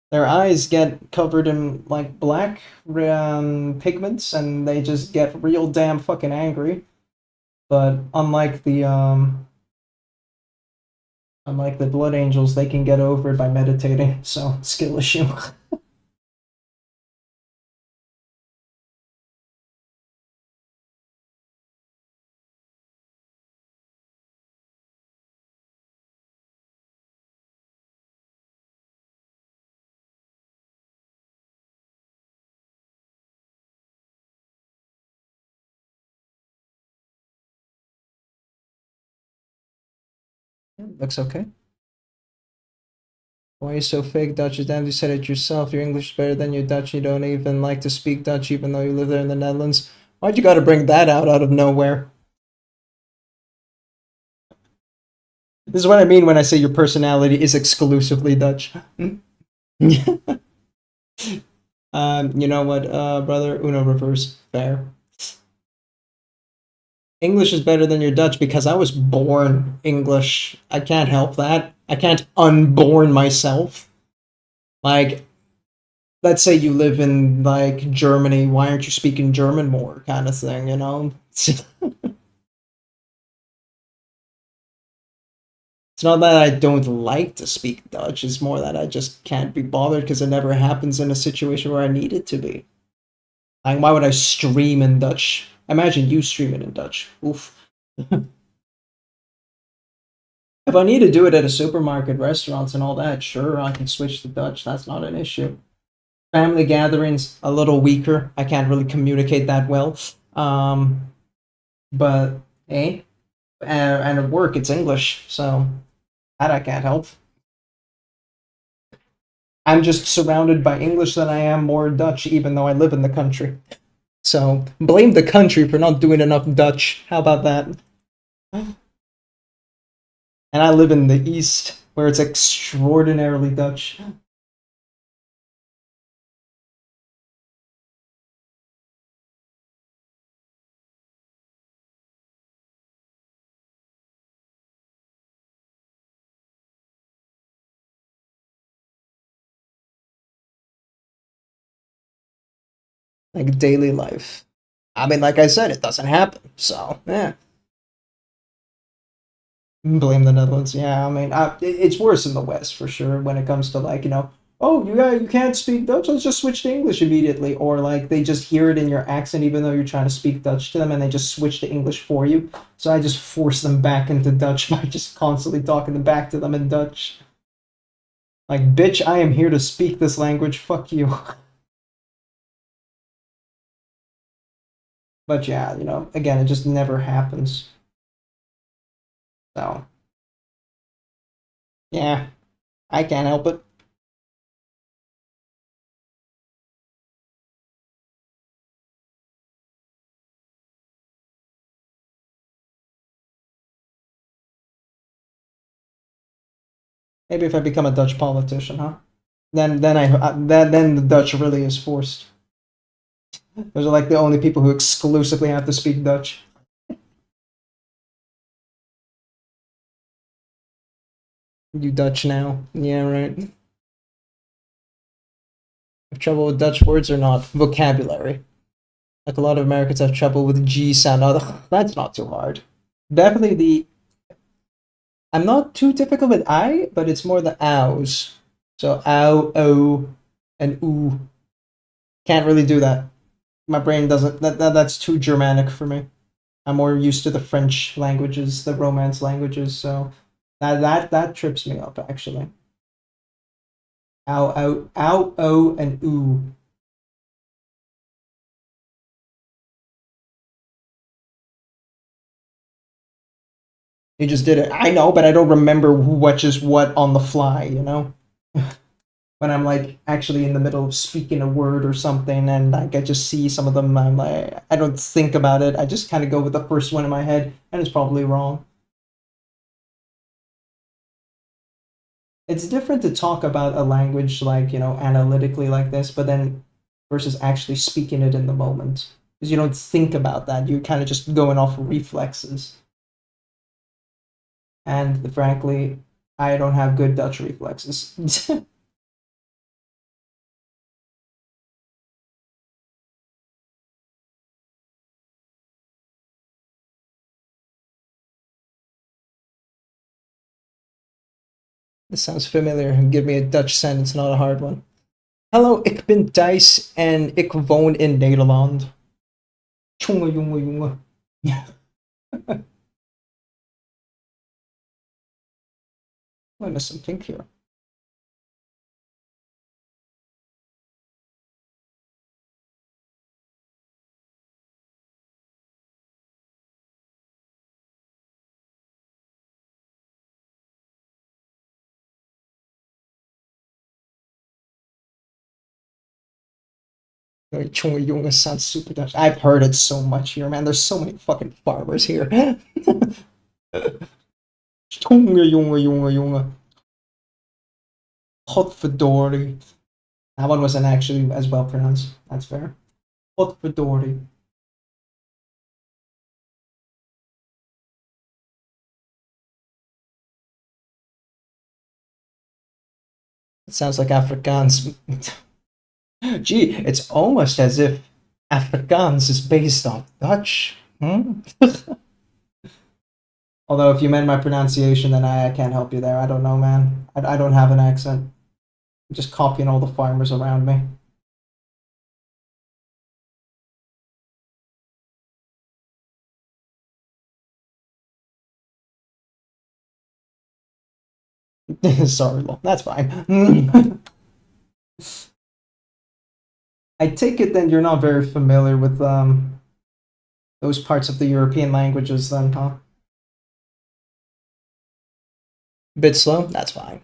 Their eyes get covered in like black pigments, and they just get real damn fucking angry. But unlike the Blood Angels, they can get over it by meditating. So skill issue. Looks okay. Why are you so fake, Dutch? Damn, you said it yourself. Your English is better than your Dutch. You don't even like to speak Dutch, even though you live there in the Netherlands. Why'd you gotta bring that out of nowhere? This is what I mean when I say your personality is exclusively Dutch. You know what, brother? Uno reverse. Fair. English is better than your Dutch because I was born English. I can't help that. I can't unborn myself. Like, let's say you live in, like, Germany, why aren't you speaking German more, kind of thing, you know? It's not that I don't like to speak Dutch, it's more that I just can't be bothered because it never happens in a situation where I need it to be. Like, why would I stream in Dutch? Imagine you streaming in Dutch. Oof. If I need to do it at a supermarket, restaurants, and all that, sure, I can switch to Dutch. That's not an issue. Family gatherings, a little weaker. I can't really communicate that well. But, eh? And at work, it's English, so that I can't help. I'm just surrounded by English than I am more Dutch, even though I live in the country. So, blame the country for not doing enough Dutch. How about that? And I live in the East, where it's extraordinarily Dutch. Like daily life. I mean, like I said, it doesn't happen. So, yeah. Blame the Netherlands. Yeah, I mean, it's worse in the West for sure when it comes to like, oh, you can't speak Dutch. Let's just switch to English immediately, or like they just hear it in your accent even though you're trying to speak Dutch to them, and they just switch to English for you. So I just force them back into Dutch by just constantly talking them back to them in Dutch. Like, bitch, I am here to speak this language. Fuck you. But yeah, again, it just never happens. So. Yeah, I can't help it. Maybe if I become a Dutch politician, huh? Then the Dutch really is forced. Those are like the only people who exclusively have to speak Dutch. You Dutch now? Yeah, right. Have trouble with Dutch words or not? Vocabulary. Like a lot of Americans have trouble with the G sound. Oh, that's not too hard. Definitely the. I'm not too difficult with I, but it's more the ows. So ow, o, and oo. Can't really do that. My brain doesn't. That's too Germanic for me. I'm more used to the French languages, the Romance languages. So that trips me up actually. Ow, ow, ow, o, and oo. You just did it. I know, but I don't remember what is what on the fly, you know? When I'm like actually in the middle of speaking a word or something and like I just see some of them, I'm like I don't think about it. I just kind of go with the first one in my head and it's probably wrong. It's different to talk about a language like, analytically like this, but then versus actually speaking it in the moment. Because you don't think about that. You're kind of just going off reflexes. And frankly, I don't have good Dutch reflexes. This sounds familiar. Give me a Dutch sentence, not a hard one. Hallo, ik ben Thijs en ik woon in Nederland. Tjonge, jonge, jonge. I missed something here. Tjonge, jonge sounds super Dutch. I've heard it so much here, man. There's so many fucking farmers here. Tjonge, jonge, jonge, jonge. Godverdorie. That one wasn't actually as well pronounced. That's fair. Godverdorie. It sounds like Afrikaans. Gee, it's almost as if Afrikaans is based on Dutch. Hmm? Although, if you meant my pronunciation, then I can't help you there. I don't know, man. I don't have an accent. I'm just copying all the farmers around me. Sorry, Lol. That's fine. I take it then you're not very familiar with those parts of the European languages, then, huh? Bit slow? That's fine.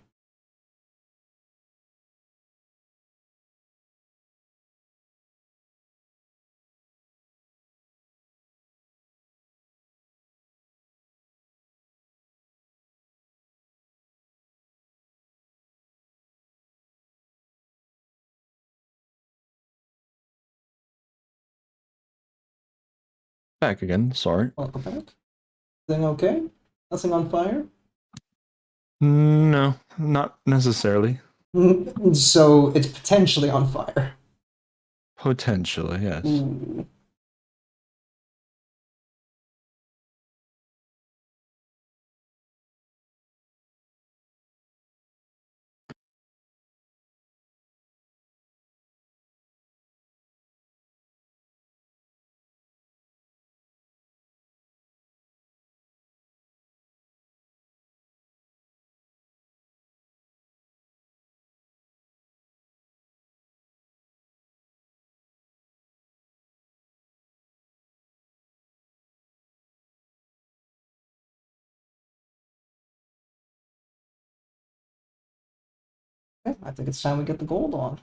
Back again. Sorry. Welcome back. Thing okay? Nothing on fire? No, not necessarily. So it's potentially on fire. Potentially, yes. Ooh. Okay, I think it's time we get the gold on.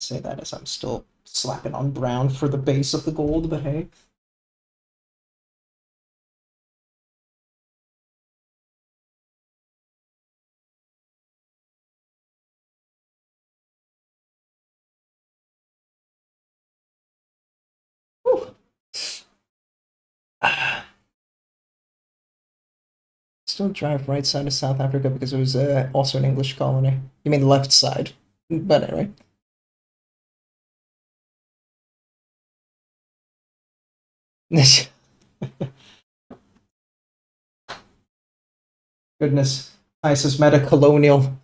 Say that as I'm still slapping on brown for the base of the gold, but hey. Still drive right side of South Africa because it was also an English colony. You mean left side? But anyway. Goodness, ISIS meta colonial.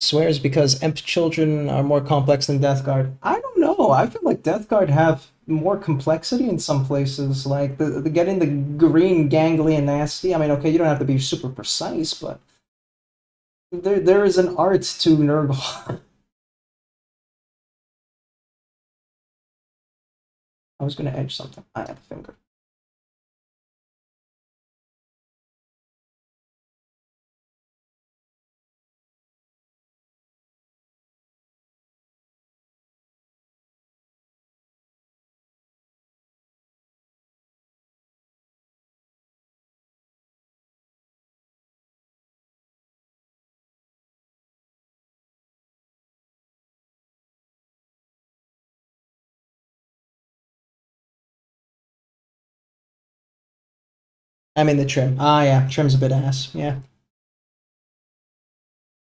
Swears because Emp children are more complex than Death Guard. I don't know. I feel like Death Guard have more complexity in some places. Like the getting the green gangly and nasty. I mean, okay, you don't have to be super precise, but there is an art to Nurgle. I was gonna edge something. I had a finger. I'm in the trim. Ah, yeah, trim's a bit ass. Yeah,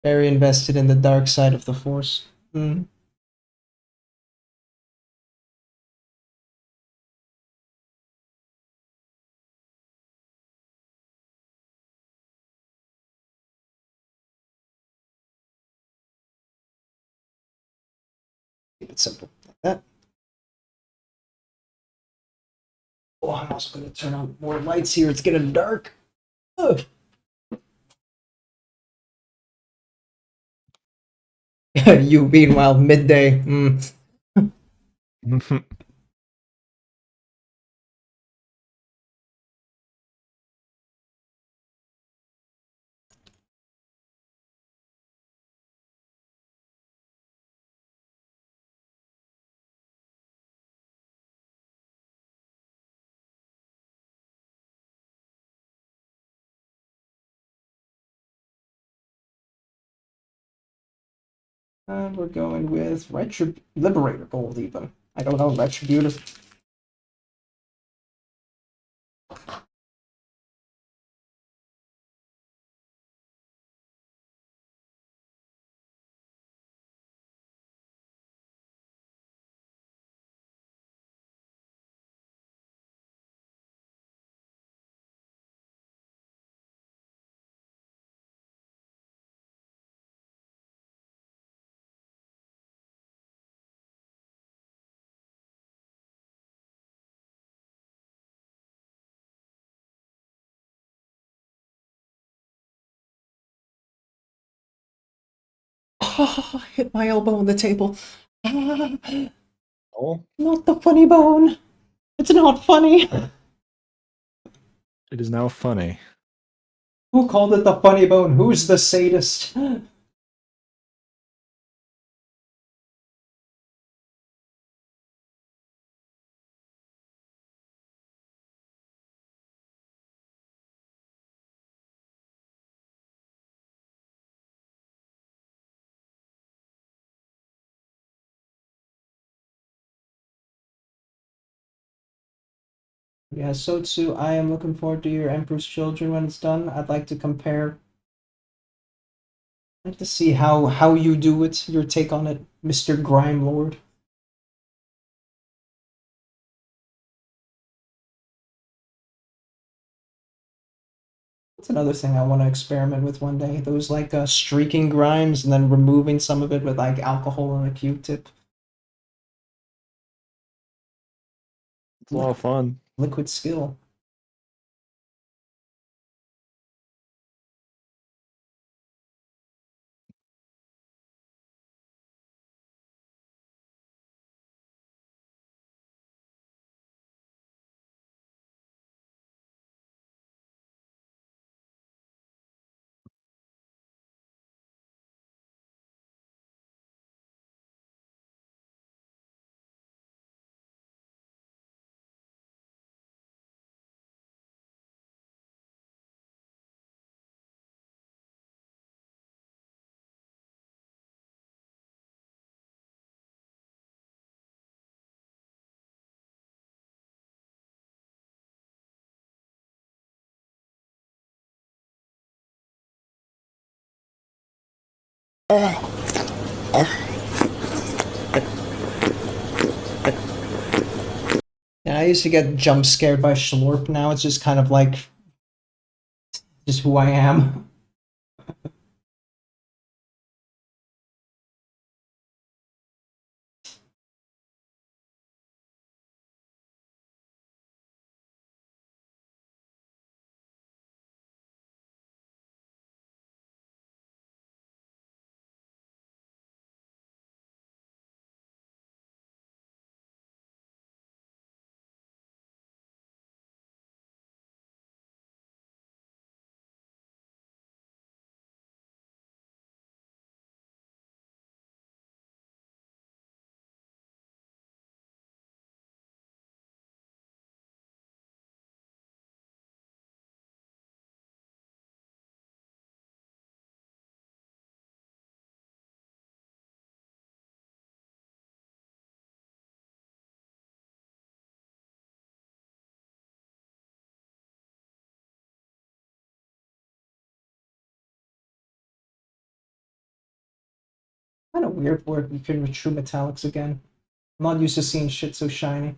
very invested in the dark side of the Force. Hmm. Keep it simple like that. Oh, I'm also gonna turn on more lights here. It's getting dark. Ugh. You meanwhile midday. Mm. And we're going with Liberator Gold even. I don't know, Retributive. Oh, hit my elbow on the table. Ah, Oh, not the funny bone. It's not funny. it is now funny. Who called it the funny bone? Who's the sadist? Yeah, Sotsu, I am looking forward to your Emperor's Children when it's done. I'd like to compare. I'd like to see how you do it, your take on it, Mr. Grime Lord. That's another thing I want to experiment with one day. Those like streaking grimes and then removing some of it with like alcohol and a Q-tip. It's a lot of fun. Liquid skill. Yeah, I used to get jump scared by Schlorp. Now it's just kind of like just who I am. Kind of weird work you can with true metallics again. I'm not used to seeing shit so shiny.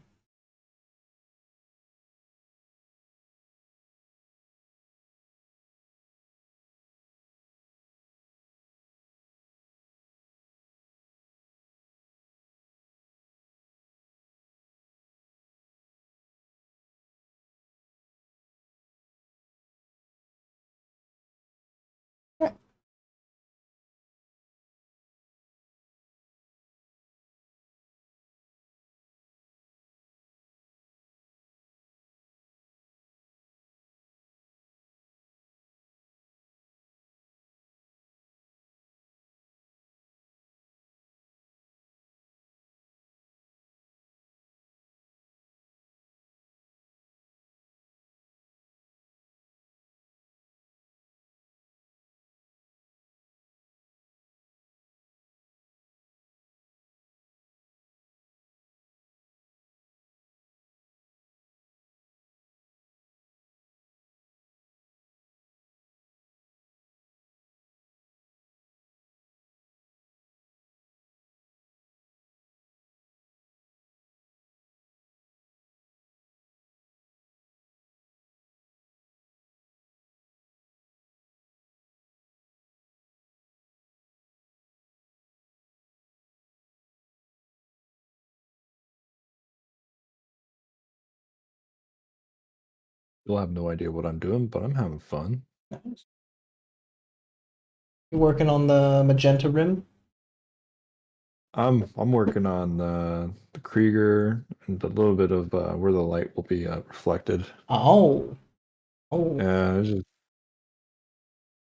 You'll have no idea what I'm doing, but I'm having fun. Nice. You working on the magenta rim? I'm working on the Krieger and a little bit of where the light will be reflected. Oh, oh. Yeah, it's just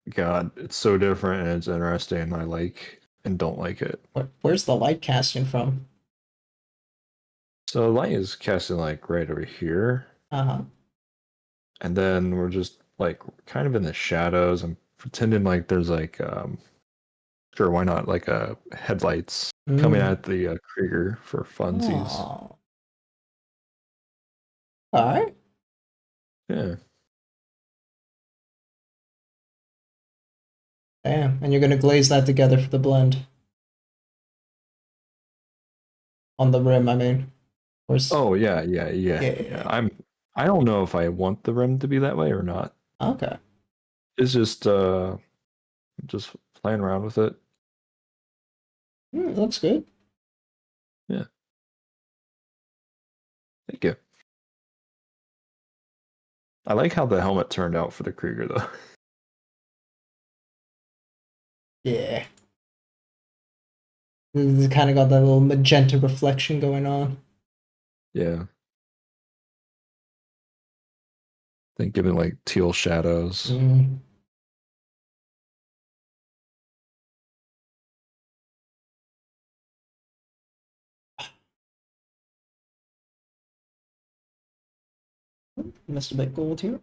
God, it's so different and it's interesting. I like and don't like it. Where's the light casting from? So light is casting like right over here, Uh-huh. and then we're just like kind of in the shadows. I'm pretending like there's like sure, why not, like headlights coming Mm. at the Krieger for funsies. Oh. All right. Yeah. Damn. And you're gonna glaze that together for the blend on the rim, I mean. Where's Oh yeah. yeah. I don't know if I want the rim to be that way or not. Okay. It's just playing around with it. Looks good. Yeah. Thank you. I like how the helmet turned out for the Krieger though. Yeah. It's kind of got that little magenta reflection going on. Yeah. I think giving like teal shadows. Mm. Missed a bit gold here.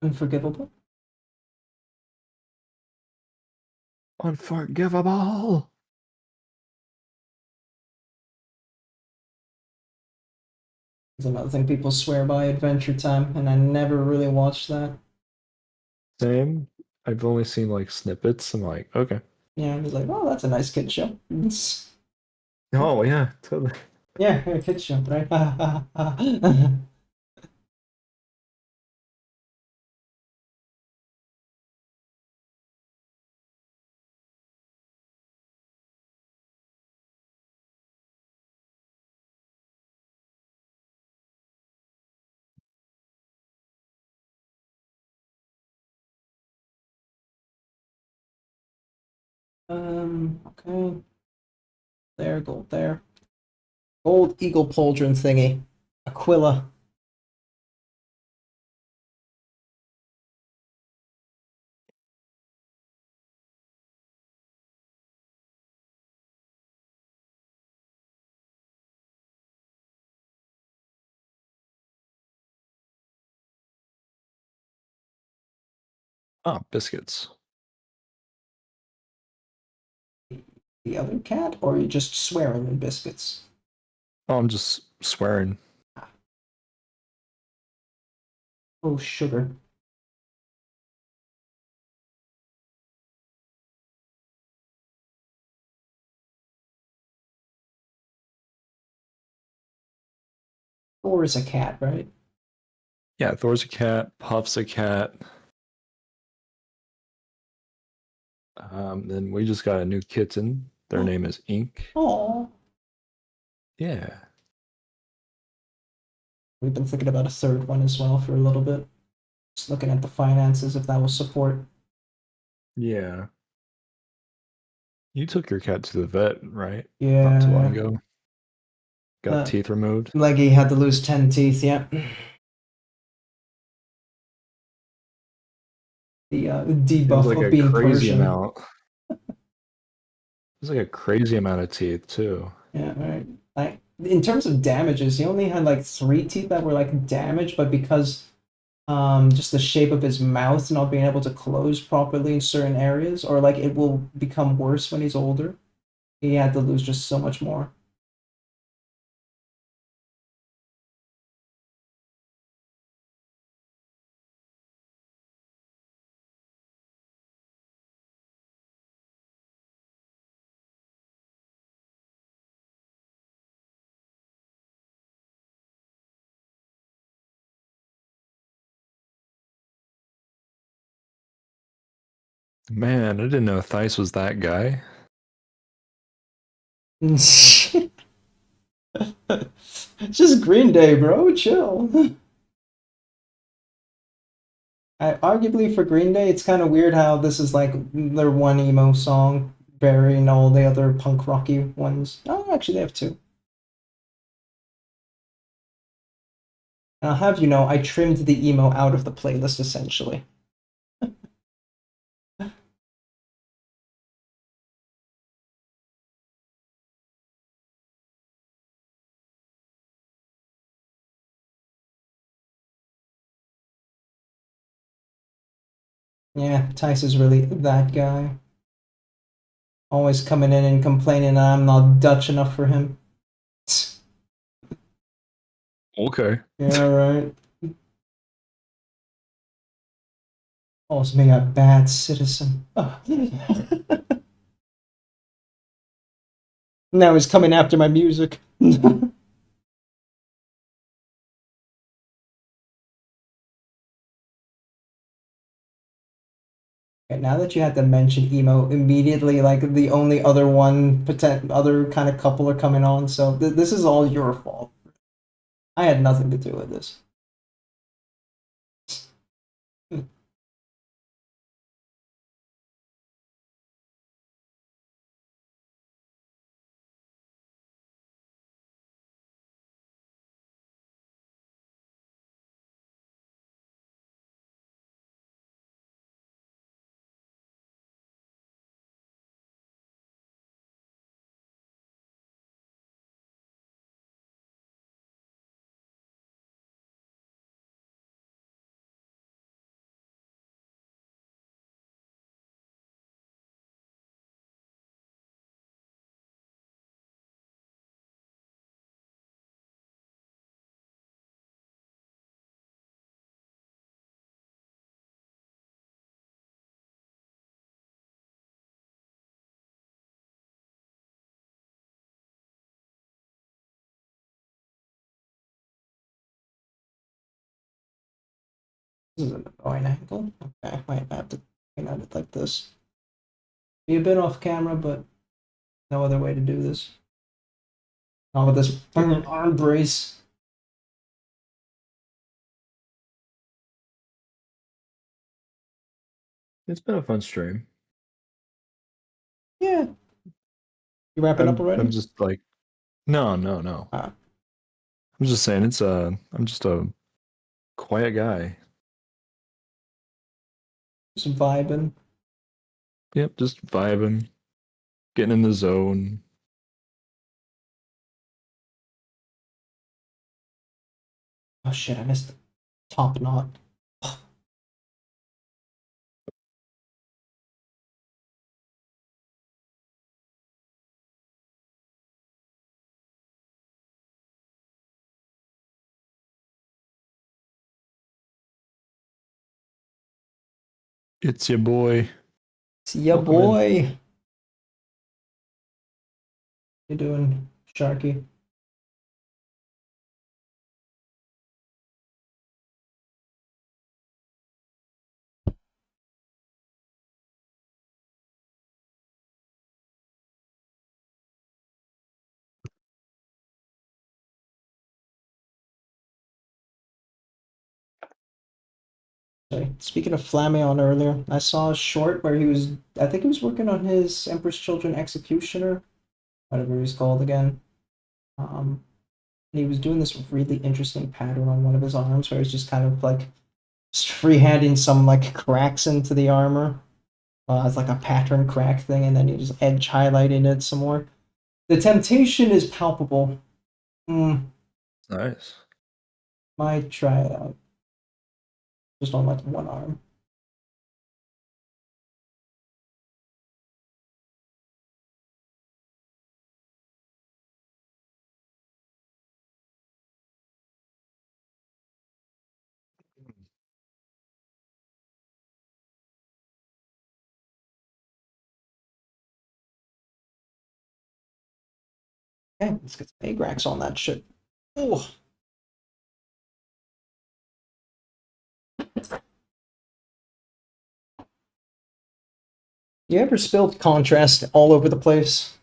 Unforgivable. Unforgivable. Is another thing people swear by, Adventure Time, and I never really watched that. Same. I've only seen like snippets. I'm like, okay. Yeah, I was like, oh, that's a nice kid show. Oh yeah, totally. Yeah, a kid show, right? Okay. There, gold there. Gold eagle pauldron thingy. Aquila. Oh, biscuits. The other cat, or are you just swearing in biscuits? Oh, I'm just swearing. Oh, sugar. Thor is a cat, right? Yeah, Thor's a cat, Puff's a cat. Then we just got a new kitten. Their name is Ink. Oh. Yeah. We've been thinking about a third one as well for a little bit. Just looking at the finances if that will support. Yeah. You took your cat to the vet, right? Not too long Yeah. ago. Got teeth removed. Leggy had to lose 10 teeth, yeah. The It was debuff like of a being crazy Persian. amount. It was like a crazy amount of teeth too. Yeah, right. Like in terms of damages, he only had like 3 teeth that were like damaged, but because just the shape of his mouth not being able to close properly in certain areas, or like it will become worse when he's older, he had to lose just so much more. Man, I didn't know Thice was that guy. It's just Green Day, bro. Chill. Arguably for Green Day, it's kind of weird how this is like their one emo song, burying all the other punk rocky ones. Oh, actually, they have two. And I'll have you know, I trimmed the emo out of the playlist essentially. Yeah, Tice is really that guy. Always coming in and complaining I'm not Dutch enough for him. Okay. Yeah, right. Also being a bad citizen. Oh. Now he's coming after my music. Okay, now that you had to mention emo, immediately like the only other other kind of couple are coming on. So this is all your fault. I had nothing to do with this. This is an annoying angle. Okay, wait, I have to point at it like this. Be a bit off camera, but no other way to do this. Not with this arm brace. It's been a fun stream. Yeah. You wrapping up already? I'm just like, no. Ah, I'm just saying I'm just a quiet guy. just vibing. Yep, just vibing, getting in the zone. Oh shit, I missed the top knot. It's your boy. See ya, Welcome in. boy. You doing, Sharky? Sorry. Speaking of Flamion earlier, I saw a short where I think he was working on his Emperor's Children Executioner, whatever he's called again. And he was doing this really interesting pattern on one of his arms where he's just kind of like just freehanding some like cracks into the armor as like a pattern crack thing, and then you just edge highlighting it some more. The temptation is palpable. Nice. Might try it out. Just on like one arm. Okay, let's get some Agrax on that shit. Oh, you ever spilled contrast all over the place?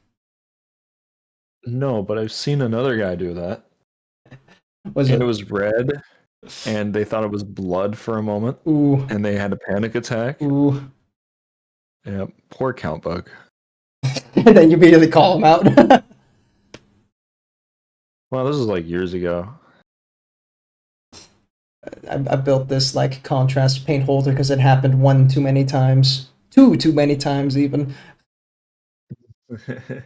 No, but I've seen another guy do that. Was And it it? was red, and they thought it was blood for a moment, Ooh, and they had a panic attack. ooh. Yeah, poor count bug. And then you immediately call him out. Well, this is like years ago. I built this like contrast paint holder because it happened one too many times. Two too many times even. I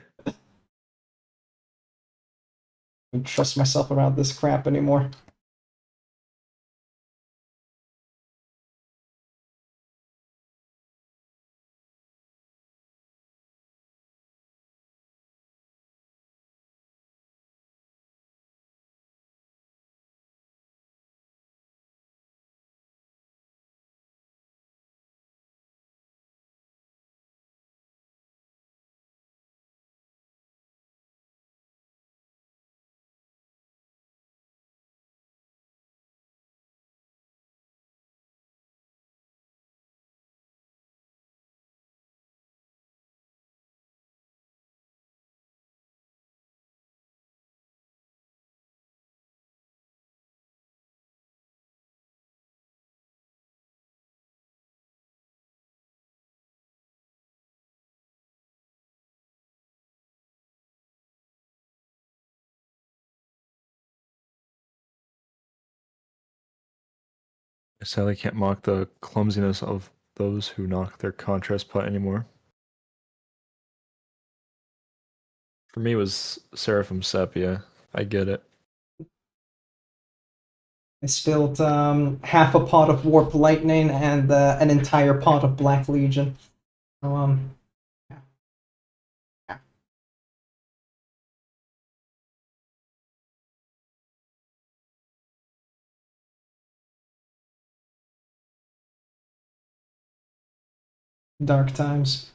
don't trust myself around this crap anymore. I sadly can't mock the clumsiness of those who knock their contrast putt anymore. For me, it was Seraphim Sepia. I get it. I spilled half a pot of Warp Lightning and an entire pot of Black Legion. So, yeah. Yeah. Dark times.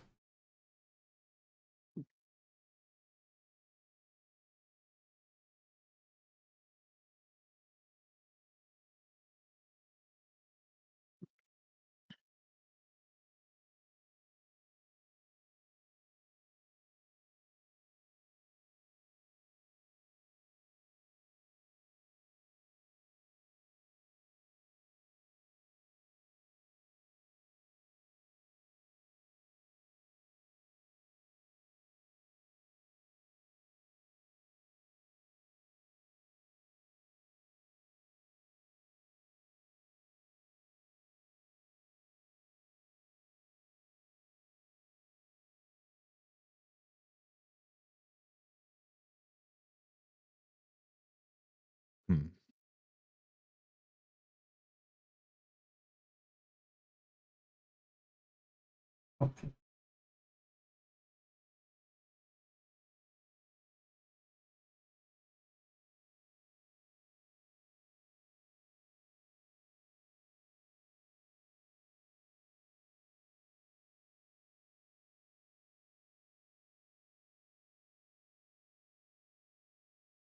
Hmm. Okay.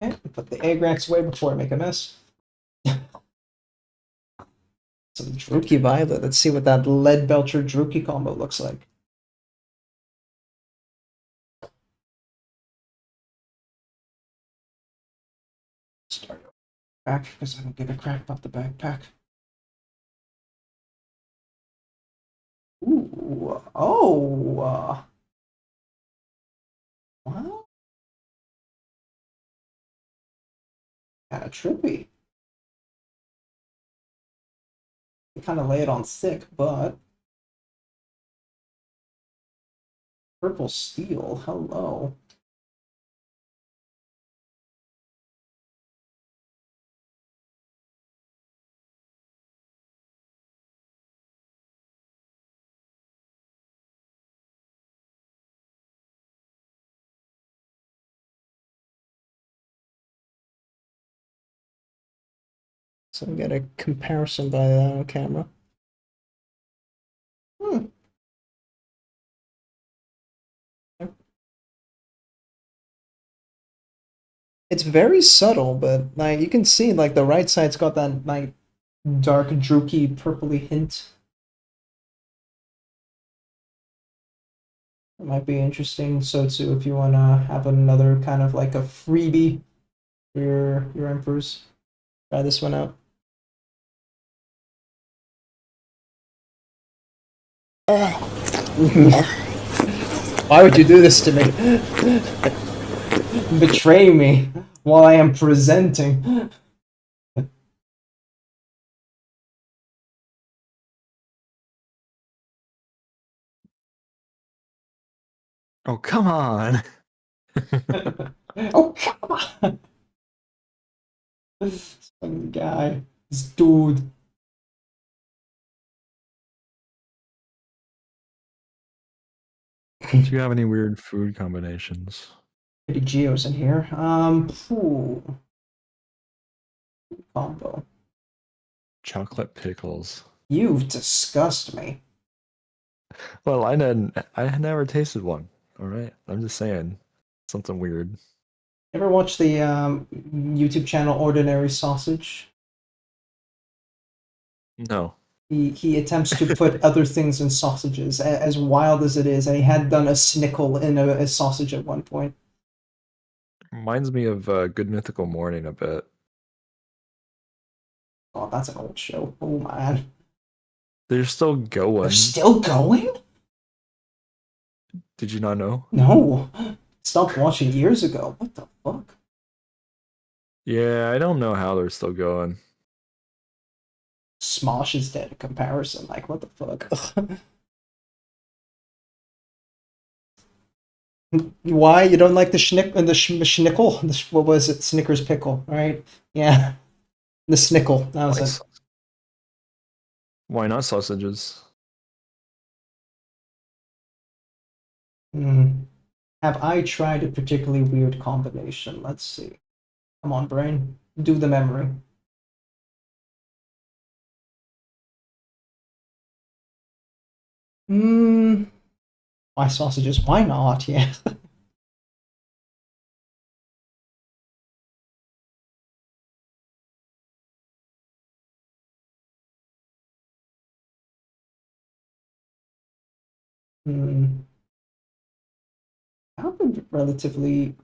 Okay, put the egg racks away before I make a mess. Some Druki Violet. Let's see what that Lead Belcher Druki combo looks like. Start back because I don't give a crap about the backpack. Ooh, oh, wow, kind of trippy. You kind of lay it on thick, but purple steel. Hello. So we get a comparison by camera. Hmm. It's very subtle, but like you can see, like the right side's got that like dark, druky, purpley hint. It might be interesting. So too, if you wanna have another kind of like a freebie for your emperors, try this one out. Why would you do this to me? Betray me while I am presenting. Oh, come on. Oh, come on. Some guy. This dude. Do you have any weird food combinations? Pretty Geos in here. Ooh, combo. Chocolate pickles. You disgust me. Well, I had never tasted one. All right. I'm just saying. Something weird. Ever watch the YouTube channel Ordinary Sausage? No. He attempts to put other things in sausages, as wild as it is, and he had done a snickle in a sausage at one point. Reminds me of Good Mythical Morning a bit. Oh, that's an old show. Oh man. They're still going. They're still going? Did you not know? No. Stopped watching years ago. What the fuck? Yeah, I don't know how they're still going. Smosh is dead in comparison. Like, what the fuck? Why you don't like the schnickle? What was it? Snickers pickle, right? Yeah, the snickle. That was Like, it. why not sausages? Hmm. Have I tried a particularly weird combination? Let's see. Come on, brain. Do the memory. Hmm. Why sausages? Why not? Yeah. Hmm. I've been relatively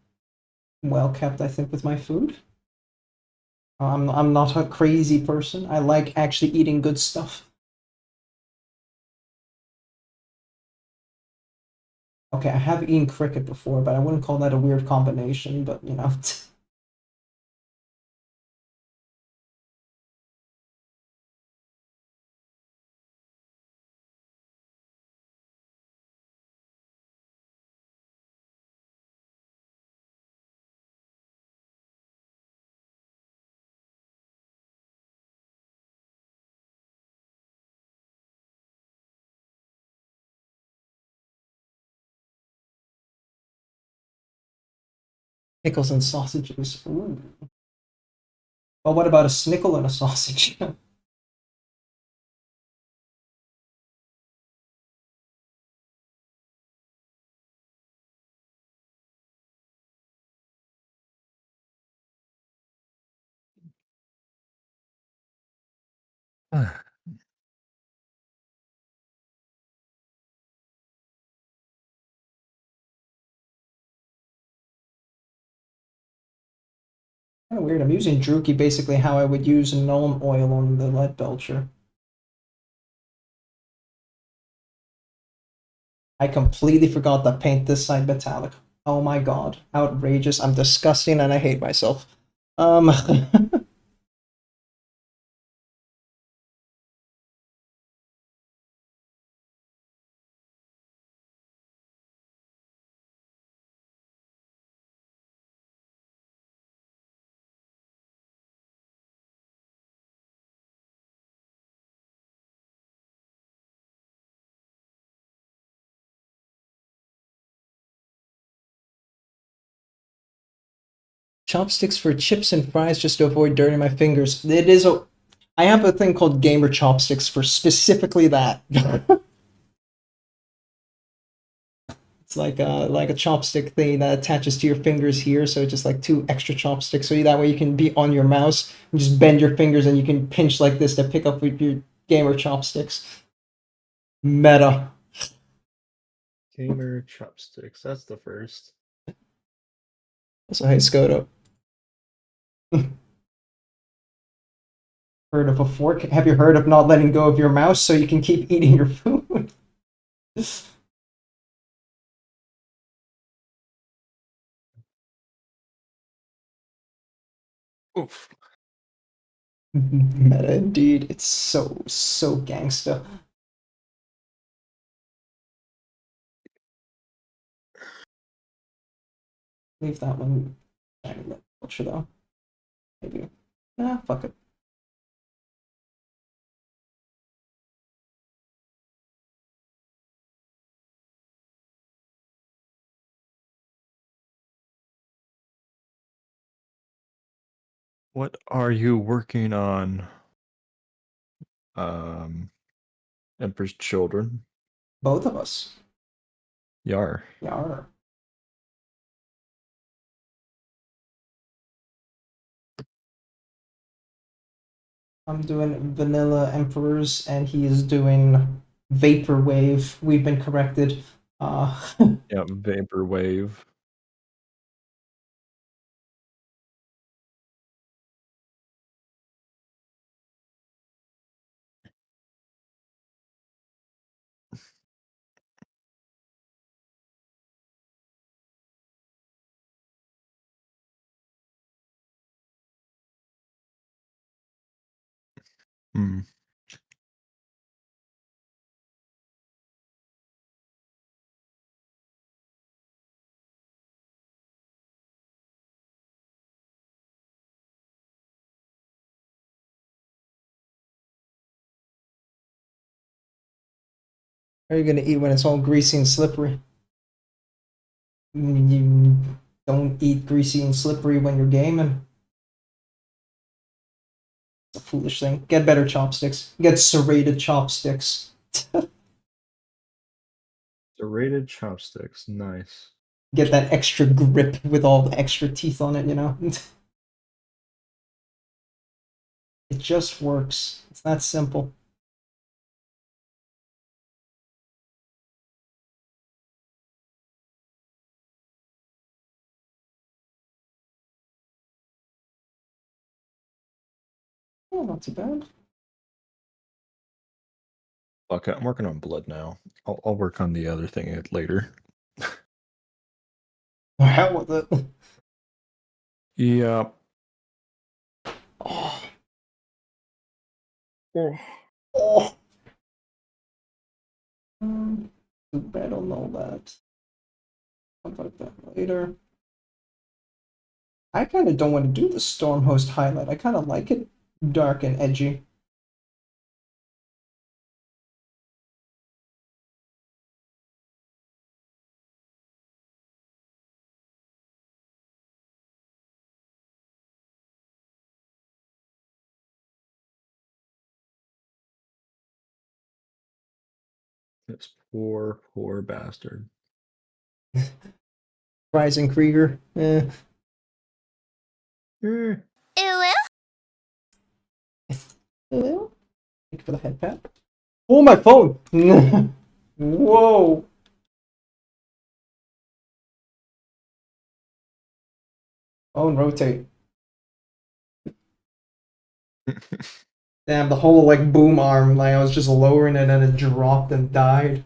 well kept, I think, with my food. I'm not a crazy person. I like actually eating good stuff. Okay, I have eaten cricket before, but I wouldn't call that a weird combination, but you know. Pickles and sausages. Ooh. Well, what about a snickle and a sausage? Kind of weird. I'm using Druki basically how I would use gnome oil on the lead belcher. I completely forgot to paint this side metallic. Oh my god. Outrageous. I'm disgusting and I hate myself. Um, chopsticks for chips and fries just to avoid dirtying my fingers. It is a. I have a thing called gamer chopsticks for specifically that. It's like a chopstick thing that attaches to your fingers here, so just like two extra chopsticks, so that way you can be on your mouse and just bend your fingers and you can pinch like this to pick up with your gamer chopsticks. Meta. Gamer chopsticks. That's the first. So hey Skoda. Heard of a fork? Have you heard of not letting go of your mouse so you can keep eating your food? Oof. Meta indeed. It's so gangsta. Leave that one shiny lip culture though. Maybe. Ah, fuck it. What are you working on? Um, Emperor's Children. Both of us. Yar. Yeah. I'm doing vanilla emperors and he is doing vaporwave. We've been corrected. Yeah, Vaporwave. Hmm. How are you gonna eat when it's all greasy and slippery? You don't eat greasy and slippery when you're gaming. It's a foolish thing. Get better chopsticks. Get serrated chopsticks. Serrated chopsticks, nice. Get that extra grip with all the extra teeth on it, you know? It just works. It's that simple. Oh, not too bad. Okay, I'm working on blood now. I'll work on the other thing later. How with it? Yeah. Oh, Oh. oh. Too bad I'll know that. I'll about that later. I kind of don't want to do the Stormhost highlight. I kind of like it dark and edgy. This poor bastard. Rising Krieger. Eh. Eh. Hello? Thank you for the head pat. Oh, my phone! Whoa! Phone rotate. Damn, the whole like boom arm, like I was just lowering it and it dropped and died.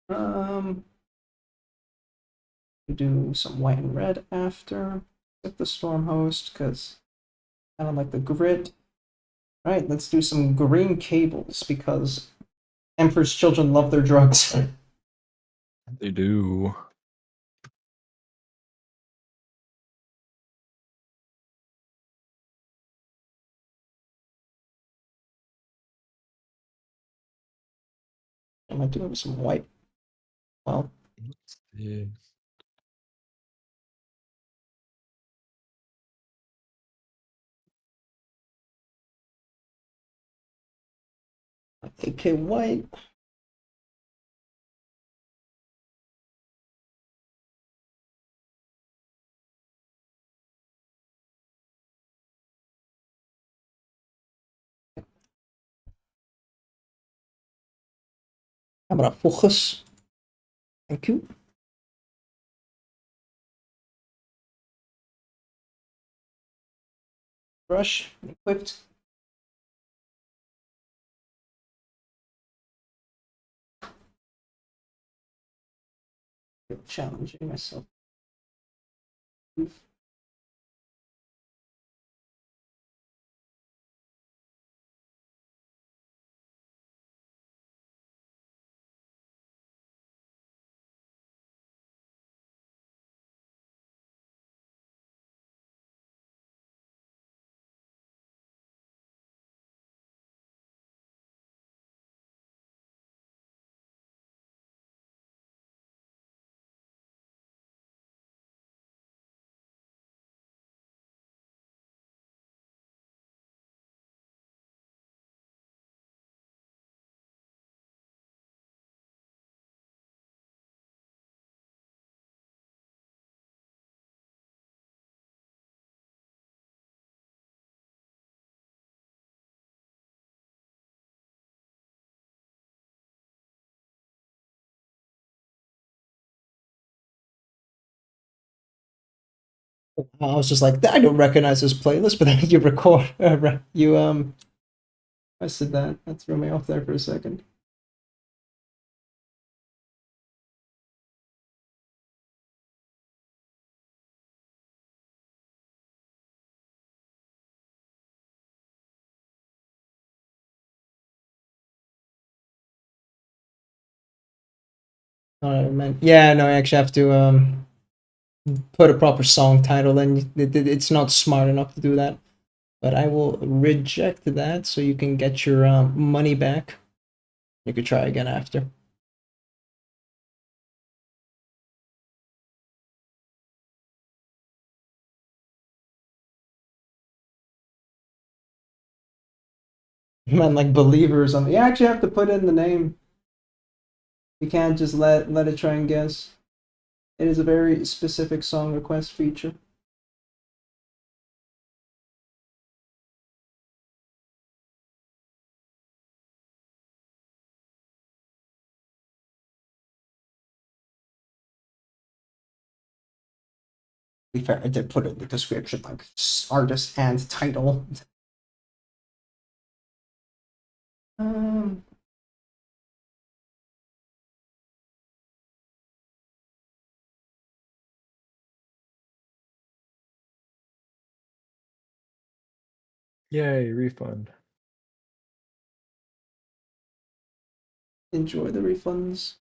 Um, we do some white and red after with the storm host because I don't like the grid. All right, let's do some green cables because Emperor's children love their drugs. They do. Am I doing some white? Well, Let's see. AK white. Camera focus. Thank you. Brush equipped. Challenging myself. I was just like, I don't recognize this playlist, but then you record, I said that. That threw me off there for a second. what I meant. Yeah, no, I actually have to put a proper song title, and it's not smart enough to do that. But I will reject that so you can get your money back. You could try again after. Man, like believer or something. You actually have to put in the name. You can't just let it try and guess. It is a very specific song request feature. To be fair, I did put it in the description, like artist and title. Um, Yay, refund. enjoy the refunds.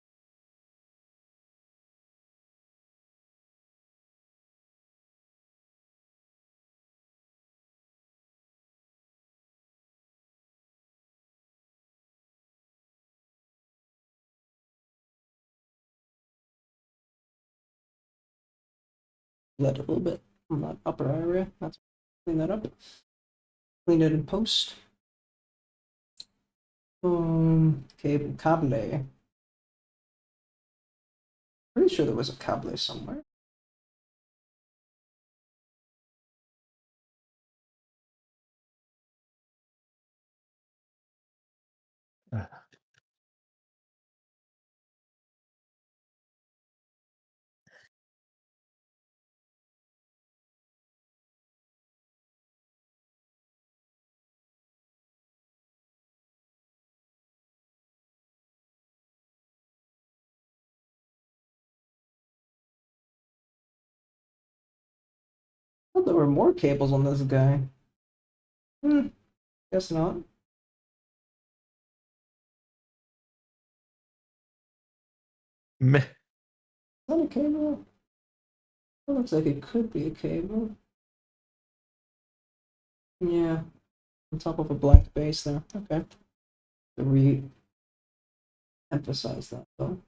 Let a little bit from that upper area. That's clean that up. Clean it in post. Cable. Pretty sure there was a cable somewhere. I thought there were more cables on this guy. Guess not. Meh. Is that a cable? It looks like it could be a cable. Yeah, on top of a black base there. Okay. To re-emphasize that though.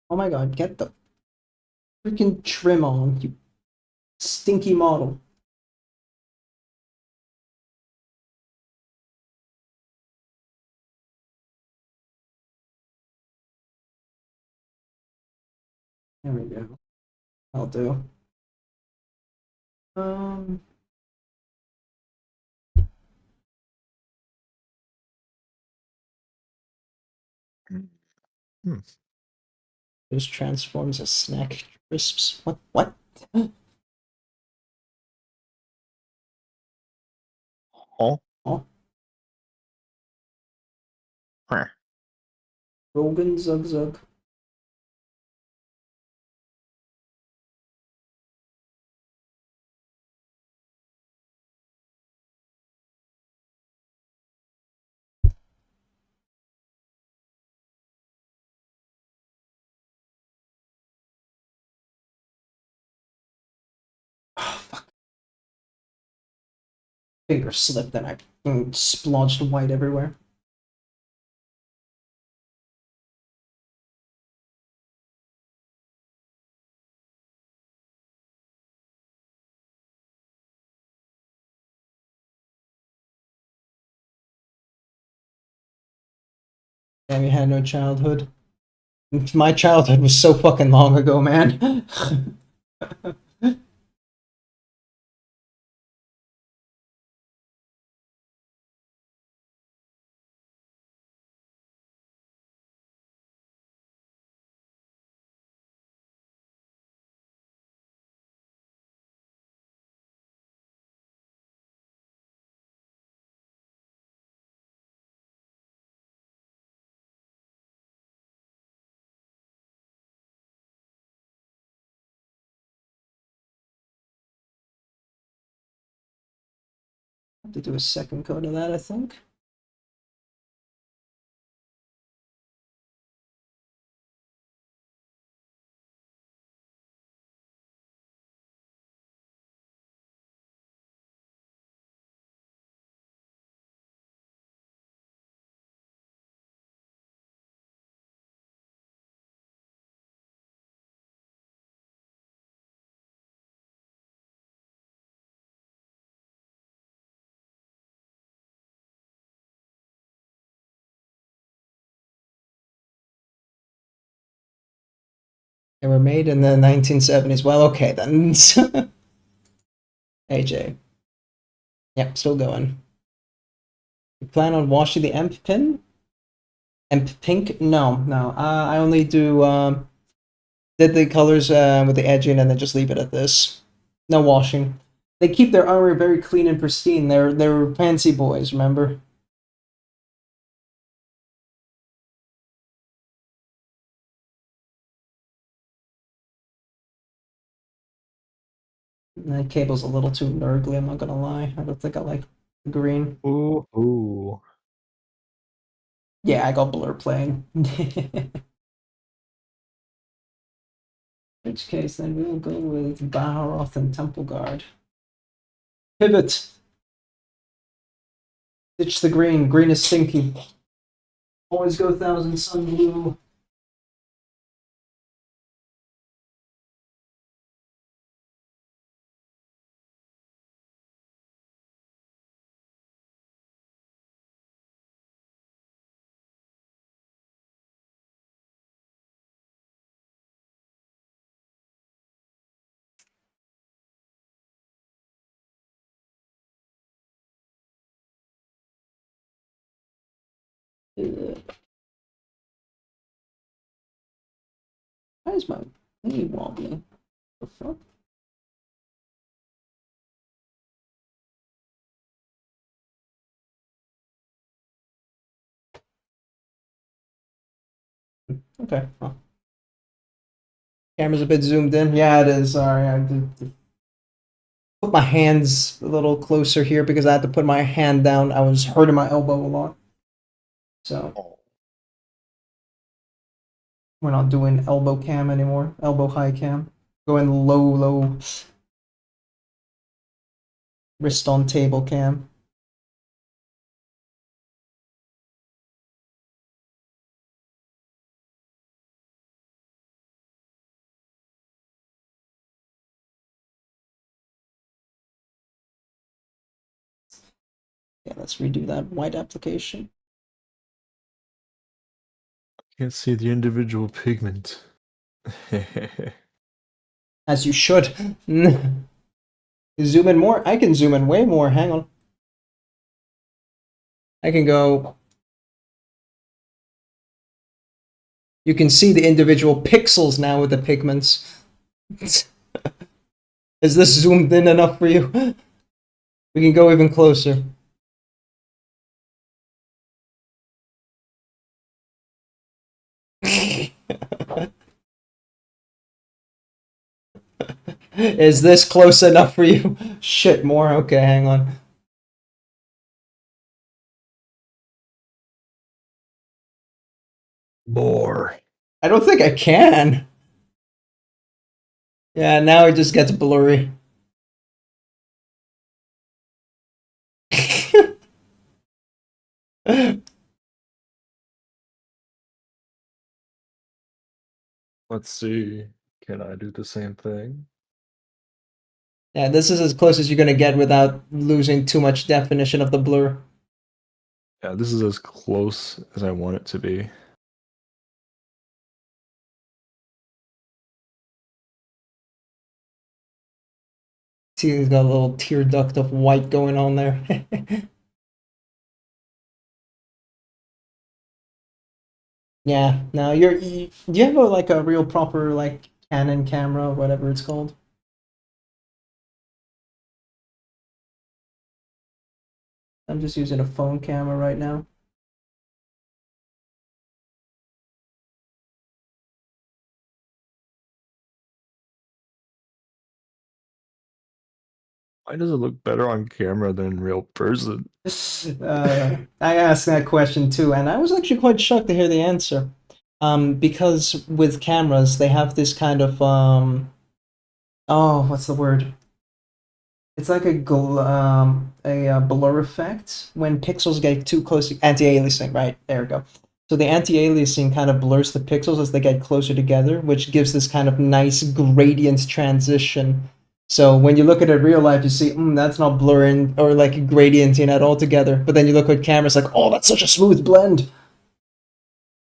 Oh my god, get the freaking trim on, you stinky model. There we go. I'll do. Um, Hmm. Those transforms as snack crisps. What? Oh. Oh, Huh. Rogan Zug Zug. Finger slipped and I splodged white everywhere. Damn, you had no childhood. My childhood was so fucking long ago, man. Have to do a second coat of that, I think. They were made in the 1970s. Well, okay then. AJ. Yep, still going. You plan on washing the emp pin? Emp pink? No, no. I only do did the colors with the edging and then just leave it at this. No washing. They keep their armor very clean and pristine. They're fancy boys, remember? That cable's a little too nurgly, I'm not gonna lie. I don't think I like the green. Ooh, ooh. Yeah, I got blur playing. In which case, then we'll go with Baharoth and Temple Guard. Pivot! Ditch the green. Green is stinky. Always go Thousand Sun Blue. Why is my thingy wobbling? The fuck? Okay. Well. Camera's a bit zoomed in. Yeah, it is. Sorry, I did put my hands a little closer here because I had to put my hand down. I was hurting my elbow a lot. So we're not doing elbow cam anymore. Elbow high cam. Going low wrist on table cam. Yeah, let's redo that white application. Can't see the individual pigment. As you should. Zoom in more? I can zoom in way more. Hang on. I can go. You can see the individual pixels now with the pigments. Is this zoomed in enough for you? We can go even closer. Is this close enough for you? Shit, more? Okay, hang on. More. I don't think I can. Yeah, now it just gets blurry. Let's see. Can I do the same thing? Yeah, this is as close as you're gonna get without losing too much definition of the blur. Yeah, this is as close as I want it to be. See, he's got a little tear duct of white going on there. Yeah, no, do you have like a real proper like Canon camera, whatever it's called? I'm just using a phone camera right now. Why does it look better on camera than in real person? I asked that question too, and I was actually quite shocked to hear the answer. Because with cameras, they have this kind of oh, what's the word? It's like a blur effect when pixels get too close. Anti-aliasing, right? There we go. So the anti-aliasing kind of blurs the pixels as they get closer together, which gives this kind of nice gradient transition. So when you look at it in real life, you see, that's not blurring or like gradienting at all together. But then you look at cameras, like, oh, that's such a smooth blend.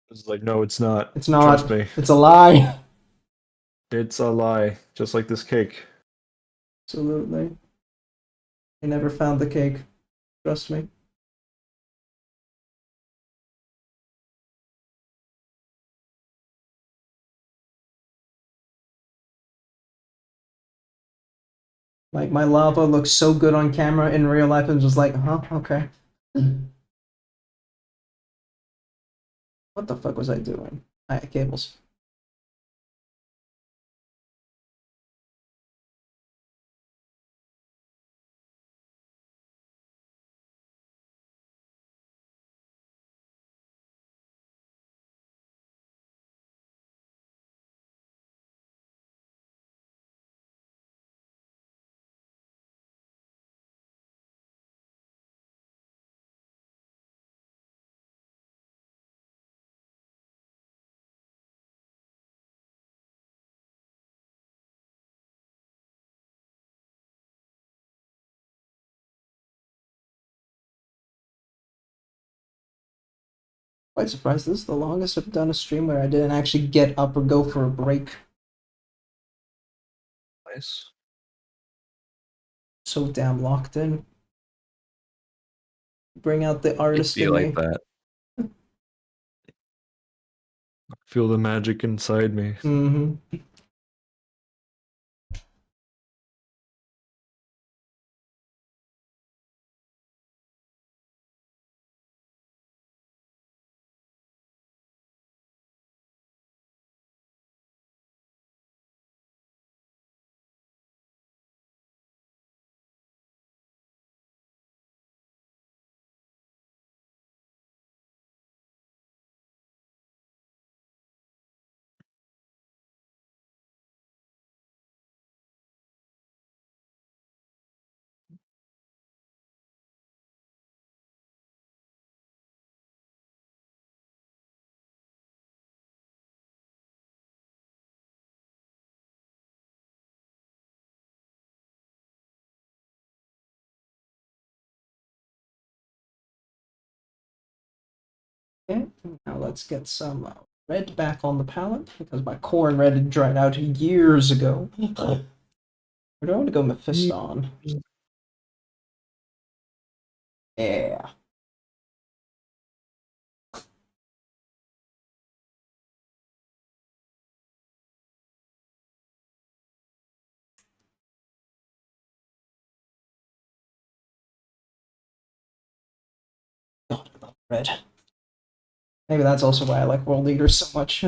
It's like, no, it's not. It's Trust not. me. It's a lie. It's a lie. Just like this cake. Absolutely. I never found the cake. Trust me. Like my lava looks so good on camera in real life, and just like, huh, okay. What the fuck was I doing? I had cables. Quite surprised. This is the longest I've done a stream where I didn't actually get up or go for a break. Nice. So damn locked in. Bring out the It'd artist be in like me. that. Feel the magic inside me. Mm-hmm. Okay, now let's get some red back on the palette because my corn red had dried out years ago. Where do I want to go Mephiston? Yeah. God, I love red. Maybe that's also why I like World Eaters so much.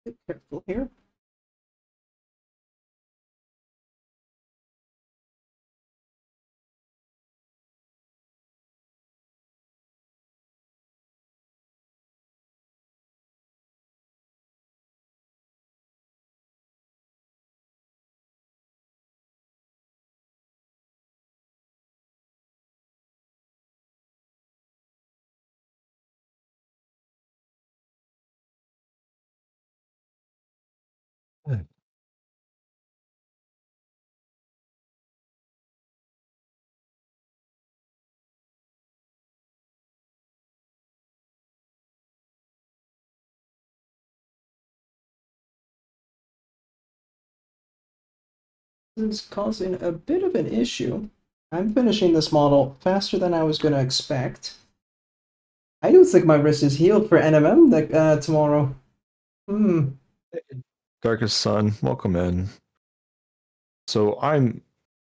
Be careful here. This is causing a bit of an issue. I'm finishing this model faster than I was going to expect. I don't think my wrist is healed for NMM tomorrow. Darkest Sun, welcome in. So I'm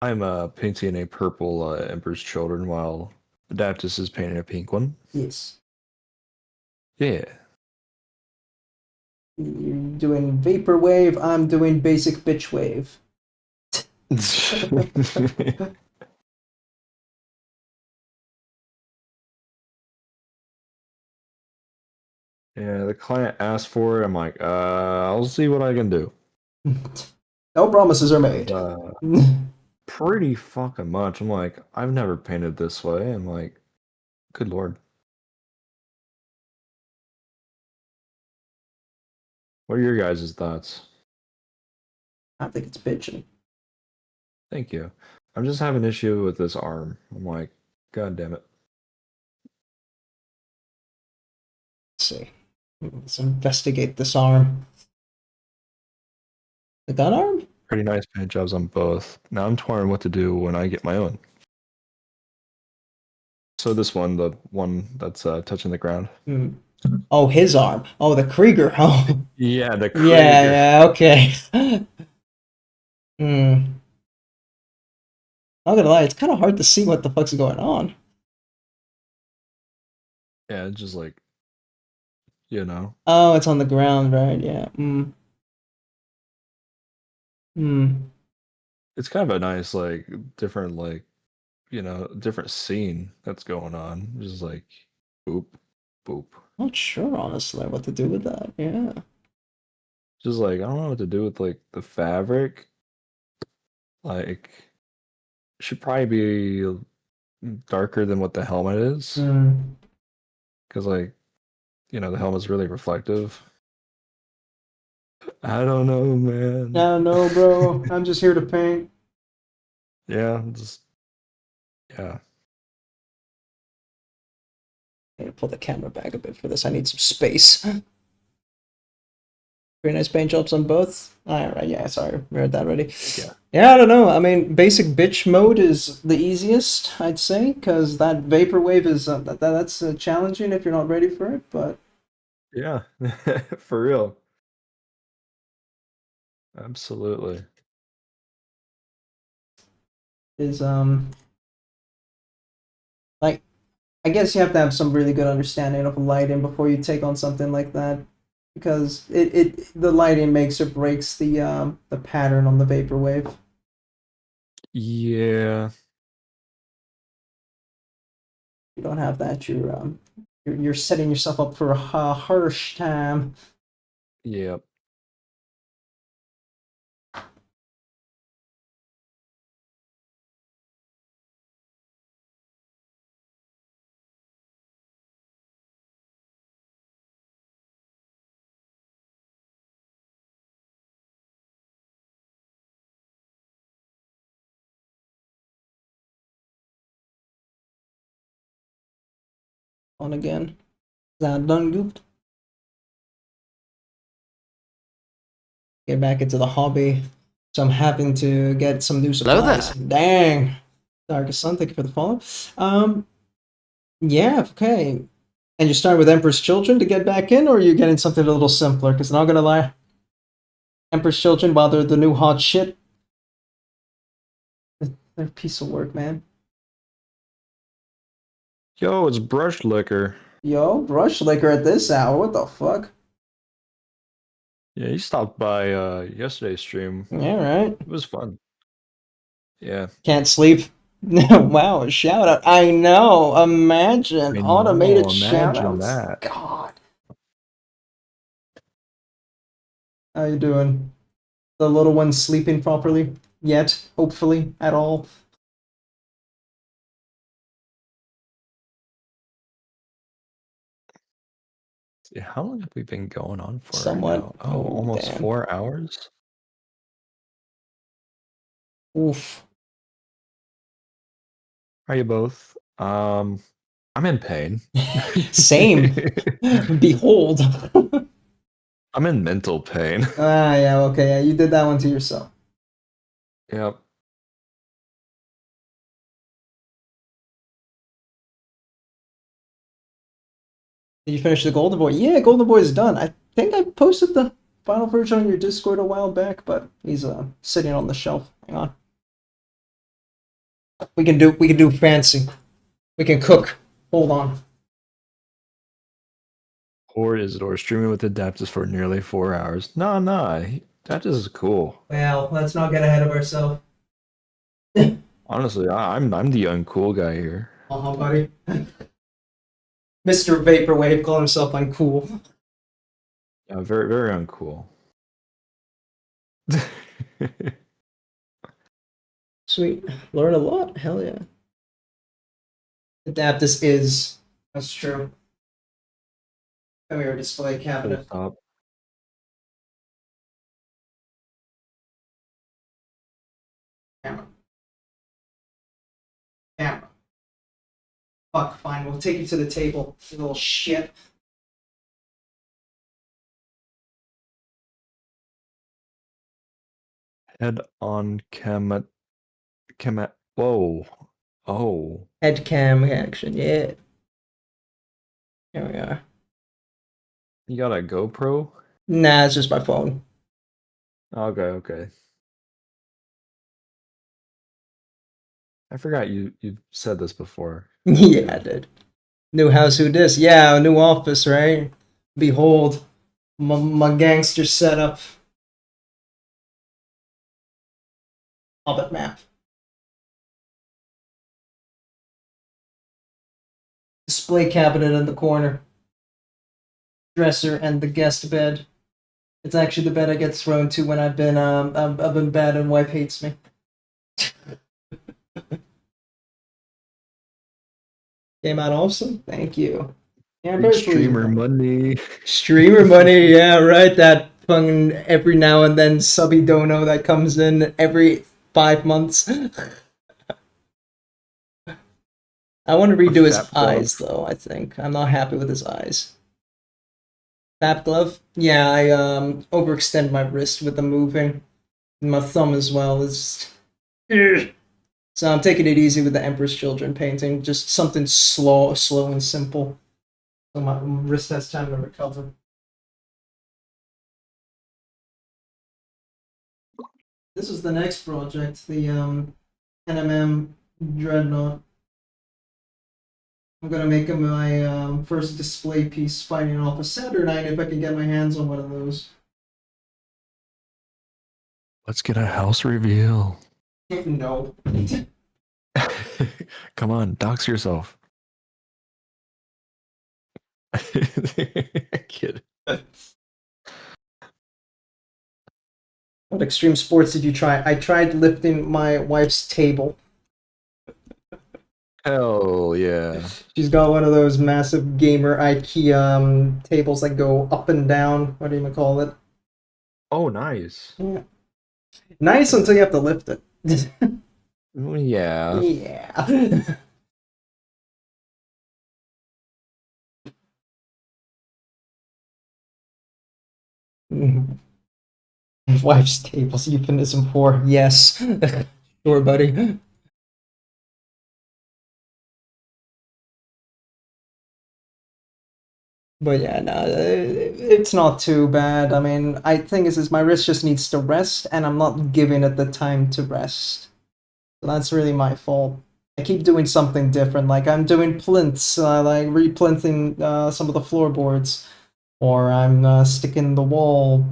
painting a purple Emperor's Children while Adaptus is painting a pink one. Yes. Yeah. You're doing Vaporwave, I'm doing basic bitch wave. Yeah, the client asked for it. I'm like, I'll see what I can do. No promises are made. Pretty fucking much. I'm like, I've never painted this way. I'm like, good lord. What are your guys' thoughts? I think it's bitchy. Thank you. I'm just having an issue with this arm. I'm like, god damn it. Let's see. Let's investigate this arm. The gun arm? Pretty nice paint jobs on both. Now I'm torn what to do when I get my own. So this one, the one that's touching the ground. Oh, his arm. Oh, the Krieger. Oh, Yeah, the Krieger. yeah, okay. Not gonna lie, it's kind of hard to see what the fuck's going on. Yeah, it's just like, you know. Oh, it's on the ground, right? Yeah. It's kind of a nice, like, different, like, different scene that's going on. Just like, boop, boop. Not sure, honestly, what to do with that. Yeah. Just like, I don't know what to do with, like, the fabric. Like, should probably be darker than what the helmet is. Because, like, the helmet's really reflective. I don't know, man. I don't know, bro. I'm just here to paint. Yeah, I need to pull the camera back a bit for this. I need some space. Very nice paint jobs on both. Alright, yeah, sorry. We read that already. Yeah, I don't know. I mean, basic bitch mode is the easiest, I'd say, because that vaporwave is that's challenging if you're not ready for it, but yeah, for real. Absolutely. is like I guess you have to have some really good understanding of lighting before you take on something like that, because the lighting makes or breaks the pattern on the vaporwave. Yeah. You don't have that, you're setting yourself up for a harsh time. Yep. On again. Is that done, gooped? Get back into the hobby. So I'm having to get some new supplies. Dang. Darkest Sun, thank you for the follow. Yeah, okay. And you start with Emperor's Children to get back in, or are you getting something a little simpler? Because I'm not gonna lie, Emperor's Children, while they're the new hot shit, they're a piece of work, man. Yo, it's brush liquor. Yo, brush liquor at this hour, what the fuck? Yeah, he stopped by yesterday's stream. Yeah, right. It was fun. Yeah. Can't sleep. Wow, a shout out. I know. Imagine I automated know, shout imagine outs. that. God. How you doing? The little one sleeping properly yet? Hopefully, at all. Yeah, how long have we been going on for right Somewhat. now? Oh, Oh, almost damn. 4 hours? Oof. Are you both? I'm in pain. Same. Behold. I'm in mental pain. Ah, yeah, okay, yeah, you did that one to yourself. Yep. Did you finish the Golden Boy? Yeah, Golden Boy is done. I think I posted the final version on your Discord a while back, but he's sitting on the shelf. Hang on. We can do fancy. We can cook. Hold on. Poor Isador streaming with Adaptus for nearly 4 hours. Nah, Adaptus is cool. Well, let's not get ahead of ourselves. Honestly, I'm the uncool guy here. Uh-huh, buddy. Mr. Vaporwave called himself uncool. Yeah, very, very uncool. Sweet. Learn a lot. Hell yeah. Adaptus is. That's true. Come here, display cabinet. Stop. Camera. Camera. Fuck, fine. We'll take you to the table, you little shit. Head on whoa. Oh. Head cam action, yeah. Here we are. You got a GoPro? Nah, it's just my phone. Okay. I forgot you said this before. Yeah, I did. New house, who dis? Yeah, new office, right? Behold, my gangster setup. Hobbit map. Display cabinet in the corner. Dresser and the guest bed. It's actually the bed I get thrown to when I've been bad and wife hates me. Came out awesome. Thank you. Yeah, I'm very pleased with Streamer that. money. Streamer money, yeah, right. That fucking every now and then subby dono that comes in every 5 months. I want to redo his Fap glove. eyes, though. I think I'm not happy with his eyes. Fap glove? Yeah, I overextend my wrist with the moving. My thumb as well is. So I'm taking it easy with the Emperor's Children painting. Just something slow and simple. So my wrist has time to recover. This is the next project, the NMM Dreadnought. I'm gonna make him my first display piece fighting off a Saturnine if I can get my hands on one of those. Let's get a house reveal. No. Come on, dox yourself. Kid. What extreme sports did you try? I tried lifting my wife's table. Hell yeah. She's got one of those massive gamer IKEA tables that go up and down. What do you even call it? Oh, nice. Yeah. Nice until you have to lift it. Yeah. Yeah. Wife's tables, euphemism for yes. Sure, buddy. But yeah, no, it's not too bad. I mean, I think is my wrist just needs to rest, and I'm not giving it the time to rest. So that's really my fault. I keep doing something different, like I'm doing plinths, like replinthing some of the floorboards. or I'm sticking the wall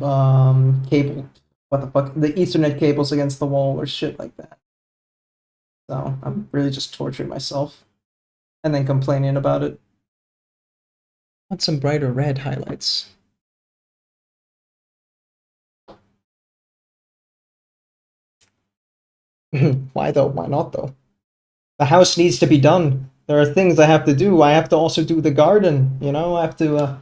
cable, what the fuck, the Ethernet cables against the wall or shit like that. So I'm really just torturing myself and then complaining about it. Want some brighter red highlights. Why though? Why not though? The house needs to be done. There are things I have to do. I have to also do the garden, you know? I have to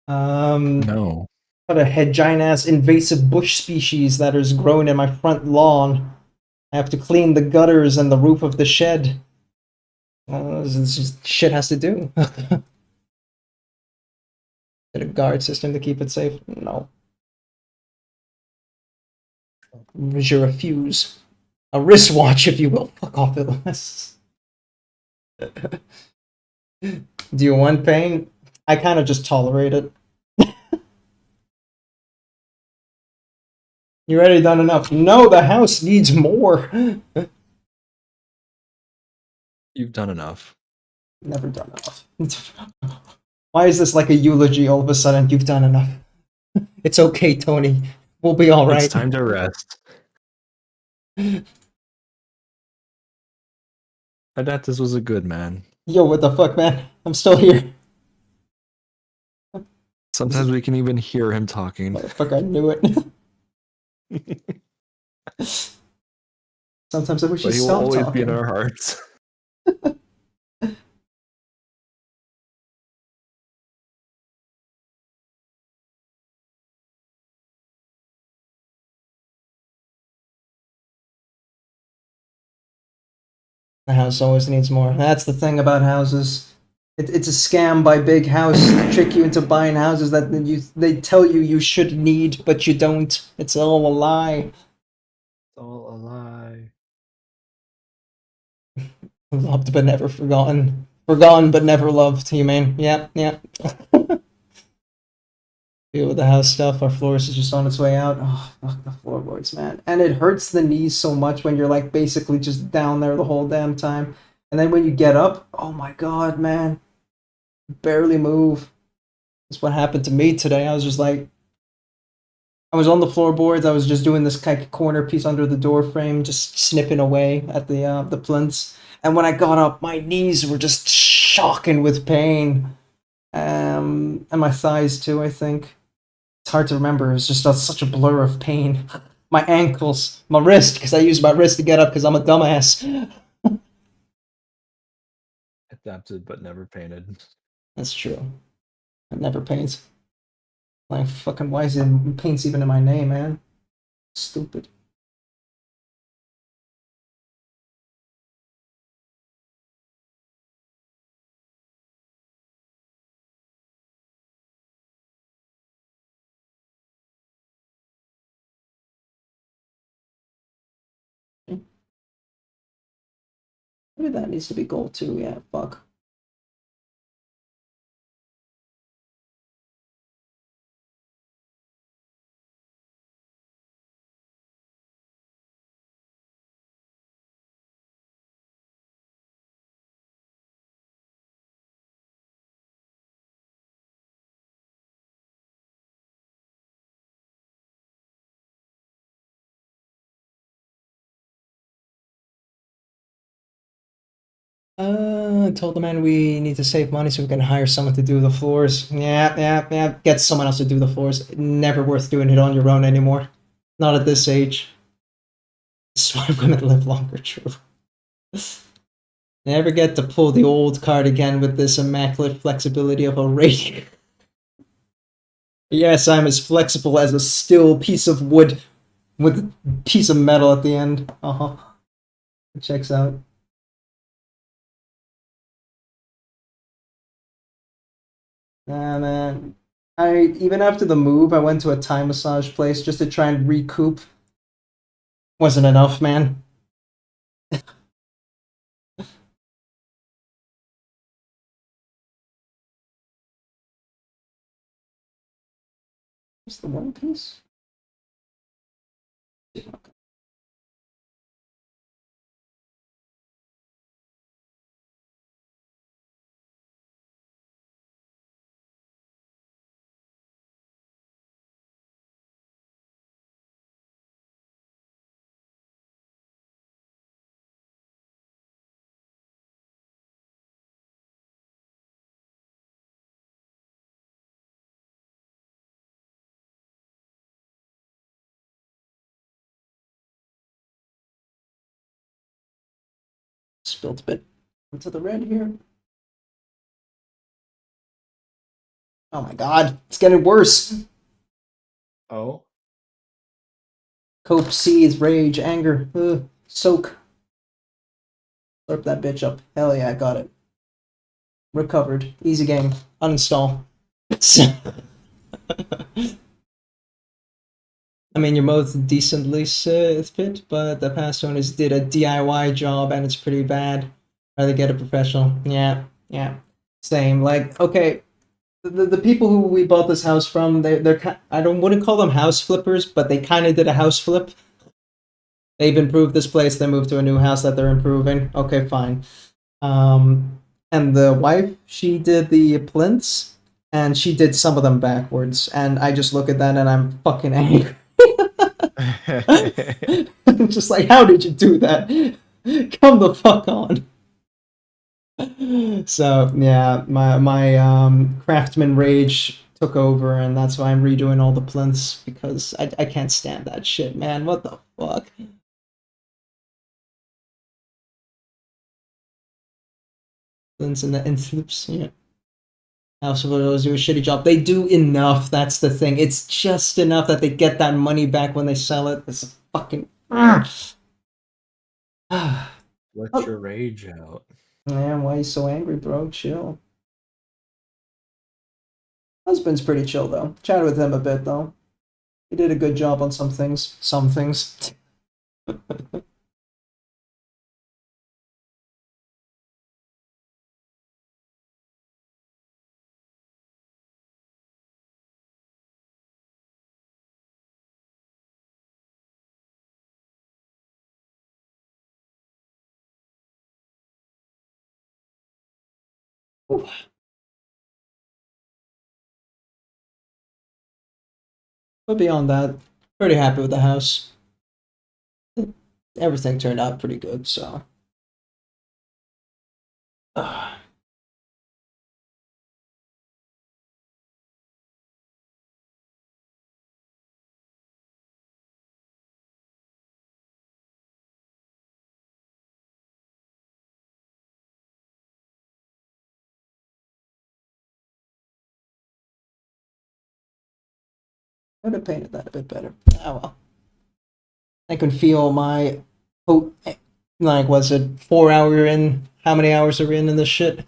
No. got a head giant ass invasive bush species that is growing in my front lawn. I have to clean the gutters and the roof of the shed. This just shit has to do. Get a guard system to keep it safe? No. Je refuse. A wristwatch, if you will. Fuck off, Illness. Do you want pain? I kind of just tolerate it. You already done enough. No, the house needs more. You've done enough. Never done enough. Why is this like a eulogy all of a sudden? You've done enough. It's okay, Tony. We'll be all right. It's time to rest. Adaptus was a good man. Yo, what the fuck, man? I'm still here. Sometimes we can even hear him talking. Motherfucker, I knew it. Sometimes I wish But he he will stopped always talking. be in our hearts. The house always needs more. That's the thing about houses. It's a scam by big house to trick you into buying houses that they tell you you should need, but you don't. It's all a lie. It's all a lie. Loved but never forgotten. Forgotten but never loved, you mean? Yep, yep. Deal with the house stuff. Our floors is just on its way out. Oh, fuck the floorboards, man. And it hurts the knees so much when you're like basically just down there the whole damn time. And then when you get up, oh my god, man. Barely move. That's what happened to me today. I was just like, I was on the floorboards. I was just doing this kind of corner piece under the door frame, just snipping away at the plinths. And when I got up, my knees were just shocking with pain. And my thighs too, I think. It's hard to remember. It's just such a blur of pain. My ankles, my wrist, because I use my wrist to get up because I'm a dumbass. Adapted but never painted. That's true. It never paints. Like, fucking, why is it paints even in my name, man? Stupid. Maybe that needs to be gold too, yeah, fuck. I told the man we need to save money so we can hire someone to do the floors. Yeah. Get someone else to do the floors. Never worth doing it on your own anymore. Not at this age. This is why women live longer, true. Never get to pull the old card again with this immaculate flexibility of a rake. Yes, I'm as flexible as a still piece of wood with a piece of metal at the end. Uh-huh. It checks out. And then even after the move, I went to a Thai massage place just to try and recoup. Wasn't enough, man. What's the One Piece? Spilled a bit into the red here. Oh my god, it's getting worse. Oh. Cope, seeds, rage, anger. Soak. Slurp that bitch up. Hell yeah, got it. Recovered. Easy game. Uninstall. I mean, your mode's decently fit, but the past owners did a DIY job and it's pretty bad. Rather get a professional. Yeah, yeah. Same. Like, okay, the people who we bought this house from, they're I wouldn't call them house flippers, but they kind of did a house flip. They've improved this place. They moved to a new house that they're improving. Okay, fine. And the wife, she did the plinths, and she did some of them backwards. And I just look at that and I'm fucking angry. I'm just like, how did you do that? Come the fuck on. So yeah, my craftsman rage took over, and that's why I'm redoing all the plinths because I can't stand that shit, man. What the fuck? Plinths and the inflips, yeah. House of Oils do a shitty job. They do enough. That's the thing. It's just enough that they get that money back when they sell it. It's a fucking. Let your rage out. Man, why are you so angry, bro? Chill. Husband's pretty chill though. Chatted with him a bit though. He did a good job on some things. Some things. But beyond that, pretty happy with the house. Everything turned out pretty good, so. Could have painted that a bit better. Oh well. I can feel my, like, was it 4 hour in? How many hours are we in this shit?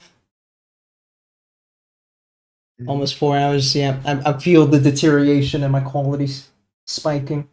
Almost 4 hours. Yeah, I feel the deterioration in my qualities spiking.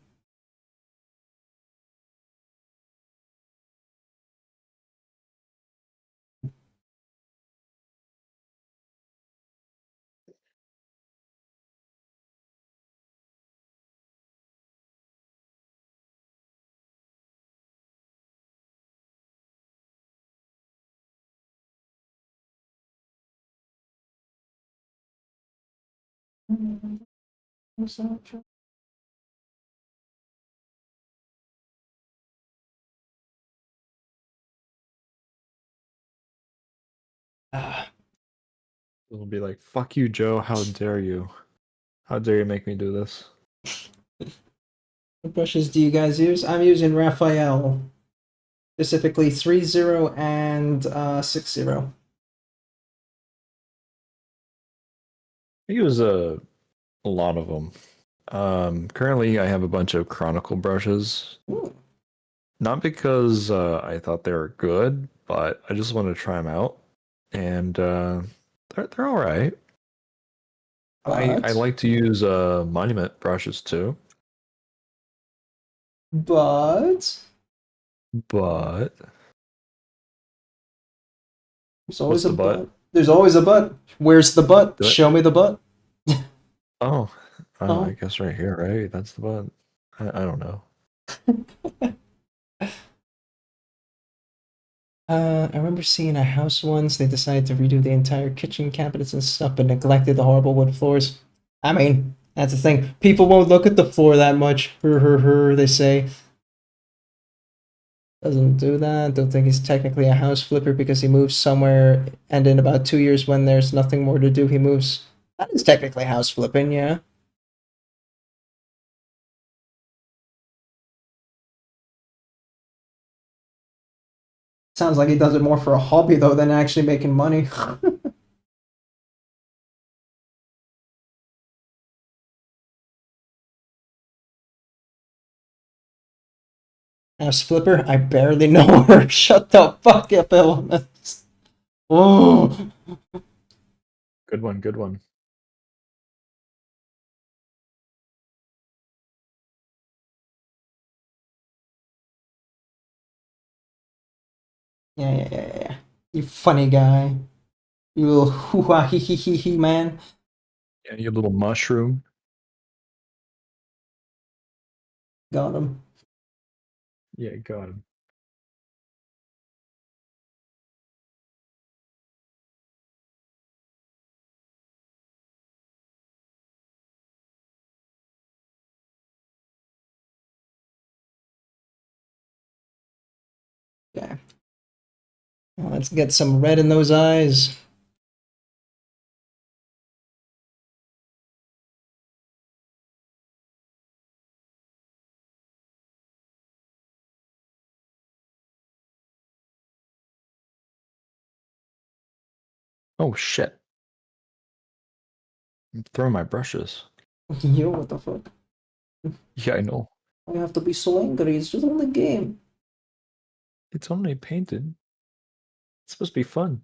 It'll be like, fuck you, Joe. How dare you? How dare you make me do this? What brushes do you guys use? I'm using Raphael, specifically 3.0 and 6.0. I use a lot of them. Currently, I have a bunch of Chronicle brushes. Ooh. Not because I thought they were good, but I just want to try them out, and they're all right. I But, like to use Monument brushes too, but, but there's what's always a the but? but. There's always a but. Where's the but? Do it. Show me the but. Oh, I Oh. guess right here, right? That's the but. I don't know. I remember seeing a house once. They decided to redo the entire kitchen cabinets and stuff, but neglected the horrible wood floors. I mean, that's the thing. People won't look at the floor that much. They say. Doesn't do that. Don't think he's technically a house flipper because he moves somewhere, and in about 2 years, when there's nothing more to do, he moves. That is technically house flipping, yeah. Sounds like he does it more for a hobby though than actually making money. As Flipper, I barely know her. Shut the fuck up, Elements. Oh, Good one, good one. yeah. You funny guy. You little hoo-ha hee man. Yeah, you little mushroom. Got him. Yeah, got him. Okay. Well, let's get some red in those eyes. Oh shit. I'm throwing my brushes. Yo, what the fuck? Yeah, I know. I have to be so angry. It's just only a game. It's only painted. It's supposed to be fun.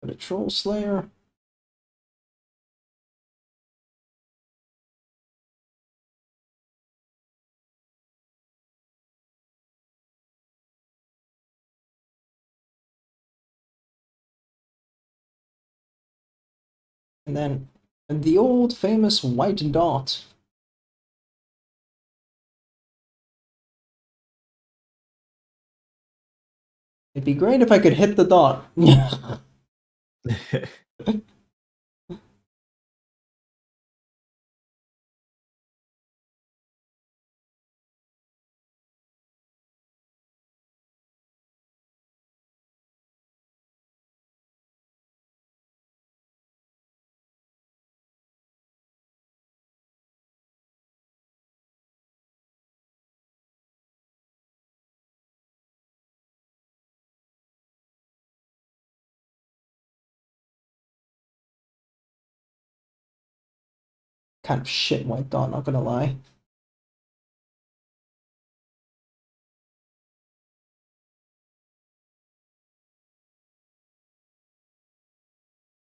But a troll slayer. And then the old famous white dot. It'd be great if I could hit the dot. Kind of shit white dot, not gonna lie.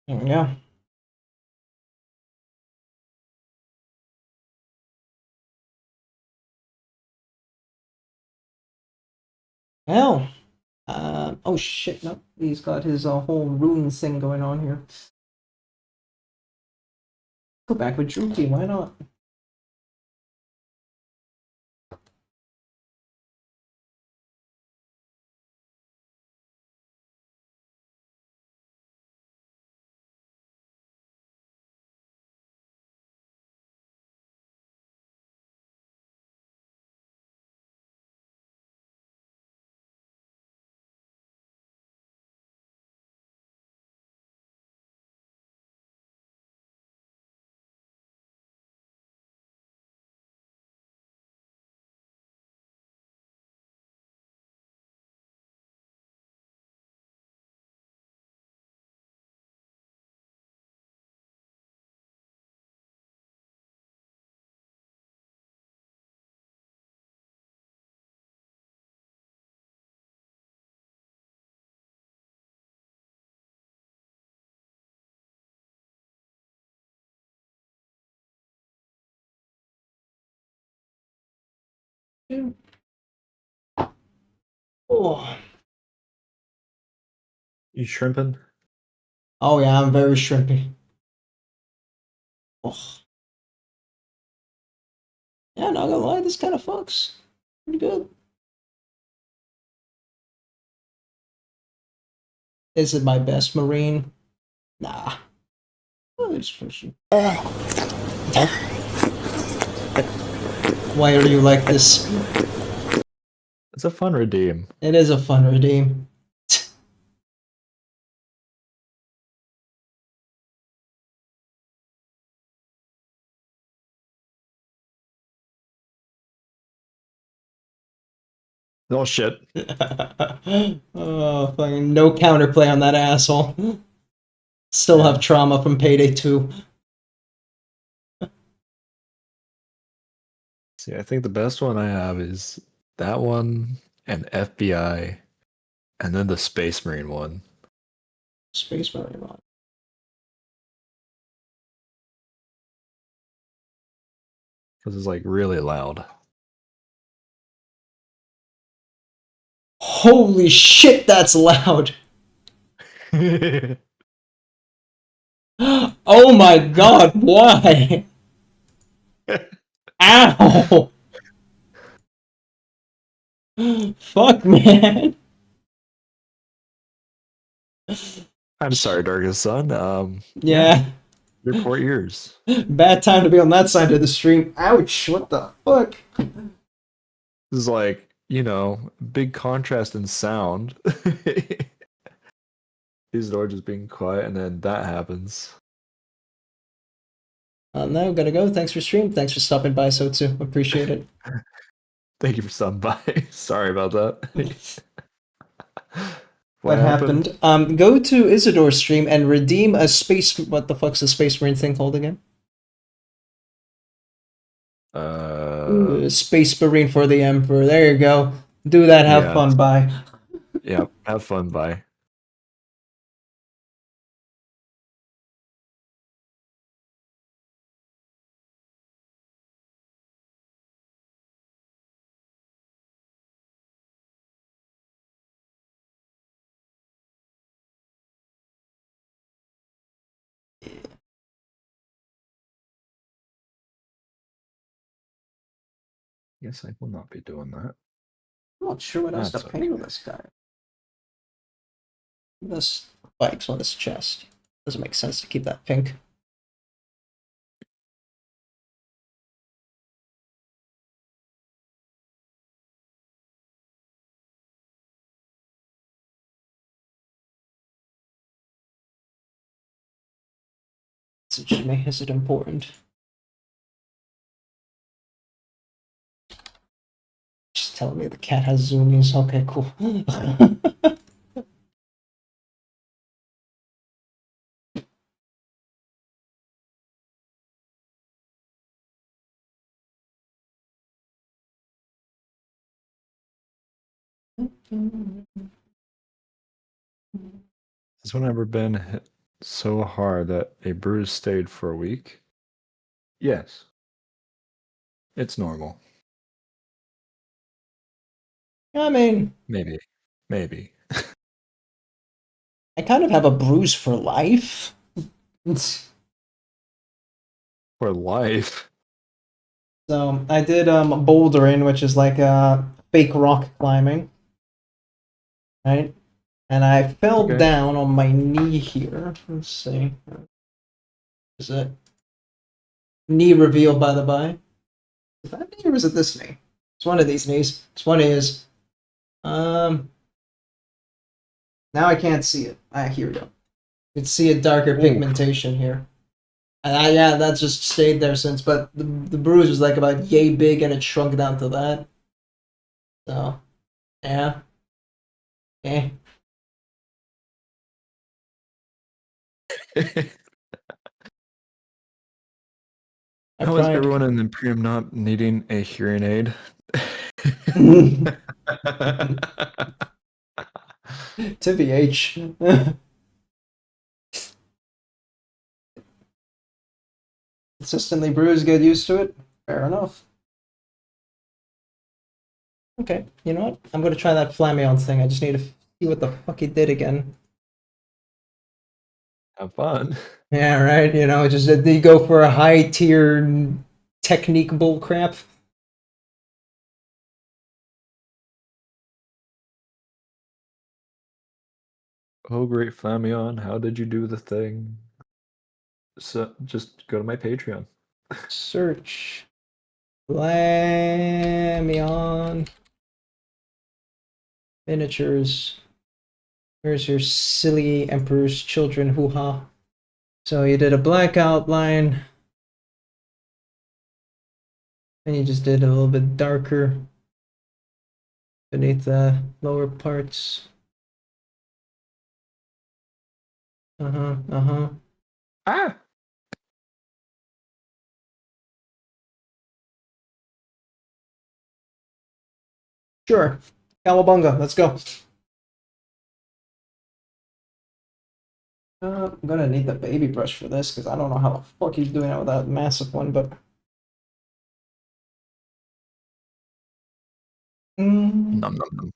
There we go. Hell. Oh shit, no. He's got his whole rune thing going on here. Go back with Druki, why not? Oh. You shrimping? Oh yeah, I'm very shrimpy. Oh. Yeah, not gonna lie, this kind of fucks. Pretty good. Is it my best marine? Nah. Oh, it's for sure. Why are you like this? It's a fun redeem. It is a fun redeem. Oh shit. Oh, fucking no counterplay on that asshole. Still have Yeah. trauma from Payday 2. See, I think the best one I have is that one and FBI, and then the Space Marine one. Space Marine mod. Because it's like really loud. Holy shit, that's loud! Oh my god, why? Ow! Fuck, man. I'm sorry, Darkest Sun. Yeah, Yeah. your poor ears. Bad time to be on that side of the stream. Ouch, what the fuck? This is like, big contrast in sound. Isador just being quiet, and then that happens. No, gotta go. Thanks for stream. Thanks for stopping by, so too. Appreciate it. Thank you for stopping by. Sorry about that. What happened? Go to Isador's stream and redeem a space. What the fuck's the Space Marine thing called again? Space Marine for the Emperor. There you go. Do that. Have Yeah. fun. Bye. Yeah, have fun. Bye. Yes, I will not be doing that. I'm not sure what else to That's paint with okay. this guy. This spikes on his chest. Doesn't make sense to keep that pink. Message me. Is it important? Just telling me the cat has zoomies. Okay, cool. Has one ever been hit so hard that a bruise stayed for a week? Yes. It's normal. I mean, Maybe. Maybe. I kind of have a bruise for life. For life. So I did bouldering, which is like fake rock climbing, right? And I fell Okay. down on my knee here. Let's see. Is it knee reveal, by the by? Is that knee or is it this knee? It's one of these knees. It's one is. Um. Now I can't see it. Here we go. You can see a darker Ooh. pigmentation here. And yeah, that's just stayed there since. But the bruise was like about yay big, and it shrunk down to that. So, yeah. Eh. I How is cried. everyone in Imperium not needing a hearing aid? TBH. Consistently bruised, get used to it. Fair enough. Okay, you know what? I'm gonna try that Flammyon thing. I just need to see what the fuck he did again. Have fun. Yeah, right. You know, just did he go for a high tier technique bull crap? Oh, great Flamion, how did you do the thing? So just go to my Patreon. Search Flammyon miniatures. Where's your silly Emperor's Children hoo-ha? So you did a black outline, and you just did a little bit darker. beneath the lower parts. Uh-huh. Ah! Sure. Cowabunga, let's go. I'm gonna need the baby brush for this because I don't know how the fuck he's doing it with that massive one, but. Nom, nom, nom.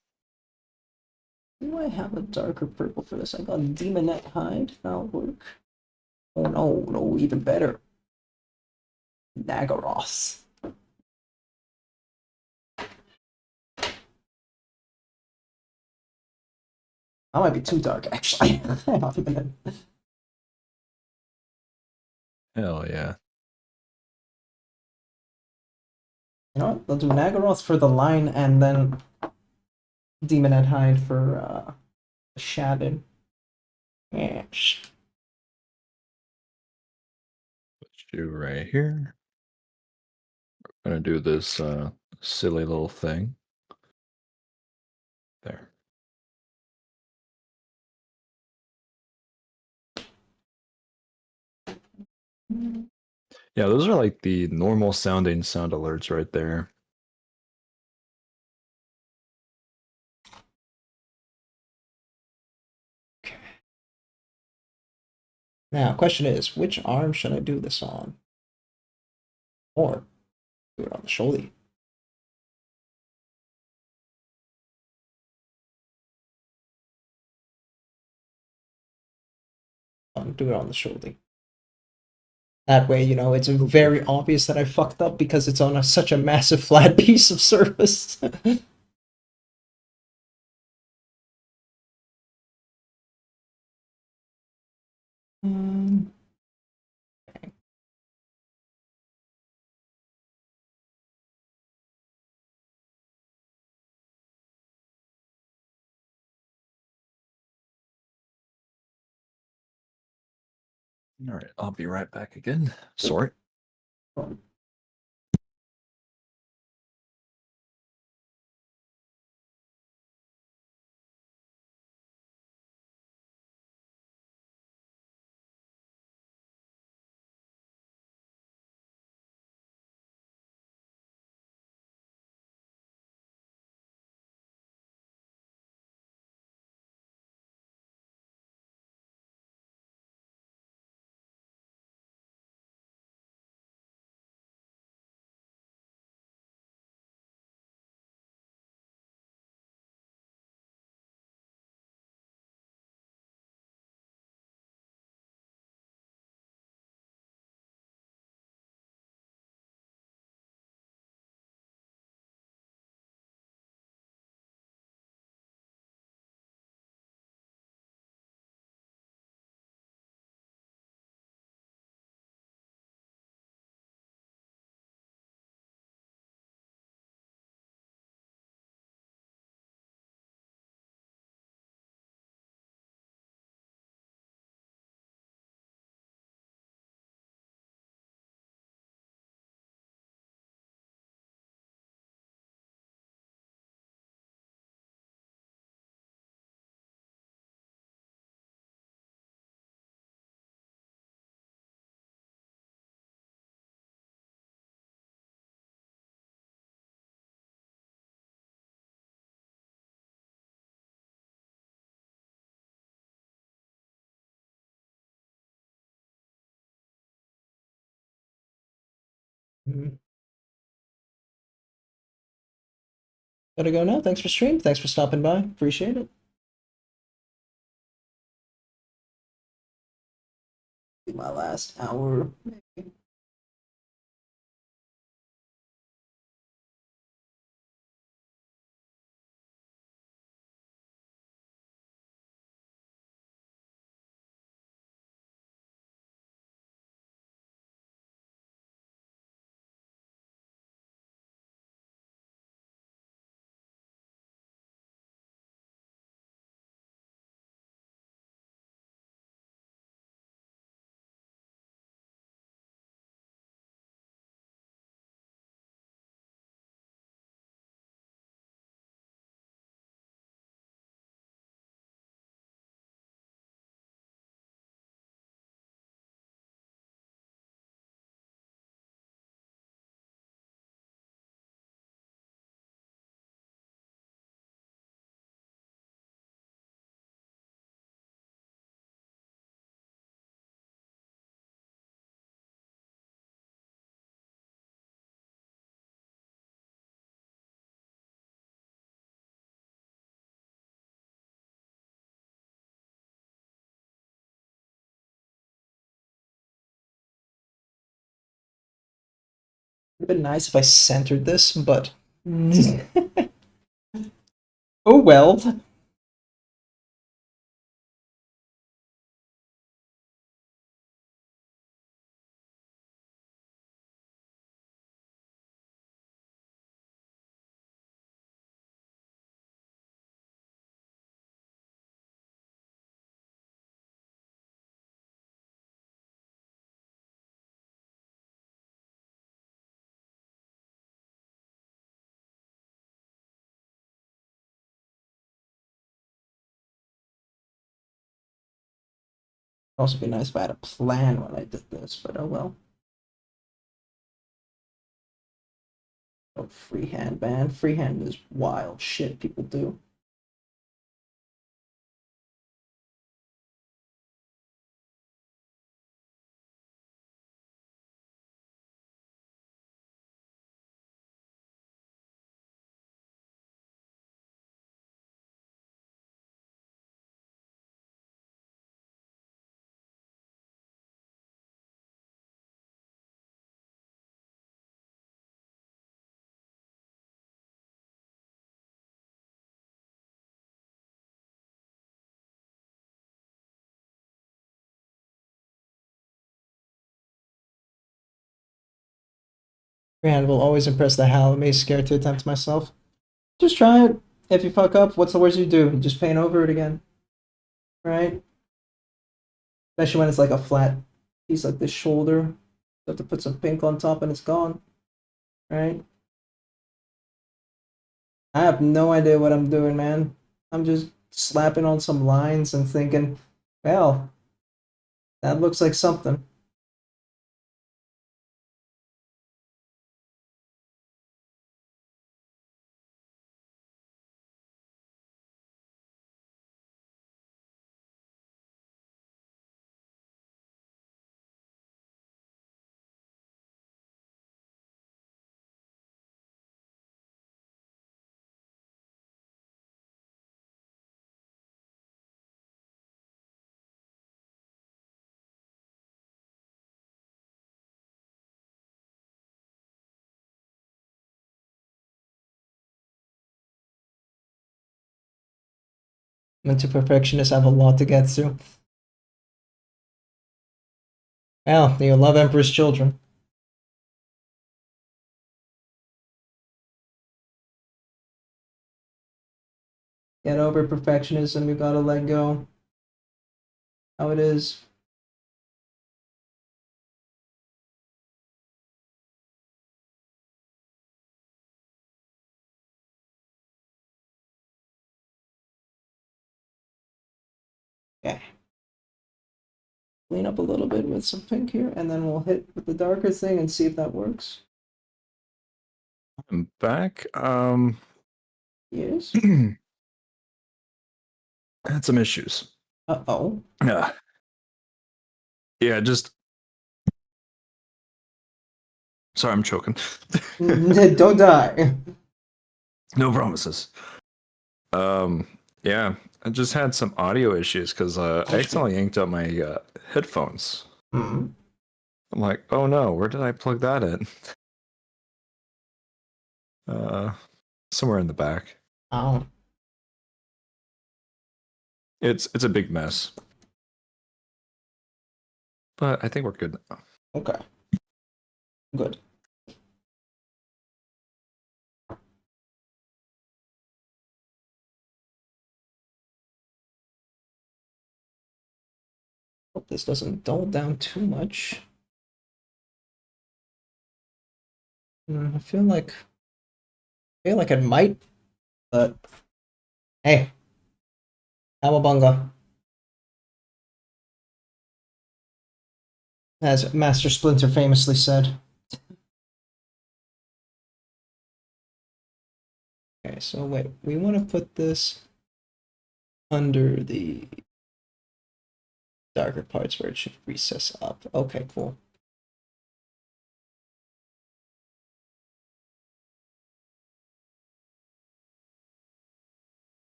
Do I have a darker purple for this? I got Demonette Hide. That'll work. Oh no, even better. Nagaroth. That might be too dark, actually. Not even. Hell yeah. You know what? They'll do Nagaroth for the line and then Demonette Hide for Shadow. Yes. Put you right here. We're gonna do this silly little thing. There. Yeah, those are like the normal sounding sound alerts right there. Now, question is, which arm should I do this on? Or do it on the shoulder? Do it on the shoulder. That way, you know, it's very obvious that I fucked up because it's on such a massive flat piece of surface. um, All right, I'll be right back again. Sorry. Gotta go now. Thanks for stream. Thanks for stopping by. Appreciate it. My last hour. It'd been nice if I centered this, but oh well. It'd also be nice if I had a plan when I did this, but oh well. Oh, freehand, man. Freehand is wild shit people do. Freehand will always impress the hell out of me. Scared to attempt myself. Just try it. If you fuck up, what's the worst you do? You just paint over it again. Right? Especially when it's like a flat piece like this shoulder. You have to put some pink on top and it's gone. Right? I have no idea what I'm doing, man. I'm just slapping on some lines and thinking, well, that looks like something. Mental perfectionists have a lot to get through. Well, you love Emperor's Children. Get over perfectionism, you gotta let go. How it is. Okay. Clean up a little bit with some pink here, and then we'll hit with the darker thing and see if that works. I'm back. Yes. Had some issues. Uh-oh. Yeah. Yeah, just sorry, I'm choking. Don't die. No promises. Yeah, I just had some audio issues because I accidentally yanked out my headphones. Hmm. I'm like, oh no, where did I plug that in? Uh, somewhere in the back. Oh. It's a big mess, but I think we're good now. Okay. Good. Hope this doesn't dull down too much. I feel like it might, but hey, Awabunga. As Master Splinter famously said. Okay, so wait, we want to put this under the darker parts where it should recess up. Okay, cool.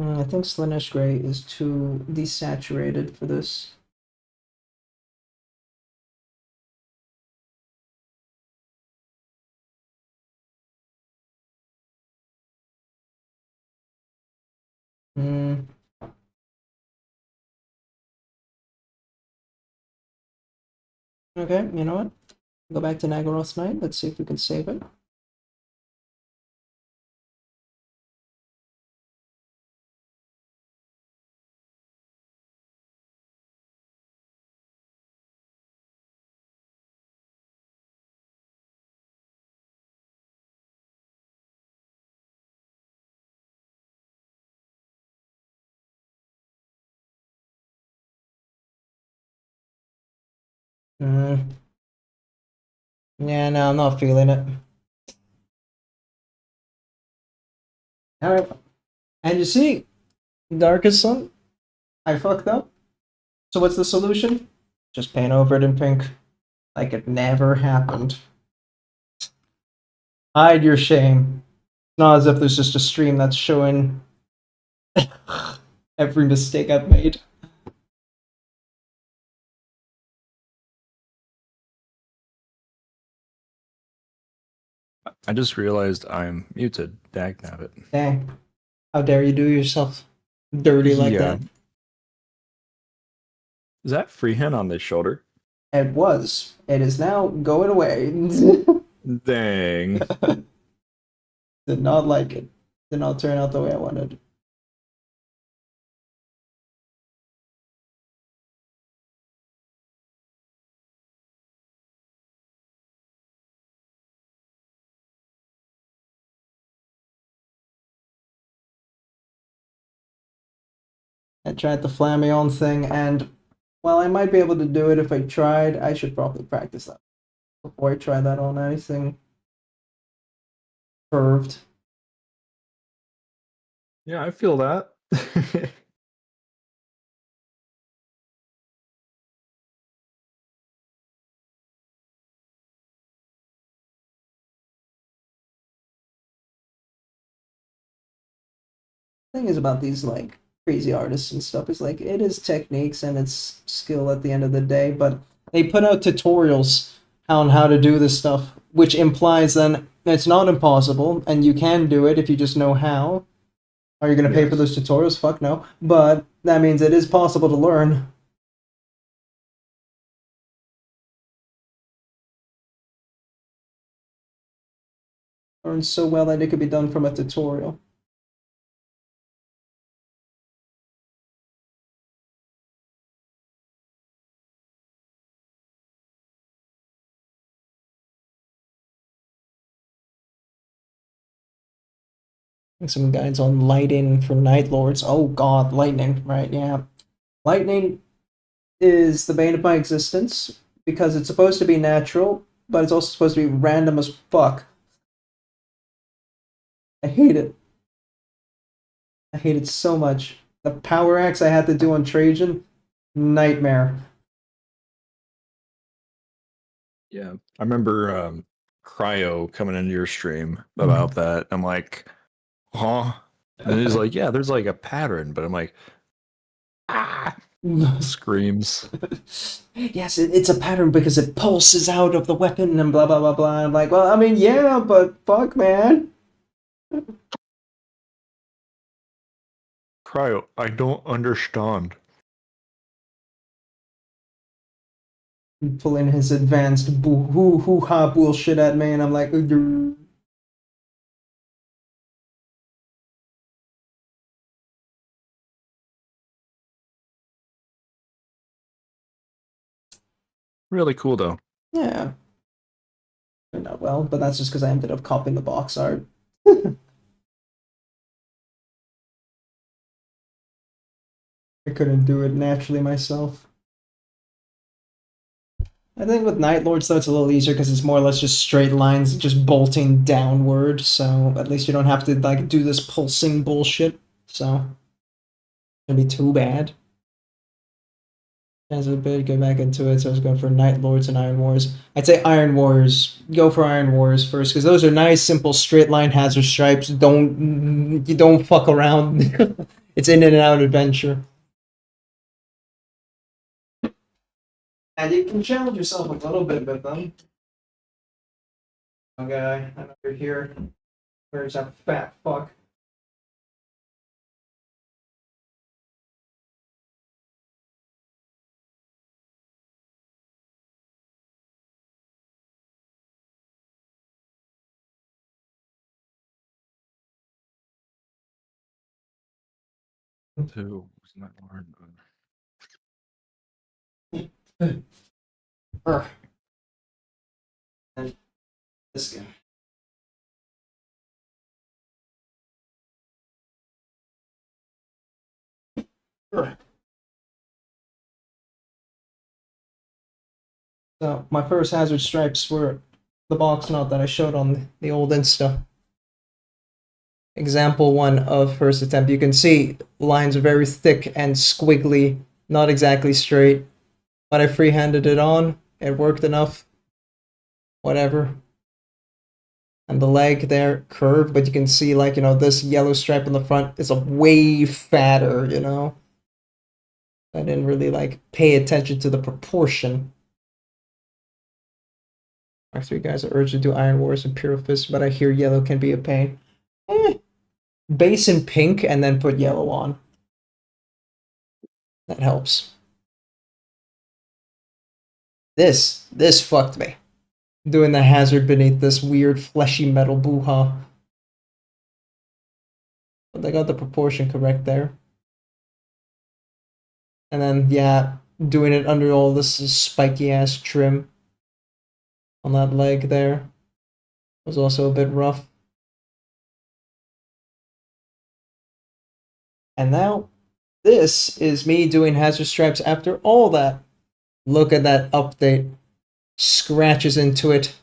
I think Slaanesh Gray is too desaturated for this. Hmm. Okay, you know what? Go back to Nagaroth Knight. Let's see if we can save it. Hmm. Yeah, no, I'm not feeling it. Alright. And you see, Darkest Sun, I fucked up. So what's the solution? Just paint over it in pink. Like it never happened. Hide your shame. It's not as if there's just a stream that's showing every mistake I've made. I just realized I'm muted. Dagnabbit. Dang. How dare you do yourself dirty like Yeah. that? Is that freehand on the shoulder? It was. It is now going away. Dang. Did not like it. Did not turn out the way I wanted. I tried the Flammyon thing, and while I might be able to do it if I tried, I should probably practice that before I try that on anything curved. Yeah, I feel that. Thing is about these like crazy artists and stuff is like it is techniques and it's skill at the end of the day, but they put out tutorials on how to do this stuff, which implies then it's not impossible and you can do it if you just know how. Are you going to pay for Yes. those tutorials? Fuck no. But that means it is possible to learn. Learn so well that it could be done from a tutorial. Some guides on lighting for Night Lords. Oh god, lightning, right? Yeah. Lightning is the bane of my existence because it's supposed to be natural, but it's also supposed to be random as fuck. I hate it. I hate it so much. The power axe I had to do on Trajan, nightmare. Yeah. I remember Cryo coming into your stream about that. I'm like, huh? And he's like, yeah, there's like a pattern, but I'm like, ah, screams. Yes, it's a pattern because it pulses out of the weapon and blah blah blah blah. I'm like, well, I mean, yeah, but fuck, man. Cryo, I don't understand. Pulling his advanced boo hoo hoo ha bullshit at me, and I'm like, "Ugh." Really cool though. Yeah, turned out well, but that's just because I ended up copying the box art. I couldn't do it naturally myself. I think with Night Lords though it's a little easier because it's more or less just straight lines, just bolting downward. So at least you don't have to like do this pulsing bullshit. So shouldn't be too bad. As a bit, go back into it. So I was going for Night Lords and Iron Wars. I'd say Iron Wars. Go for Iron Wars first because those are nice, simple, straight line hazard stripes. You don't fuck around. It's in and out adventure. And you can challenge yourself a little bit with them. Okay, I know you're here. Where's that fat fuck? Two. Wasn't that hard? And this guy. So my first hazard stripes were the box knot that I showed on the old Insta. Example 1 of first attempt. You can see lines are very thick and squiggly, not exactly straight. But I freehanded it on. It worked enough. Whatever. And the leg there curved, but you can see, like, you know, this yellow stripe on the front is a way fatter, you know. I didn't really like pay attention to the proportion. Our 3 guys are urged to do Iron Wars and Pure Fist, but I hear yellow can be a pain. Base in pink and then put yellow on. That helps. This fucked me. Doing the hazard beneath this weird fleshy metal boo-ha. But they got the proportion correct there. And then, yeah, doing it under all this spiky ass trim on that leg there was also a bit rough. And now, this is me doing hazard stripes after all that. Look at that update. Scratches into it.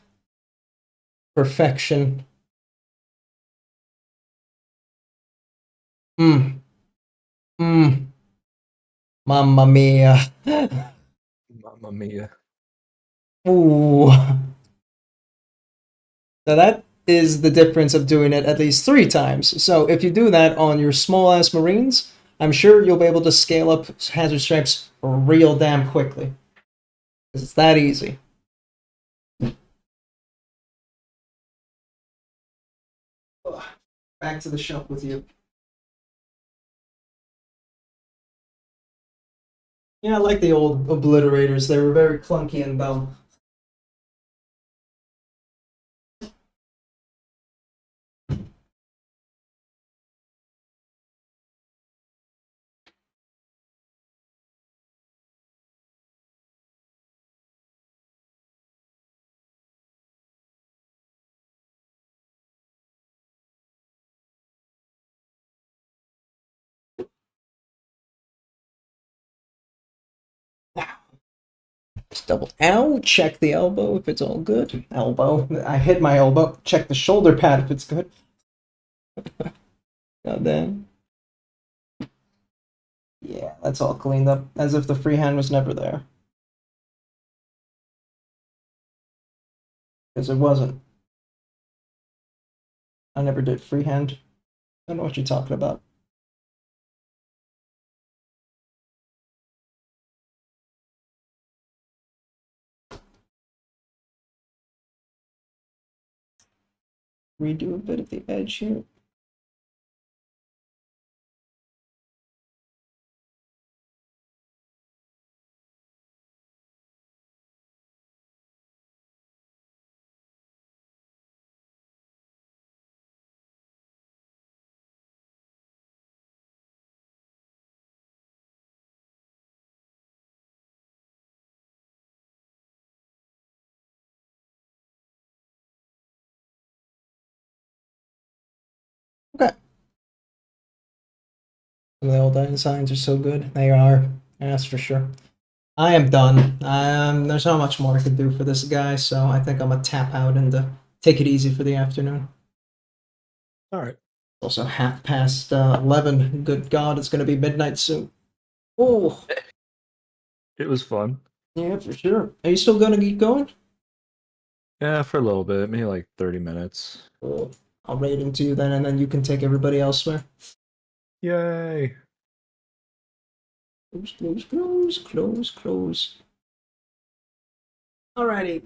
Perfection. Mmm. Mmm. Mamma mia. Mamma mia. Ooh. Now that is the difference of doing it at least 3 times. So if you do that on your small ass Marines, I'm sure you'll be able to scale up hazard stripes real damn quickly. Because it's that easy. Back to the shop with you. Yeah, I like the old obliterators. They were very clunky and dumb. Just double ow, check the elbow if it's all good. Elbow. I hit my elbow. Check the shoulder pad if it's good. God damn. Yeah, that's all cleaned up, as if the freehand was never there. Because it wasn't. I never did freehand. I don't know what you're talking about. Redo a bit of the edge here. Okay. Some of the old designs are so good. They are. That's for sure. I am done. There's not much more I could do for this guy, so I think I'm gonna tap out and take it easy for the afternoon. All right. Also, 11:30. Good God, it's gonna be midnight soon. Oh, It was fun. yeah, for sure. Are you still gonna keep going? Yeah, for a little bit, maybe like 30 minutes. Cool. I'll raid into you then, and then you can take everybody elsewhere. Yay. Close, close, close, close, close. Alrighty.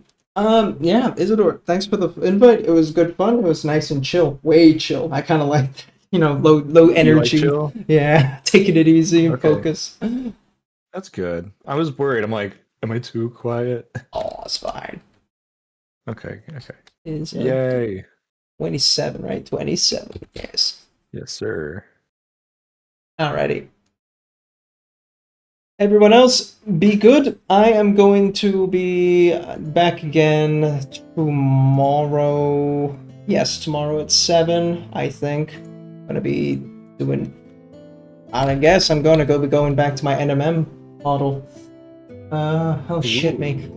Yeah, Isador, thanks for the invite. It was good fun. It was nice and chill. Way chill. I kind of like, low You like energy. chill? Yeah, taking it easy and Okay. focus. That's good. I was worried. I'm like, am I too quiet? Oh, it's fine. Okay. Is Yay. 27, right? 27. Yes. Yes, sir. Alrighty. Everyone else, be good. I am going to be back again tomorrow. Yes, tomorrow at 7, I think. I'm gonna be doing. I guess I'm gonna be going back to my NMM model. Oh shit me.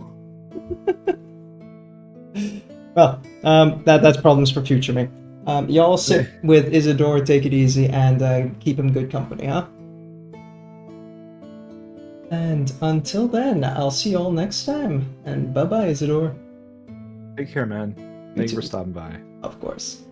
Well, that's problems for future me. Y'all sit with Isador, take it easy, and keep him good company, huh? And until then, I'll see you all next time. And bye-bye, Isador. Take care, man. Thank you for too. stopping by. Of course.